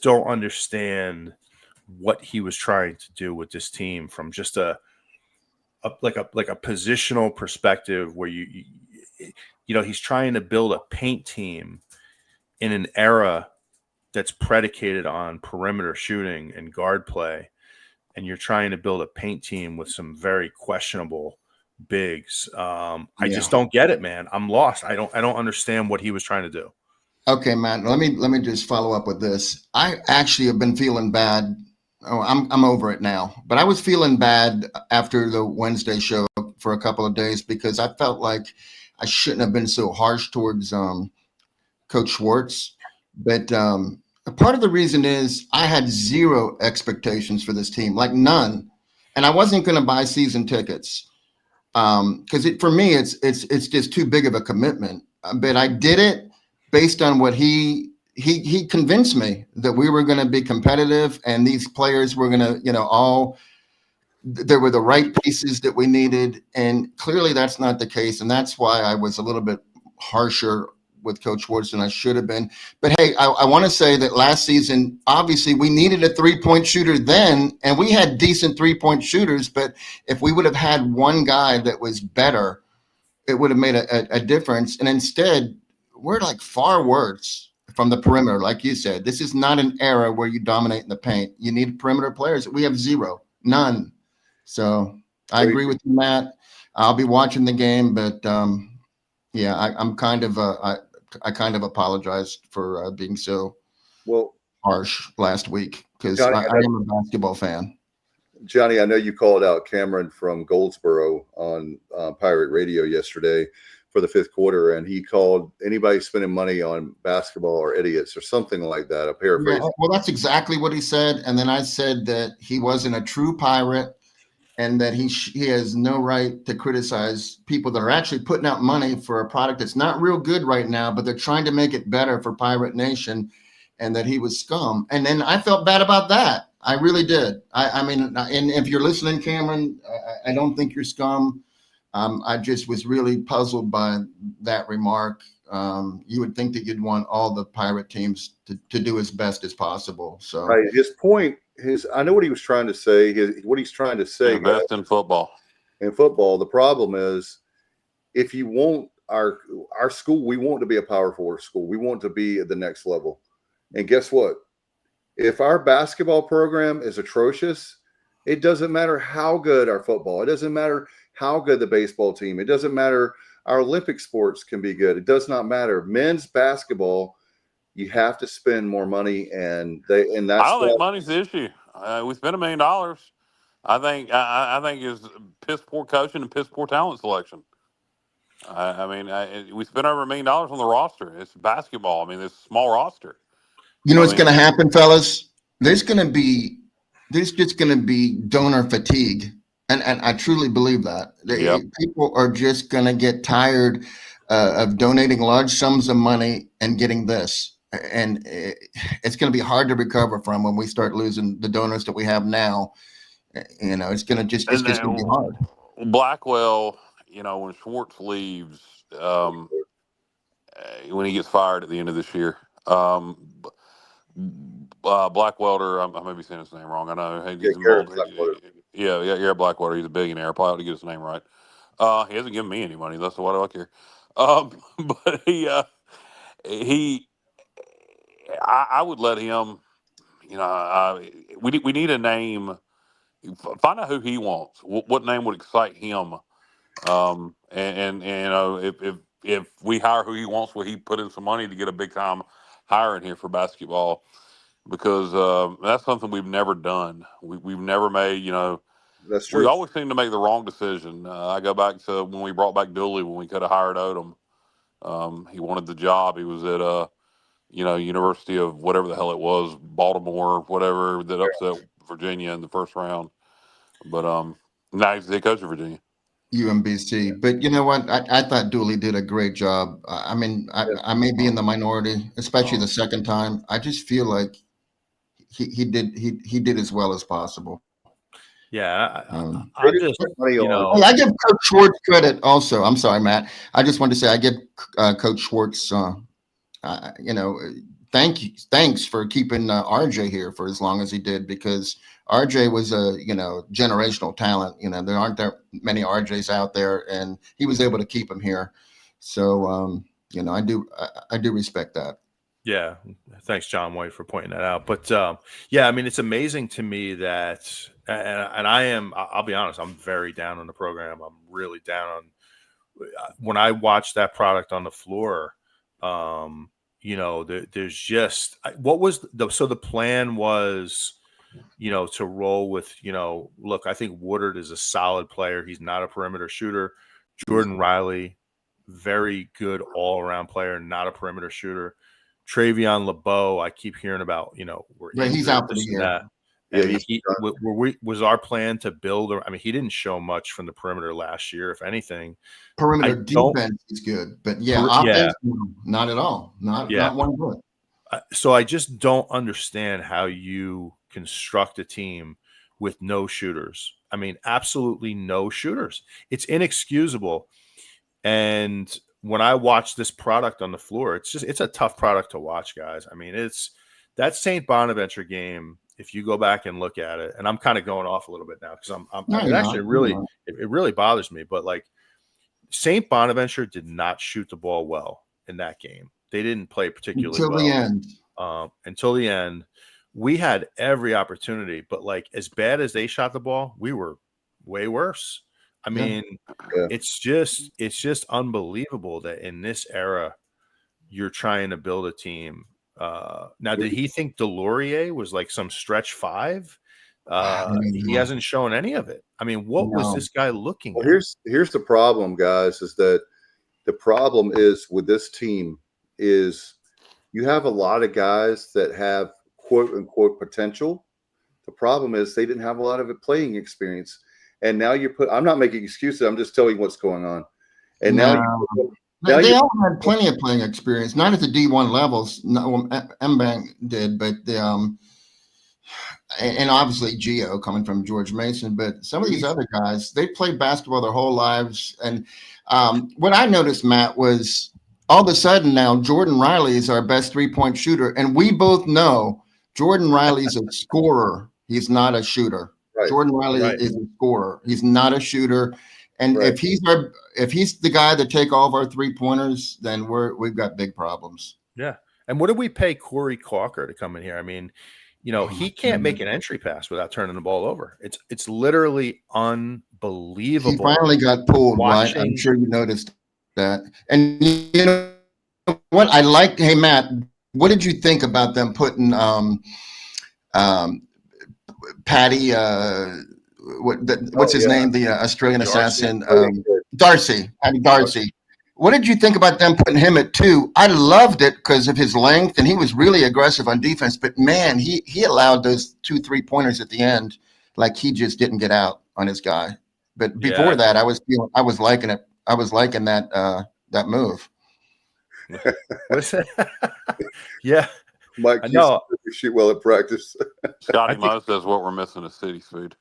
don't understand what he was trying to do with this team from just a positional perspective where he's trying to build a paint team in an era that's predicated on perimeter shooting and guard play, and you're trying to build a paint team with some very questionable bigs. I just don't get it, man. I'm lost. I don't understand what he was trying to do. Okay, Matt, let me just follow up with this. I actually have been feeling bad. Oh, I'm over it now. But I was feeling bad after the Wednesday show for a couple of days because I felt like I shouldn't have been so harsh towards Coach Schwartz. But part of the reason is I had zero expectations for this team, like none. And I wasn't going to buy season tickets because for me, it's just too big of a commitment. But I did it based on what he convinced me that we were going to be competitive and these players were going to, there were the right pieces that we needed. And clearly that's not the case. And that's why I was a little bit harsher with Coach Schwartz than I should have been. But hey, I want to say that last season, obviously we needed a 3-point shooter then, and we had decent 3-point shooters. But if we would have had one guy that was better, it would have made a difference. And instead, we're like far worse from the perimeter. Like you said, this is not an era where you dominate in the paint. You need perimeter players. We have zero, none. So I agree with you, Matt. I'll be watching the game, but yeah, I'm kind of I kind of apologized for being so harsh last week because I am a basketball fan. Johnny, I know you called out Cameron from Goldsboro on Pirate Radio yesterday for the fifth quarter, and he called anybody spending money on basketball or idiots or something like that. A paraphrase. Yeah, well, that's exactly what he said. And then I said that he wasn't a true Pirate and that he has no right to criticize people that are actually putting out money for a product that's not real good right now, but they're trying to make it better for Pirate Nation, and that he was scum. And then I felt bad about that. I really did. I mean, and if you're listening, Cameron, I don't think you're scum. I just was really puzzled by that remark. You would think that you'd want all the Pirate teams to do as best as possible. So right, his point, I know what he was trying to say. What he's trying to say, best in football. In football, the problem is if you want our school, we want to be a Power 4 school. We want to be at the next level. And guess what? If our basketball program is atrocious, it doesn't matter how good our football. It doesn't matter how good the baseball team. It doesn't matter. Our Olympic sports can be good. It does not matter. Men's basketball, you have to spend more money, and that's. I don't think money's the issue. We spent $1 million. I think it's piss poor coaching and piss poor talent selection. I mean, we spent over $1 million on the roster. It's basketball. I mean, it's a small roster. You know what's going to happen, fellas? There's just going to be donor fatigue. And I truly believe that. People are just going to get tired of donating large sums of money and getting this. And it's going to be hard to recover from when we start losing the donors that we have now. You know, it's just going to be hard. Blackwell, when Schwartz leaves, when he gets fired at the end of this year, Blackwelder, I may be saying his name wrong. I know. Garrett Blackwelder. He's a billionaire. Probably ought to get his name right. He hasn't given me any money. That's why do I care? But I would let him. We need a name. Find out who he wants. What name would excite him? If we hire who he wants, will he put in some money to get a big time hire in here for basketball? Because that's something we've never done. We've never made, That's true. We always seem to make the wrong decision. I go back to when we brought back Dooley, when we could have hired Odom. He wanted the job. He was at, University of whatever the hell it was, Baltimore, whatever, that upset Virginia in the first round. But now he's the head coach of Virginia. UMBC. But you know what? I thought Dooley did a great job. I mean, I may be in the minority, especially the second time. I just feel like he did as well as possible. Yeah, I give Coach Schwartz credit also. I'm sorry, Matt. I just wanted to say I give Coach Schwartz, thanks for keeping RJ here for as long as he did, because RJ was a generational talent. There aren't that many RJs out there, and he was able to keep him here. So I do respect that. Yeah, thanks, John White, for pointing that out. But I mean, it's amazing to me that, and I'll be honest, I'm very down on the program. I'm really down on when I watch that product on the floor. There's just the plan was, to roll with, look, I think Woodard is a solid player. He's not a perimeter shooter. Jordan Riley, very good all around player, not a perimeter shooter. Travion LeBeau, I keep hearing about, he's out for the year. Was our plan to build? I mean, he didn't show much from the perimeter last year. If anything, perimeter defense is good, but offense, not at all. Not one bit. So I just don't understand how you construct a team with no shooters. I mean, absolutely no shooters. It's inexcusable. And when I watch this product on the floor, it's a tough product to watch, guys. I mean, it's that St. Bonaventure game. If you go back and look at it, and I'm kind of going off a little bit now because it really bothers me. But like St. Bonaventure did not shoot the ball well. in that game. They didn't play particularly until well the end. Until the end. We had every opportunity, but like as bad as they shot the ball, we were way worse. I mean, it's just unbelievable that in this era you're trying to build a team. Now, did he think Delorier was like some stretch five? He hasn't shown any of it. I mean, what was this guy looking at? Here's the problem, guys, is that the problem is with this team is you have a lot of guys that have quote unquote potential. The problem is they didn't have a lot of playing experience. And now I'm not making excuses. I'm just telling you what's going on. And now they all had plenty of playing experience, not at the D1 levels. No, M-Bank did, but and obviously Gio coming from George Mason, but some of these other guys, they played basketball their whole lives. And what I noticed, Matt, was all of a sudden now Jordan Riley is our best 3-point shooter. And we both know Jordan Riley's a scorer. He's not a shooter. Right. Jordan Riley is a scorer. He's not a shooter. And if he's the guy to take all of our 3-pointers, then we've got big problems. Yeah. And what did we pay Corey Calker to come in here? I mean, he can't make an entry pass without turning the ball over. It's literally unbelievable. He finally got pulled, right? I'm sure you noticed that. And you know what I liked? Hey, Matt, what did you think about them putting Patty? What's his name? The Australian assassin, Darcy. Patty Darcy. What did you think about them putting him at 2? I loved it because of his length, and he was really aggressive on defense. But man, he allowed those 2 3-pointers at the end, like he just didn't get out on his guy. But before that, I was liking it. I was liking that move. Yeah, Mike, I know. You shoot well at practice. Scotty Moe says what we're missing is city food.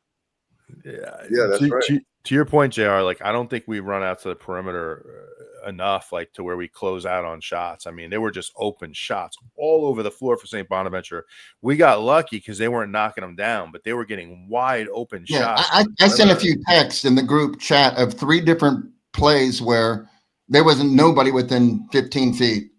Yeah, that's right. To your point, JR, like I don't think we run out to the perimeter enough, like to where we close out on shots. I mean, they were just open shots all over the floor for St. Bonaventure. We got lucky because they weren't knocking them down, but they were getting wide open shots. I sent a few texts in the group chat of 3 different plays where there wasn't nobody within 15 feet.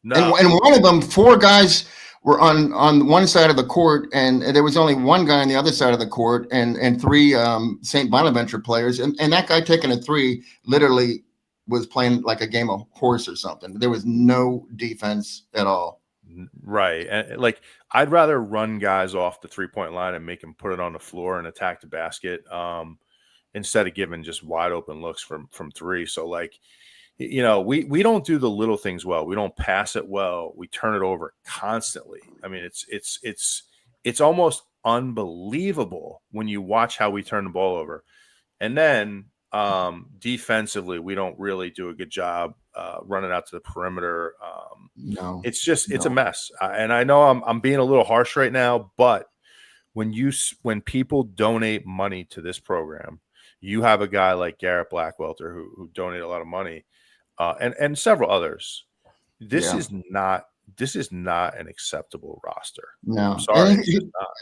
No. And one of them, 4 guys were on one side of the court, and there was only one guy on the other side of the court, and 3 St. Bonaventure players. And that guy taking a 3 literally was playing like a game of horse or something. There was no defense at all. Right. And like I'd rather run guys off the 3-point line and make them put it on the floor and attack the basket instead of giving just wide open looks from 3. So like, we don't do the little things well. We don't pass it well. We turn it over constantly. I mean, it's almost unbelievable when you watch how we turn the ball over. And then defensively, we don't really do a good job running out to the perimeter. It's a mess. And I know I'm being a little harsh right now, but when people donate money to this program, you have a guy like Garrett Blackwelter who donated a lot of money. And several others. This is not an acceptable roster. No, I'm sorry.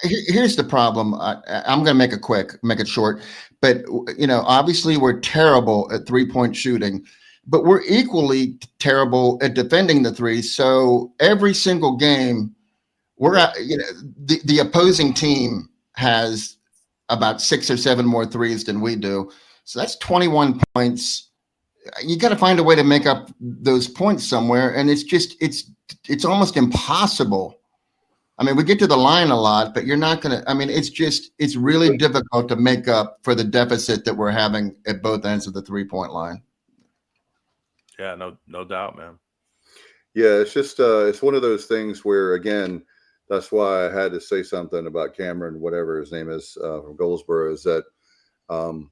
Here's the problem. I'm going to make it short. But obviously we're terrible at 3-point shooting, but we're equally terrible at defending the 3. So every single game, the opposing team has about 6 or 7 more 3s than we do. So that's 21 points. You got to find a way to make up those points somewhere. And it's almost impossible. I mean, we get to the line a lot, but you're not going to, it's really difficult to make up for the deficit that we're having at both ends of the 3-point line. Yeah, no doubt, man. Yeah. It's just, it's one of those things where, again, that's why I had to say something about Cameron, whatever his name is, from Goldsboro, is that,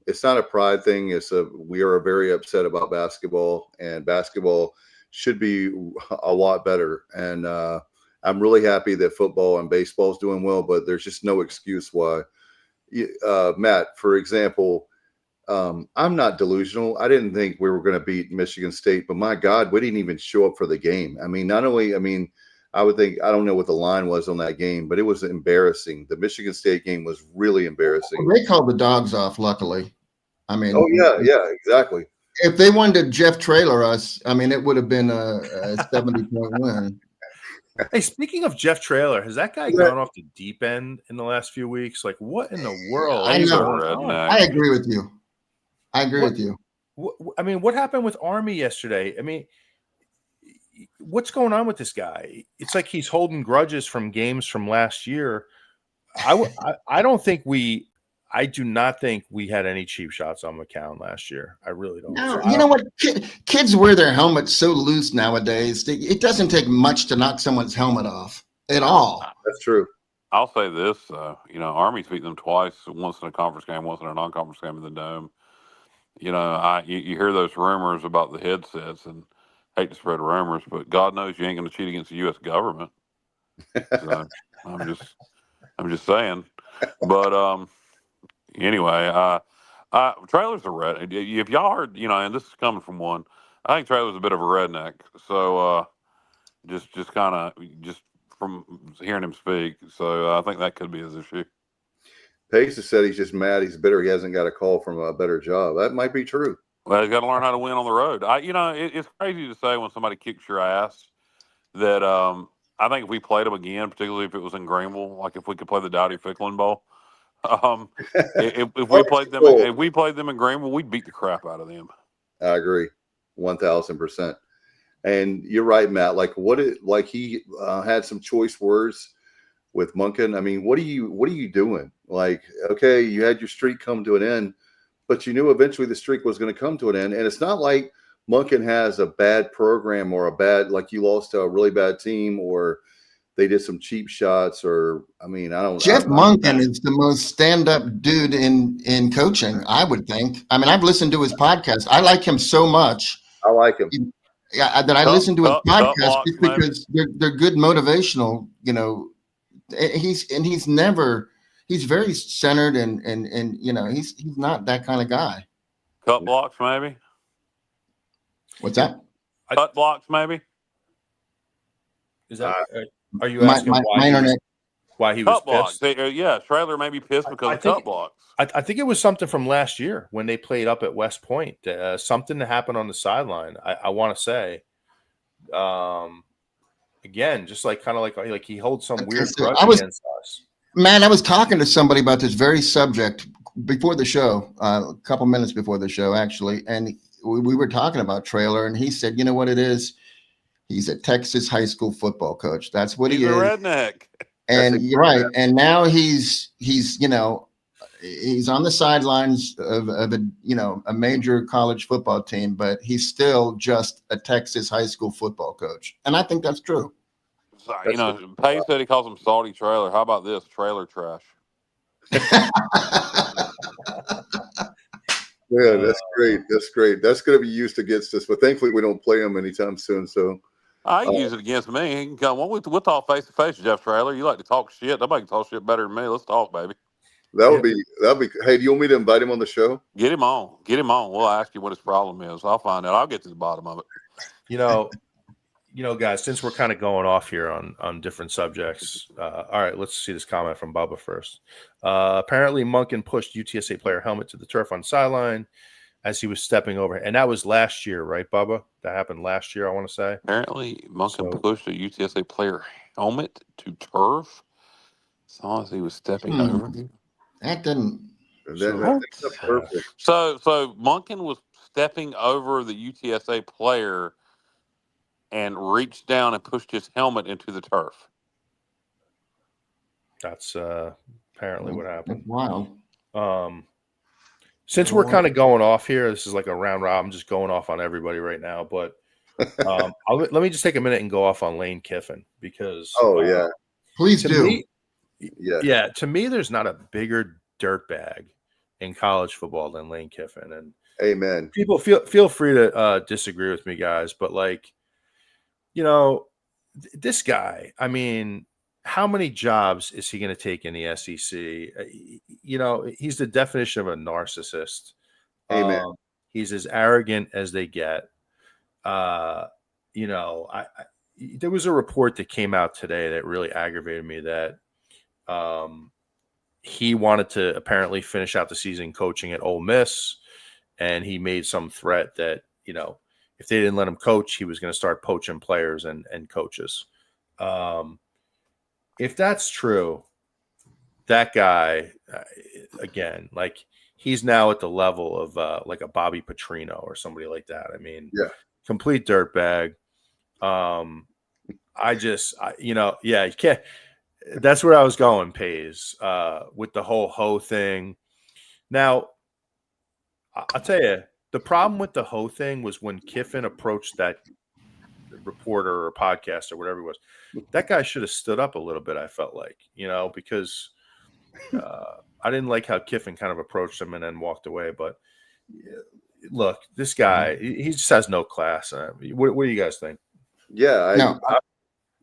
it's not a pride thing. We are very upset about basketball, and basketball should be a lot better. And I'm really happy that football and baseball is doing well, but there's just no excuse why. Matt, for example, I'm not delusional. I didn't think we were going to beat Michigan State, but my God, we didn't even show up for the game. I mean, I would think, I don't know what the line was on that game, but it was embarrassing. The Michigan State game was really embarrassing. Well, they called the dogs off, luckily. Oh yeah, exactly. if they wanted to Jeff Traylor us, I mean, it would have been a 70-point win. Hey, speaking of Jeff Traylor, has that guy gone off the deep end in the last few weeks? Like, what in the world? I He's a know. redneck. I agree with you. With you. I mean, what happened with Army yesterday? I mean, what's going on with this guy? It's like he's holding grudges from games from last year. I don't think I do not think we had any cheap shots on McCown last year. I really don't. No, you know what? Kids wear their helmets so loose nowadays. It doesn't take much to knock someone's helmet off at all. That's true. I'll say this, Army's beat them twice, once in a conference game, once in a non-conference game in the Dome. You hear those rumors about the headsets, and hate to spread rumors, but God knows you ain't going to cheat against the U.S. government. So I'm just saying. But anyway, Traylor's a red. If y'all heard, and this is coming from one, I think Traylor's a bit of a redneck. So just from hearing him speak, so I think that could be his issue. Pace has said he's just mad. He's bitter. He hasn't got a call from a better job. That might be true. Well, he's got to learn how to win on the road. It's crazy to say when somebody kicks your ass that I think if we played them again, particularly if it was in Greenville, like if we could play the Dowdy Ficklin Bowl, if we played them in Greenville, we'd beat the crap out of them. I agree, 1,000%. And you're right, Matt. He had some choice words with Monken. I mean, what are you doing? Like, okay, you had your streak come to an end, but you knew eventually the streak was going to come to an end. And it's not like Monken has a bad program or like you lost to a really bad team or they did some cheap shots Jeff Monken is the most stand-up dude in coaching, I would think. I mean, I've listened to his podcast. I like him so much. I like him. That I listen to his podcast just because they're good motivational, he's very centered and he's not that kind of guy. Cut blocks, maybe. What's that? Cut blocks, maybe. Is that? Are you asking why he was blocks. pissed? Yeah, Traylor may be pissed because of cut blocks. I think it was something from last year when they played up at West Point. Something that happened on the sideline. I want to say, again, just like he holds some weird grudge against us. Man, I was talking to somebody about this very subject before the show, a couple minutes before the show, actually, and we were talking about Traylor, and he said, "You know what it is? He's a Texas high school football coach. That's what he is. He's a redneck." And you're right. And now he's on the sidelines of a major college football team, but he's still just a Texas high school football coach. And I think that's true. Pay said he calls him salty trailer. How about this? Trailer trash. Yeah, that's great. That's great. That's going to be used against us, but thankfully we don't play him anytime soon. So I use it against me. He can come. We'll talk face to face, Jeff Traylor. You like to talk shit? Nobody can talk shit better than me. Let's talk, baby. That'd be. Hey, do you want me to invite him on the show? Get him on. We'll ask you what his problem is. I'll find out. I'll get to the bottom of it. Guys, since we're kind of going off here on different subjects, all right, let's see this comment from Bubba first. Apparently, Monken pushed UTSA player helmet to the turf on sideline as he was stepping over. And that was last year, right, Bubba? That happened last year, I want to say. Apparently, Monken pushed a UTSA player helmet to turf as long as he was stepping over. That didn't. So Monken was stepping over the UTSA player and reached down and pushed his helmet into the turf. That's apparently what happened. Wow. Since we're kind of going off here, this is like a round robin, just going off on everybody right now. But let me just take a minute and go off on Lane Kiffin because. Oh yeah, please do. Yeah, to me, there's not a bigger dirtbag in college football than Lane Kiffin. And amen. People feel free to disagree with me, guys, but this guy, I mean, how many jobs is he going to take in the SEC? He's the definition of a narcissist. Amen. He's as arrogant as they get. There was a report that came out today that really aggravated me that he wanted to apparently finish out the season coaching at Ole Miss. and he made some threat that, if they didn't let him coach, he was going to start poaching players and coaches. If that's true, that guy, again, like he's now at the level of like a Bobby Petrino or somebody like that. I mean, complete dirtbag. You can't. That's where I was going, Pays, with the whole Ho thing. Now, I'll tell you, the problem with the Ho thing was when Kiffin approached that reporter or podcast or whatever it was, that guy should have stood up a little bit, I felt like, because I didn't like how Kiffin kind of approached him and then walked away. But look, this guy, he just has no class. What do you guys think? Yeah.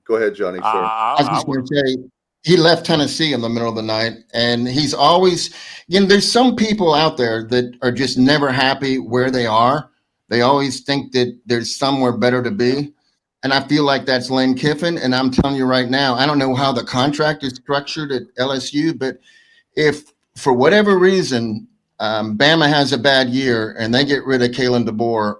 Go ahead, Johnny. Sorry. I was just going to say, he left Tennessee in the middle of the night, and he's always, there's some people out there that are just never happy where they are. They always think that there's somewhere better to be. And I feel like that's Lane Kiffin. And I'm telling you right now, I don't know how the contract is structured at LSU, but if for whatever reason, Bama has a bad year and they get rid of Kalen DeBoer,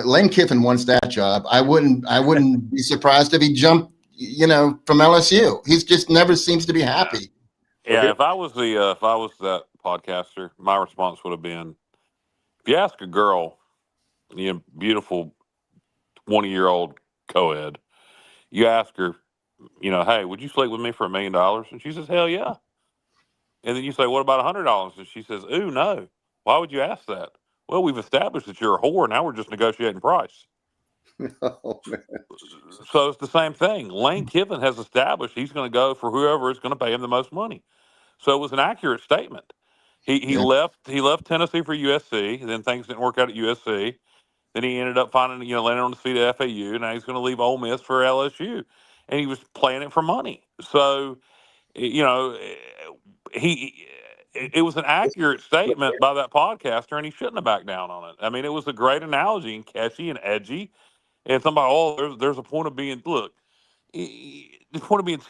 Lane Kiffin wants that job. I wouldn't be surprised if he jumped, from LSU. He's just never seems to be happy. Yeah, if I was that podcaster, my response would have been, if you ask a girl, beautiful 20-year-old co-ed, you ask her, hey, would you sleep with me for $1 million? And she says, hell yeah. And then you say, what about $100? And she says, ooh, no. Why would you ask that? Well, we've established that you're a whore. Now we're just negotiating price. Oh, man. So it's the same thing. Lane Kiffin has established he's going to go for whoever is going to pay him the most money. So it was an accurate statement. He left Tennessee for USC. Then things didn't work out at USC. Then he ended up landing on the feet of FAU. Now he's going to leave Ole Miss for LSU, and he was playing it for money. So, it was an accurate statement by that podcaster, and he shouldn't have backed down on it. I mean, it was a great analogy and catchy and edgy. And somebody, there's a point of being, look, the point of being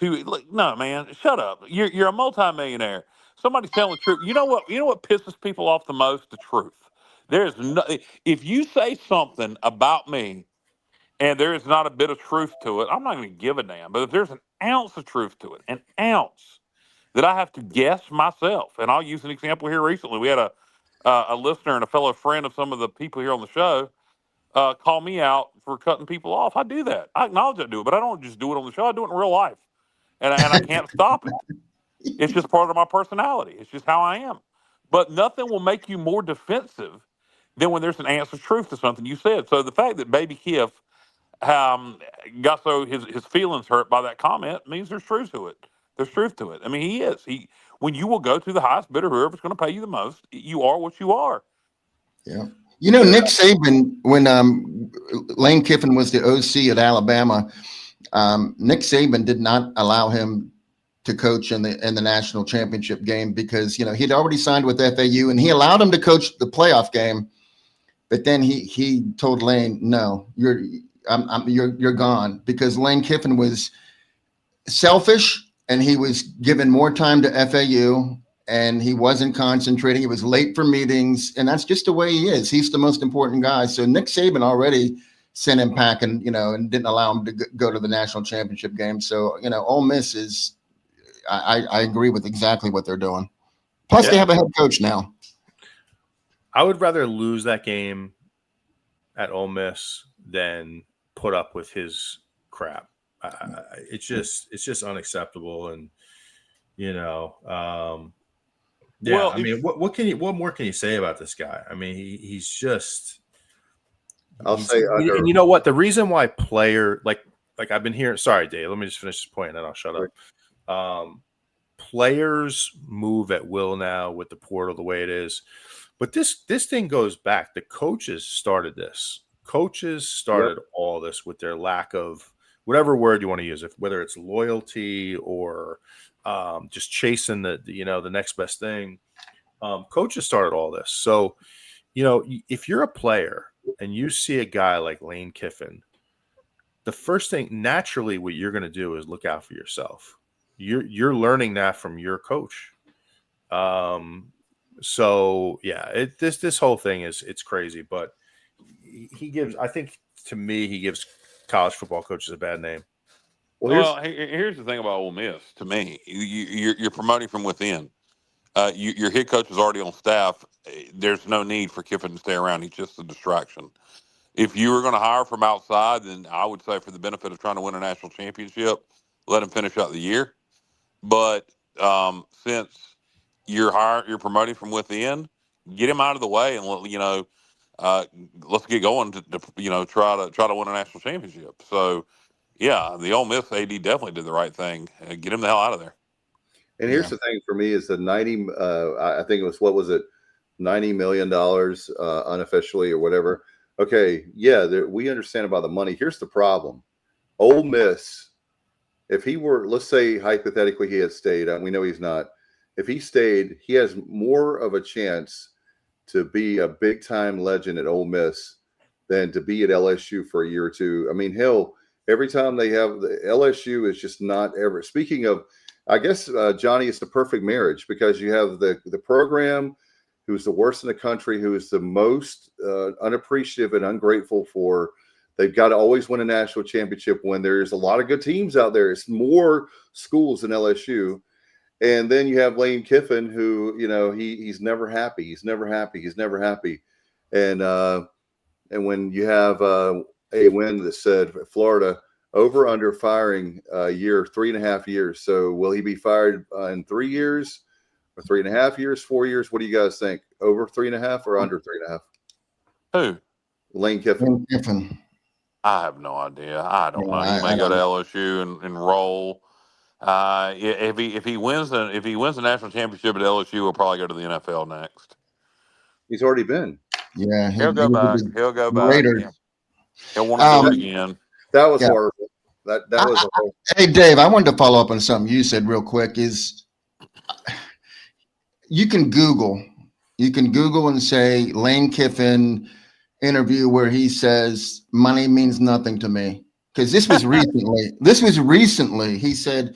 no, man, shut up. You're a multimillionaire. Somebody's telling the truth. You know what pisses people off the most? The truth. If you say something about me and there is not a bit of truth to it, I'm not going to give a damn. But if there's an ounce of truth to it, an ounce, that I have to guess myself. And I'll use an example here recently. We had a listener and a fellow friend of some of the people here on the show call me out for cutting people off. I do that. I acknowledge I do it, but I don't just do it on the show. I do it in real life. And I can't stop it. It's just part of my personality. It's just how I am. But nothing will make you more defensive than when there's an ounce of truth to something you said. So the fact that Baby Kiff got his feelings hurt by that comment means there's truth to it. There's truth to it. I mean, he is. When you will go to the highest bidder, whoever's going to pay you the most, you are what you are. Yeah. Nick Saban, when Lane Kiffin was the OC at Alabama, Nick Saban did not allow him to coach in the national championship game because he'd already signed with FAU, and he allowed him to coach the playoff game. But then he told Lane, no, you're gone, because Lane Kiffin was selfish. And he was given more time to FAU, and he wasn't concentrating. He was late for meetings, and that's just the way he is. He's the most important guy. So Nick Saban already sent him packing, and didn't allow him to go to the national championship game. So, Ole Miss is, I agree with exactly what they're doing. Plus, they have a head coach now. I would rather lose that game at Ole Miss than put up with his crap. It's just unacceptable, and what more can you say about this guy? I mean, he's just. And you know what? The reason why like I've been hearing. Sorry, Dave. Let me just finish this point, and then I'll shut up. Players move at will now with the portal the way it is, but this thing goes back. The coaches started this. Coaches started all this with their lack of. Whatever word you want to use, whether it's loyalty or just chasing the next best thing, coaches started all this. So, if you're a player and you see a guy like Lane Kiffin, the first thing naturally what you're going to do is look out for yourself. You're learning that from your coach. So yeah, this whole thing it's crazy, but he gives, I think to me, he gives college football coaches a bad name. Well, here's the thing about Ole Miss. To me, you're promoting from within. Your head coach is already on staff. There's no need for Kiffin to stay around. He's just a distraction. If you were going to hire from outside, then I would say for the benefit of trying to win a national championship, let him finish out the year. But since you're promoting from within, get him out of the way and let's get going to try to win a national championship. So yeah, the Ole Miss AD definitely did the right thing. Get him the hell out of there. And here's the thing for me is the 90. I think it was, what was it, $90 million unofficially or whatever. Okay, yeah, we understand about the money. Here's the problem: Ole Miss, if he were, let's say hypothetically he had stayed, we know he's not. If he stayed, he has more of a chance to be a big time legend at Ole Miss than to be at LSU for a year or two. I mean, hell, every time they have the LSU is just not ever. Speaking of, I guess Johnny, it's the perfect marriage because you have the program who's the worst in the country, who is the most unappreciative and ungrateful for. They've got to always win a national championship when there's a lot of good teams out there. It's more schools than LSU. And then you have Lane Kiffin, who, he's never happy. He's never happy. He's never happy. And when you have a win that said Florida over under firing a year, 3.5 years. So will he be fired in 3 years or 3.5 years, 4 years? What do you guys think? Over 3.5 or under 3.5? Who? Lane Kiffin. I have no idea. I don't know. He may go to LSU and roll. If he wins the national championship at LSU, he'll probably go to the NFL next. He's already been. Yeah, he'll go back. He'll go back. Yeah. He'll want to do it again. That was horrible. That was horrible. Hey, Dave, I wanted to follow up on something you said real quick. Is you can Google and say Lane Kiffin interview where he says money means nothing to me, because this was recently. He said,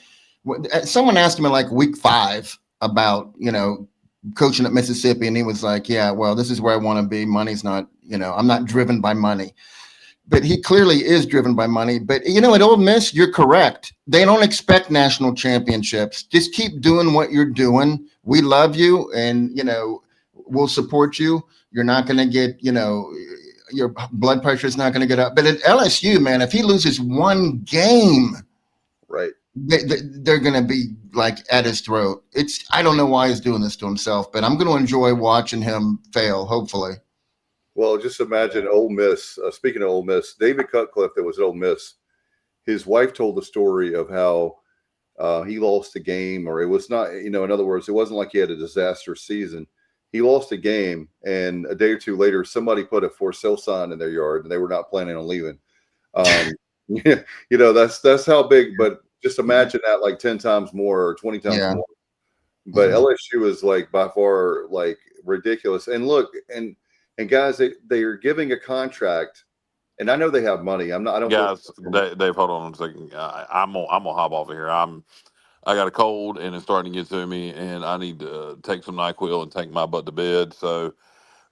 someone asked him in like week 5 about coaching at Mississippi, and he was like, yeah, well, this is where I want to be. Money's not, I'm not driven by money. But he clearly is driven by money. But, at Ole Miss, you're correct. They don't expect national championships. Just keep doing what you're doing. We love you, and, we'll support you. You're not going to get, your blood pressure is not going to get up. But at LSU, man, if he loses one game, right, they're going to be like at his throat. I don't know why he's doing this to himself, but I'm going to enjoy watching him fail, hopefully. Well, just imagine Ole Miss. Speaking of Ole Miss, David Cutcliffe that was at Ole Miss, his wife told the story of how he lost a game, or it was not, in other words, it wasn't like he had a disastrous season. He lost a game, and a day or two later, somebody put a for sale sign in their yard, and they were not planning on leaving. That's how big. But just imagine that like 10 times more or 20 times more. But LSU is like by far like ridiculous. And look, and guys, they are giving a contract, and I know they have money. Guys, Dave, hold on a second. I'm gonna hop off of here. I got a cold and it's starting to get to me, and I need to take some NyQuil and take my butt to bed. So,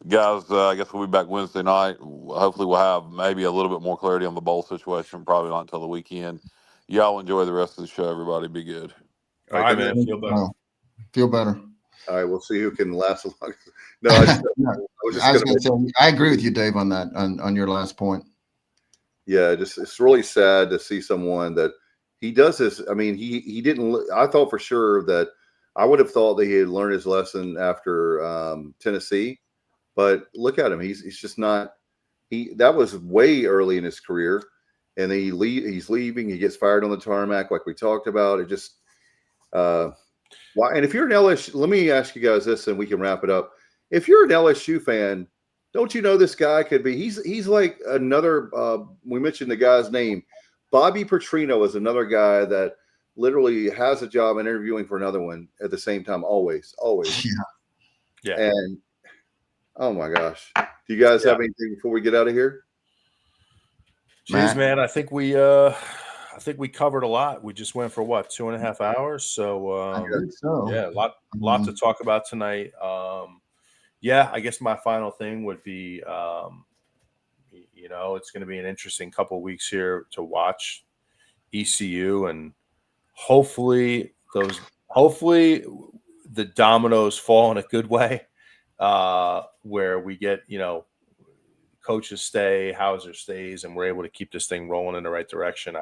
guys, I guess we'll be back Wednesday night. Hopefully, we'll have maybe a little bit more clarity on the bowl situation. Probably not until the weekend. Y'all enjoy the rest of the show. Everybody, be good. All right, man. Feel better. All right, we'll see who can last as long. I agree with you, Dave, on that. On your last point. Yeah, it's really sad to see someone that he does this. I mean, he didn't. I thought for sure that I would have thought that he had learned his lesson after Tennessee, but look at him. He's just not. That was way early in his career, and he's leaving. He gets fired on the tarmac, like we talked about. It just why? And if you're an LSU, let me ask you guys this, and we can wrap it up. If you're an LSU fan, don't you know this guy could be? He's like another. We mentioned the guy's name. Bobby Petrino is another guy that literally has a job and interviewing for another one at the same time. Always. Yeah. And oh my gosh, do you guys have anything before we get out of here? Jeez, man, I think we covered a lot. We just went for 2.5 hours. So, I think so. Yeah, a lot to talk about tonight. yeah, I guess my final thing would be, it's going to be an interesting couple of weeks here to watch ECU, and hopefully the dominoes fall in a good way, where we get, coaches stay, Hauser stays, and we're able to keep this thing rolling in the right direction.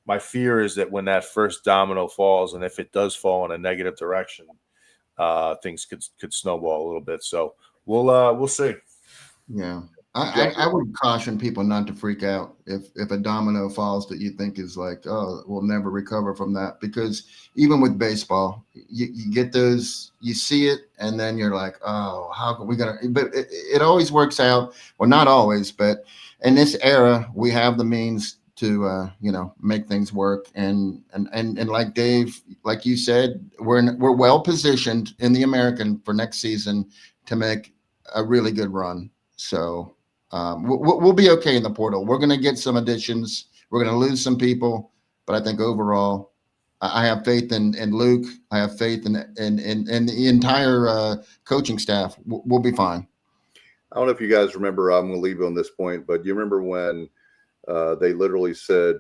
My fear is that when that first domino falls, and if it does fall in a negative direction, things could snowball a little bit. So we'll see. Yeah. I would caution people not to freak out if a domino falls that you think is like, oh, we'll never recover from that. Because even with baseball, you get those, you see it, and then you're like, oh, how can we but it always works out. Well, not always, but in this era, we have the means to make things work. And like Dave, like you said, we're well positioned in the American for next season to make a really good run. So we'll be okay in the portal. We're going to get some additions. We're going to lose some people, but I think overall, I have faith in Luke. I have faith in the entire coaching staff. We'll be fine. I don't know if you guys remember. I'm going to leave you on this point, but you remember when they literally said,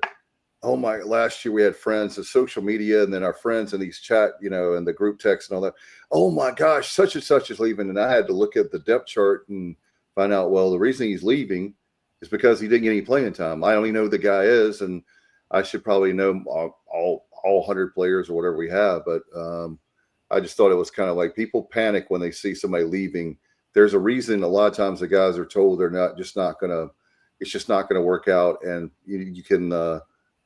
"Oh my! Last year we had friends in social media, and then our friends in these chat, and the group text and all that. Oh my gosh, such and such is leaving." And I had to look at the depth chart and find out, well, the reason he's leaving is because he didn't get any playing time. I only know who the guy is, and I should probably know all 100 players or whatever we have. But I just thought it was kind of like people panic when they see somebody leaving. There's a reason. A lot of times the guys are told it's just not going to work out, and you can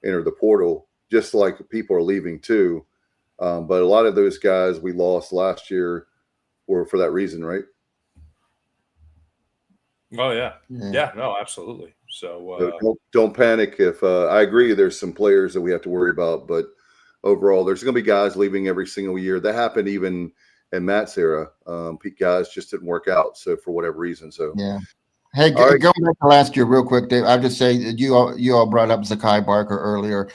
enter the portal just like people are leaving too. But a lot of those guys we lost last year were for that reason, right? Oh yeah. No, absolutely. So don't panic. If I agree, there's some players that we have to worry about, but overall, there's going to be guys leaving every single year. That happened even in Matt's era. Guys just didn't work out, so for whatever reason. So yeah. Hey, going back to last year, real quick, Dave. I'll just say that you all brought up Zakai Barker earlier.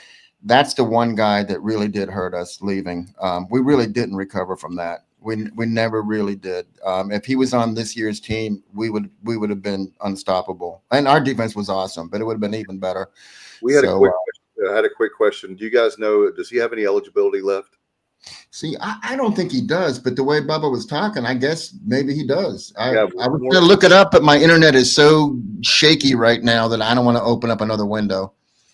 That's the one guy that really did hurt us leaving. We really didn't recover from that. We never really did. If he was on this year's team, we would have been unstoppable. And our defense was awesome, but it would have been even better. I had a quick question. Do you guys know, does he have any eligibility left? See, I don't think he does, but the way Bubba was talking, I guess maybe he does. I was going to look it up, but my internet is so shaky right now that I don't want to open up another window.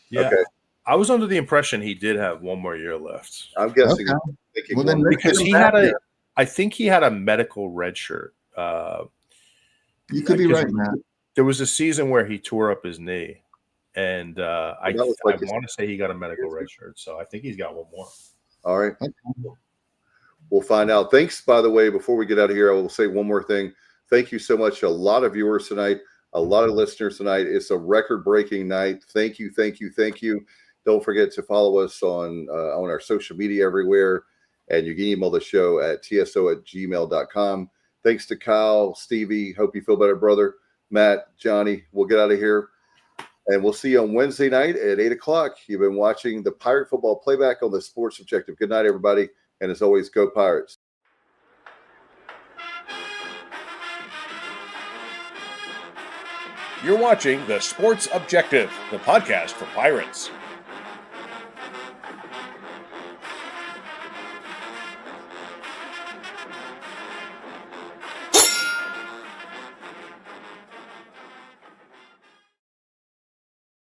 Yeah. Okay. I was under the impression he did have one more year left. I'm guessing. Okay. Well, then because I think he had a medical red shirt. You could be right, Matt. There was a season where he tore up his knee, and I want to say he got a medical red shirt. So I think he's got one more. All right. We'll find out. Thanks, by the way, before we get out of here, I will say one more thing. Thank you so much. A lot of viewers tonight, a lot of listeners tonight. It's a record-breaking night. Thank you, thank you, thank you. Don't forget to follow us on our social media everywhere. And you can email the show at tso@gmail.com. Thanks to Kyle, Stevie. Hope you feel better, brother. Matt, Johnny, we'll get out of here. And we'll see you on Wednesday night at 8 o'clock. You've been watching the Pirate Football Playback on the Sports Objective. Good night, everybody. And as always, go Pirates. You're watching the Sports Objective, the podcast for Pirates.